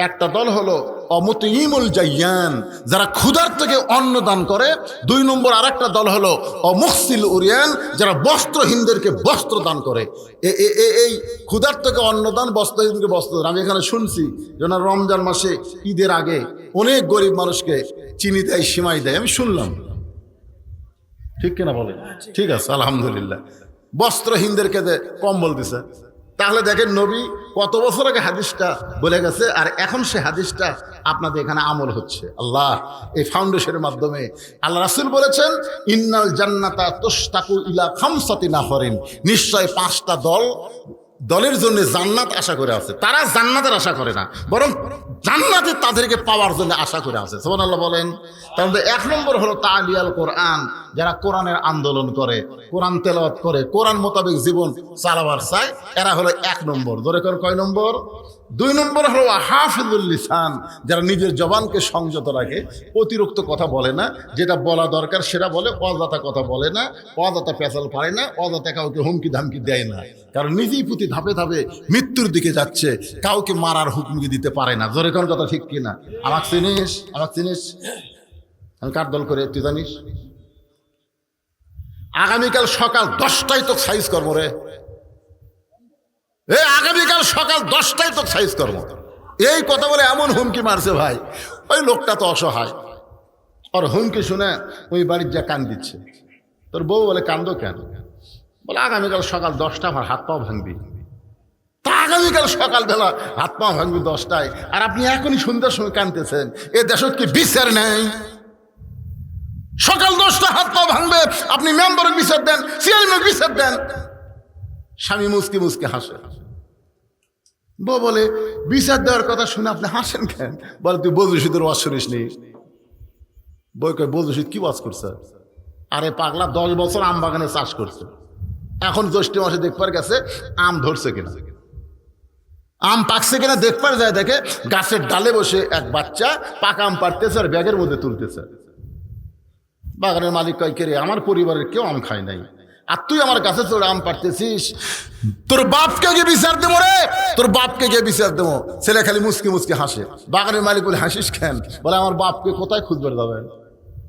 একটা দল হলো অমুতিমুল জাইয়ান, যারা ক্ষুধার থেকে অন্ন দান করে। 2 নম্বর আরেকটা দল হলো অমুহসিল উরিয়ান, যারা বস্ত্রহীনদেরকে বস্ত্র দান করে। এই ক্ষুধার থেকে অন্নদান, বস্ত্রহীনকে বস্ত্র দান। আমি এখানে শুনছি যেন রমজান মাসে ঈদের আগে অনেক গরিব মানুষকে চিনি দেয়, সিমাই দেয়, আমি শুনলাম। ঠিক কিনা বলে? ঠিক আছে, আলহামদুলিল্লাহ। বস্ত্রহীনদেরকে কম্বল দিছে। তাহলে দেখেন নবী কত বছর আগে হাদিসটা বলে গেছে, আর এখন সে হাদিসটা আপনাদের এখানে আমল হচ্ছে। আল্লাহ এই ফাউন্ডেশনের মাধ্যমে আল্লাহ রাসূল বলেছেন, ইন্নাল জান্নাতা তুশতাকু ইলা 5 নাফারিন, নিশ্চয় 5টা দলের জন্য জান্নাত আশা করে আছে। তারা জান্নাতের আশা করে না, বরং জান্নাতে তাদেরকে পাওয়ার জন্য আশা করে আছে। সুবহানাল্লাহ বলেন। তার মধ্যে 1 নম্বর হলো তালিয়াল কোরআন, যারা কোরআনের আন্দোলন করে, কোরআন তেলাওয়াত করে, কোরআন মোতাবেক জীবন চালাবার চায়, এরা হলো 1 নম্বর। ধরে কর কয় নম্বর? 2 নম্বর হলো হাফিজুল লিসান, যারা নিজের জবানকে সংযত রাখে, অতিরিক্ত কথা বলে না, যেটা বলা দরকার সেটা বলে, অযথা কথা বলে না, অযথা পেঁচাল পারে না, অযথা কাউকে হুমকি ধামকি দেয় না, কারণ নিজেই প্রতি ধাপে ধাপে মৃত্যুর দিকে যাচ্ছে, কাউকে মারার হুকুমকি দিতে পারে না। জোরে কোন কথা ঠিক কিনা? আমাকে চিনিস? আমাকে চিনিস? আমি কার দল করে তুই জানিস? আগামীকাল সকাল 10টায় তো সাইজ কর্ম রে, আগামীকাল সকাল 10টায় তো সাইজ কর্ম। এই কথা বলে এমন হুমকি মারছে ভাই, ওই লোকটা তো অসহায়। আর হুমকি শুনে ওই বাড়ির যা কান দিচ্ছে। তোর বউ বলে, কান্দো কেন? বলে আগামীকাল সকাল 10টা আমার হাত পাও ভাঙবি। তা আগামীকাল সকালবেলা হাত পা ভাঙবি 10টায়, আর আপনি এখনই সন্ধ্যার সময় কানতেছেন। এ দেশত কি বিচার নেই? সকাল 10টা হাত পা ভাঙবে, আপনি মেম্বারের বিচার দেন, চেয়ারম্যানের বিচার দেন। স্বামী মুসকি মুসকি হাসে। বউ বলে বিচার দেওয়ার কথা শুনে আপনি হাসেন কেন? বলে তুই বজুশীদের ওয়াজ শুনিস নি? বই কয় বজুশীদ কি ওয়াজ করছে? আরে পাগলা, 10 বছর আম বাগানে চাষ করছে, এখন জ্যৈষ্ঠ মাসে দেখবার গেছে আম ধরছে কিনা, আম পাকছে কিনা দেখবার যায়, দেখে গাছের ডালে বসে এক বাচ্চা পাকা আম পাড়তেছে আর ব্যাগের মধ্যে তুলতেছে। বাগানের মালিক কয়, কে রে, আমার পরিবারের কেউ আম খায় নাই, আর তুই আমার কাছে চড়ে আম পাড়তেছিস, তোর বাপকে গিয়ে বিচার দেবো রে, তোর বাপকে গিয়ে বিচার দেবো। ছেলে খালি মুসকি মুসকি হাসে। বাগানের মালিক বলে, হাসিস কেন? বলে আমার বাপকে কোথায় খুঁজবার যাবেন,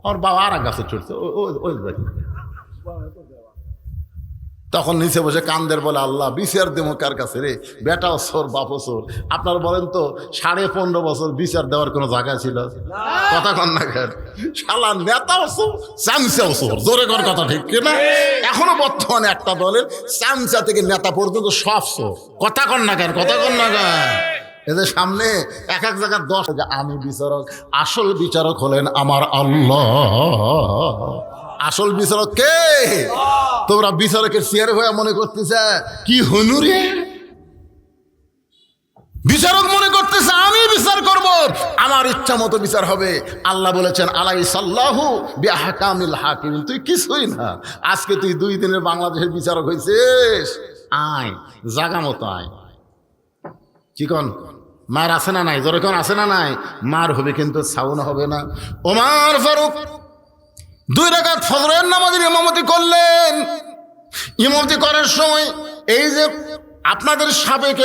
আমার বাবা আর এক গাছে চড়ছে ওই। তখন নিচে বসে কান্দের, বলে আল্লাহ বিচার দেবো কার কাছে রে? বেটাও সোর, বাপও সোর। আপনার বলেন তো 15.5 বছর বিচার দেওয়ার কোনো জায়গা ছিল? কথা কন না কেন? শালা নেতাও সোর, চামচাও সোর। জোরে কর কথা, ঠিক কিনা? এখনো বর্তমানে একটা দলের চামচা থেকে নেতা পর্যন্ত সব সোর। কথা কন না কেন? কথা কন না কেন? এদের সামনে এক এক জায়গায় 10, আমি বিচারক, আসল বিচারক হলেন আমার আল্লাহ। আসল বিচারক কে? তোমরা বিচারকের চেয়ার হয়ে মনে করতেছে কি হনুরে? বিচারক মনে করতেছে আমি বিচার করব, আমার ইচ্ছা মতো বিচার হবে। আল্লাহ বলেছেন আলাইসাল্লাহু বিআহকামিল হাকিম। তুই কিছুই না, আজকে তুই 2 দিনের বাংলাদেশের বিচারক হয়েছিস। আয় জাগা মতো আয়। কি কন? মার আছে না নাই? জোরে কোন আছে না নাই? মার হবে কিন্তু সাউন হবে না। ওমর ফারুক 2 রাকাত ফজরের নামাজের ইমামতি করলেন। ইমামতি করার সময় এই যে আপনাদের সাবেক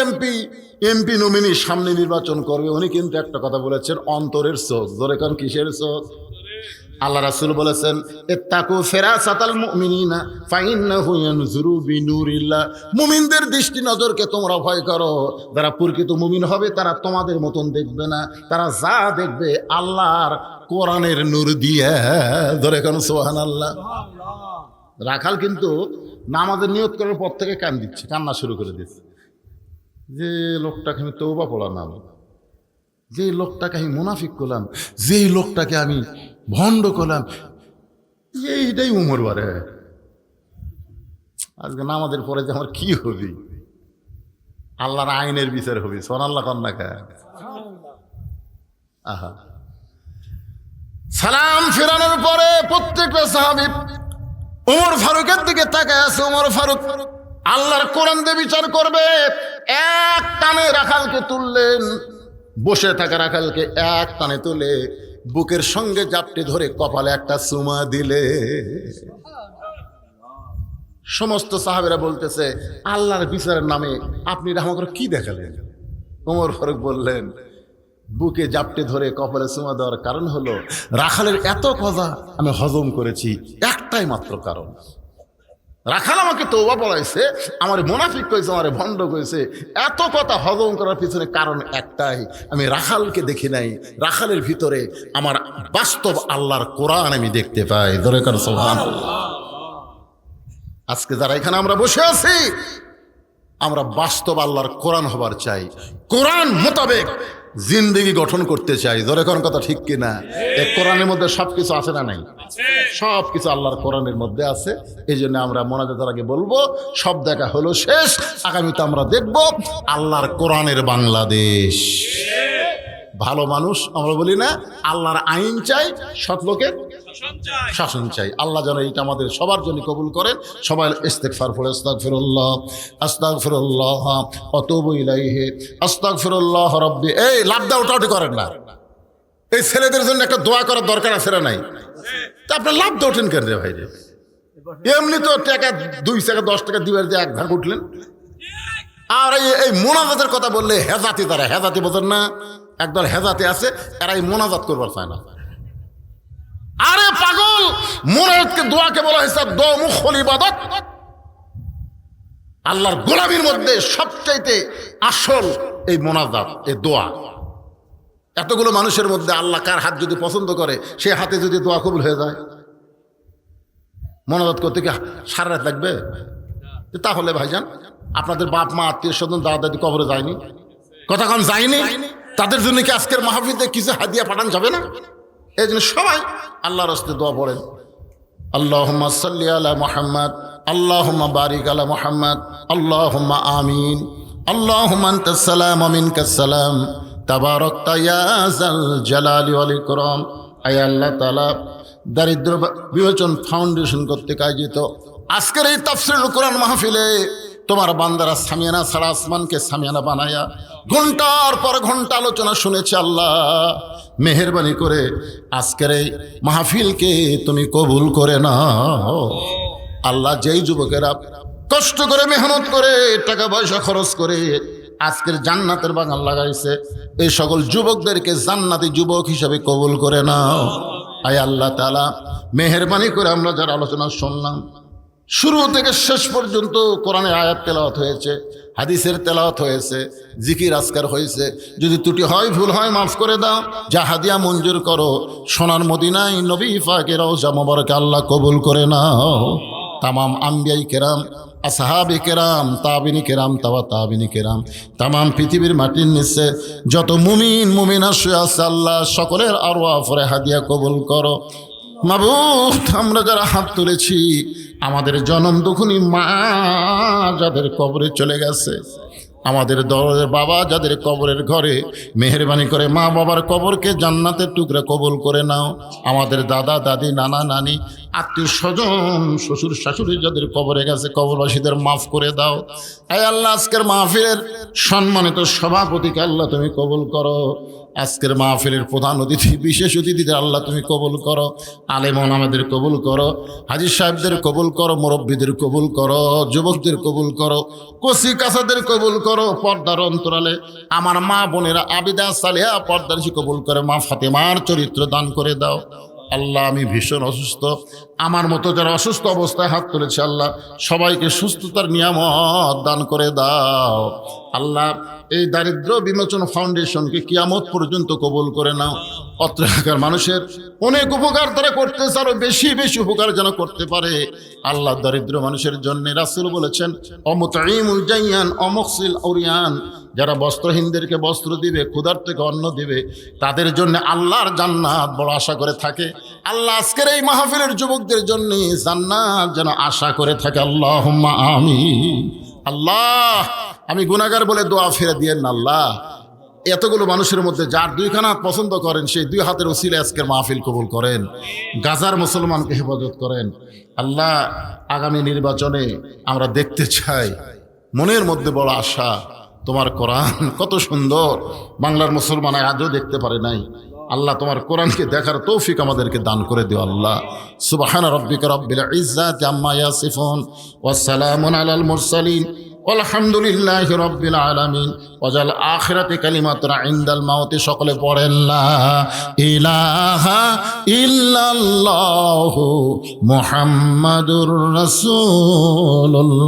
এমপি নমিনি সামনে নির্বাচন করবে, উনি কিন্তু একটা কথা বলেছেন, অন্তরের চোখ। জোরে কোন কিসের চোখ? আল্লাহ রাসূল বলেছেন ইত্তাকু ফিরাসাতাল মুমিনিনা ফাইন্নাহু ইয়ানজুরু বিনুরিল্লাহ। মুমিনদের দৃষ্টি নজরকে তোমরা ভয় করো। যারা প্রকৃত মুমিন হবে তারা তোমাদের মতন দেখবে না, তারা যা দেখবে আল্লাহর কোরআনের নূর দিয়ে। ধরে কেন সুবহানাল্লাহ। রাখাল কিন্তু নামাজের নিয়ত করার পর থেকে কান্না শুরু করে দিচ্ছে, যে লোকটাকে আমি তওবা পড়ালাম, যে লোকটাকে আমি মুনাফিক করলাম, যে লোকটাকে আমি ভণ্ড করলাম, এইটাই উমর বারে। আজকে নামাজের পরে যে আমার কি হবি? আল্লাহর আইনের বিচার হবি। সোনাল্লাহ কন্যা কে? আহা, সালাম ফেরানোর পরে প্রত্যেকটা সাহাবী ওমর ফারুকের দিকে তাকায় আছে। ওমর ফারুক আল্লাহর কোরআন দিয়ে বিচার করবে। এক টানে রাখালকে তুললেন, বসে থাকা রাখালকে এক টানে তুলে বুকের সঙ্গে জাপটে ধরে কপালে একটা চুমা দিলে। সমস্ত সাহাবেরা বলতেছে আল্লাহর বিচারের নামে আপনি আমাকে কি দেখালেন? ওমর ফারুক বললেন, বুকে জাপটে ধরে কপালে চুমা দেওয়ার কারণ হলো রাখালের এত কথা আমি হজম করেছি, একটাই মাত্র কারণ। রাখাল আমাকে তওবা পড়াইছে, আমার মুনাফিক কইছে, আমার ভণ্ড কইছে, এত কথা হজম করার পিছনে কারণ একটাই, আমি রাখালকে দেখি নাই, রাখালের ভিতরে আমার বাস্তব আল্লাহর কোরআন আমি দেখতে পাই। ধরে কর সুবহানাল্লাহ। আজকে যারা এখানে আমরা বসে আছি, আমরা বাস্তব আল্লাহর কোরআন হবার চাই, কোরআন মোতাবেক জিন্দেগি গঠন করতে চাই। ধরে কোন কথা ঠিক কিনা? এই কোরআনের মধ্যে সবকিছু আছে না নাই? সবকিছু আল্লাহর কোরআনের মধ্যে আছে। এই জন্য আমরা মোনাজাতের আগে বলবো সব দেখা হলো শেষ, আগামীতে আমরা দেখব আল্লাহর কোরআনের বাংলাদেশ। ভালো মানুষ আমরা বলি না, আল্লাহর আইন চাই, সৎ লোকের শাসন চাই। আল্লাহ যেন এইটা আমাদের সবার জন্য কবুল করেন। সবাই ইস্তেগফার পড়ে আস্তাগফিরুল্লাহ আস্তাগফিরুল্লাহ ওয়া তুবু ইলাইহি আস্তাগফিরুল্লাহ রাব্বি। এই লাভ দাও ওটাও করেন না। এই ছেলেদের জন্য একটা দোয়া করার দরকার আছে না নাই? তা আপনার লাভ দাও ওঠেন কেন রে ভাই রে? এমনি তো টাকা 2 টাকা 10 টাকা দিবার যে এক ভাগ উঠলেন। আর এই মোনাজাতের কথা বললে হেজাতি, তারা হেজাতি বোঝেন না? একদল হেজাতি আছে, এরা এই মোনাজাত করবার চায় না। আরে পাগল, মোনাজাতকে দোয়াকে বলা হয়েছে দোমুখল ইবাদত। আল্লাহর গোলামির মধ্যে সবচাইতে আসল এই মোনাজাত, এই দোয়া। এতগুলো মানুষের মধ্যে আল্লাহ কার হাত যদি পছন্দ করে, সে হাতে যদি দোয়া কবুল হয়ে যায়, মোনাজাত করতে কি সারা রাত লাগবে? তাহলে ভাইজান আপনাদের বাপ মা আত্মীয় স্বজন দাদা দাদি কবরে যায়নি, কতক্ষণ যায়নি, তাদের জন্য কি আজকের মাহফিলে কিছু হাদিয়া পাঠানো যাবে না? এই জন্য সবাই আল্লাহর রাস্তায় দোয়া পড়েন, আল্লাহুম্মা সাল্লি আলা মুহাম্মদ, আল্লাহুম্মা বারিক আলা মুহাম্মদ, আল্লাহুম্মা আমিন, আল্লাহুম্মা আনতাস সালাম ওয়া মিনকাস সালাম, তাবারাকতা ইয়া যাল জালালি ওয়াল ইকরাম। আয় আল্লাহ তাআলা, দারিদ্র বিমোচন ফাউন্ডেশন কর্তৃক আয়োজিত আজকের এই তাফসীরুল কোরআন মাহফিলে তোমার বান্দারা সামিয়ানা ছাড়া আসমানকে সামিয়ানা বানায়া ঘন্টার পর ঘন্টা আলোচনা শুনেছে। আল্লাহ মেহেরবানি করে আজকের এই মাহফিলকে তুমি কবুল করে নাও। আল্লাহ, যেই যুবকেরা কষ্ট করে মেহনত করে টাকা পয়সা খরচ করে আজকের জান্নাতের বাগান লাগাইছে, এই সকল যুবকদেরকে জান্নাতি যুবক হিসাবে কবুল করে নাও। আয় আল্লাহ তাআলা, মেহেরবানি করে আমরা যারা আলোচনা শুনলাম, শুরু থেকে শেষ পর্যন্ত কোরআনের আয়াত তেলাওয়াত হয়েছে, হাদিসের তেলাওয়াত হয়েছে, জিকির আজকার হয়েছে, যদি ত্রুটি হয় ভুল হয় মাফ করে দাও, যা হাদিয়া মঞ্জুর করো সোনার মদিনায় নবী পাকের রওজা মোবারকে আল্লাহ কবুল করে নাও। তামাম আম্বিয়াই কেরাম, আসহাবে কেরাম, তাবিনী কেরাম, তাবিনী কেরাম, তামাম পৃথিবীর মাটির নিচে যত মুমিন মুমিনা শুয়ে আছে আল্লাহ সকলের আরওয়াহ ফরে হাদিয়া কবুল করো। মাবুদ, আমরা যারা হাত তুলেছি, আমাদের জনম দুঃখিনী মা যাদের কবরে চলে গেছে, আমাদের দরের বাবা যাদের কবরের ঘরে, মেহেরবানি করে মা বাবার কবরকে জান্নাতের টুকরা কবুল করে নাও। আমাদের দাদা দাদি নানা নানি আত্মীয় স্বজন শ্বশুর শাশুড়ি যাদের কবরে গেছে, কবরবাসীদের মাফ করে দাও। আয় আল্লাহ, আজকের মাহফিলের সম্মানিত সভাপতিকে আল্লাহ তুমি কবুল করো। আজকের মাহফিলের প্রধান অতিথি বিশেষ অতিথিদের আল্লাহ তুমি কবুল করো। আলেমন আমাদের কবুল করো, হাজী সাহেবদের কবুল করো, মুরব্বীদের কবুল করো, যুবকদের কবুল করো, কচি কাছাদের কবুল করো। পর্দার অন্তরালে আমার মা বোনেরা আবিদা সালেহা পর্দার কবুল করে, মা ফাতেমার চরিত্র দান করে দাও। আল্লাহ, আমি ভীষণ অসুস্থ, আমার মতো যারা অসুস্থ অবস্থায় হাত তুলেছে আল্লাহ সবাইকে সুস্থতার নিয়ামত দান করে দাও। আল্লাহ, এই দারিদ্র বিমোচন ফাউন্ডেশনকে কিয়ামত পর্যন্ত কবুল করে নাও। অত্র এলাকার মানুষের অনেক উপকার তারা করতেছে, আরো বেশি বেশি উপকার যেন করতে পারে। আল্লাহ, দারিদ্র মানুষের জন্য রাসূল বলেছেন, অমুতাইমুল জাইয়ান অমুকসিল আউরিয়ান, যারা বস্ত্রহীনদেরকে বস্ত্র দিবে, ক্ষুধার্তকে অন্ন দিবে, তাদের জন্য আল্লাহর জান্নাত বড় আশা করে থাকে। আল্লাহ, আজকের এই মাহফিলের যুবকদের জন্য জান্নাত যেন আশা করে থাকে। আল্লাহুম্মা আমিন। আল্লাহ, আমি গুনাহগার বলে দোয়া ফিরে দিয়েন না আল্লাহ। এতগুলো মানুষের মধ্যে যার দুইখানা হাত পছন্দ করেন, সেই দুই হাতের ওসিলে আজকের মাহফিল কবুল করেন। গাজার মুসলমানকে হেফাজত করেন। আল্লাহ, আগামী নির্বাচনে আমরা দেখতে চাই, মনের মধ্যে বড় আশা, তোমার কোরআন কত সুন্দর, বাংলার মুসলমান আজও দেখতে পারে নাই। আল্লাহ, তোমার কোরআনকে দেখার তৌফিক আমাদেরকে দান করে দিও। আল্লাহ, সুবহানা রাব্বিকা রাব্বিল ইজ্জাতি আম্মা ইয়াসিফুন ওয়া সালামুন আলাল মুরসালিন আলহামদুলিল্লাহি রাব্বিল আলামিন। ওয়াজাল আখিরাতি কালিমাতুন ইনদাল মাউতি। সকলে পড়েন লা ইলাহা ইল্লাল্লাহু মুহাম্মাদুর রাসূলুল্লাহ।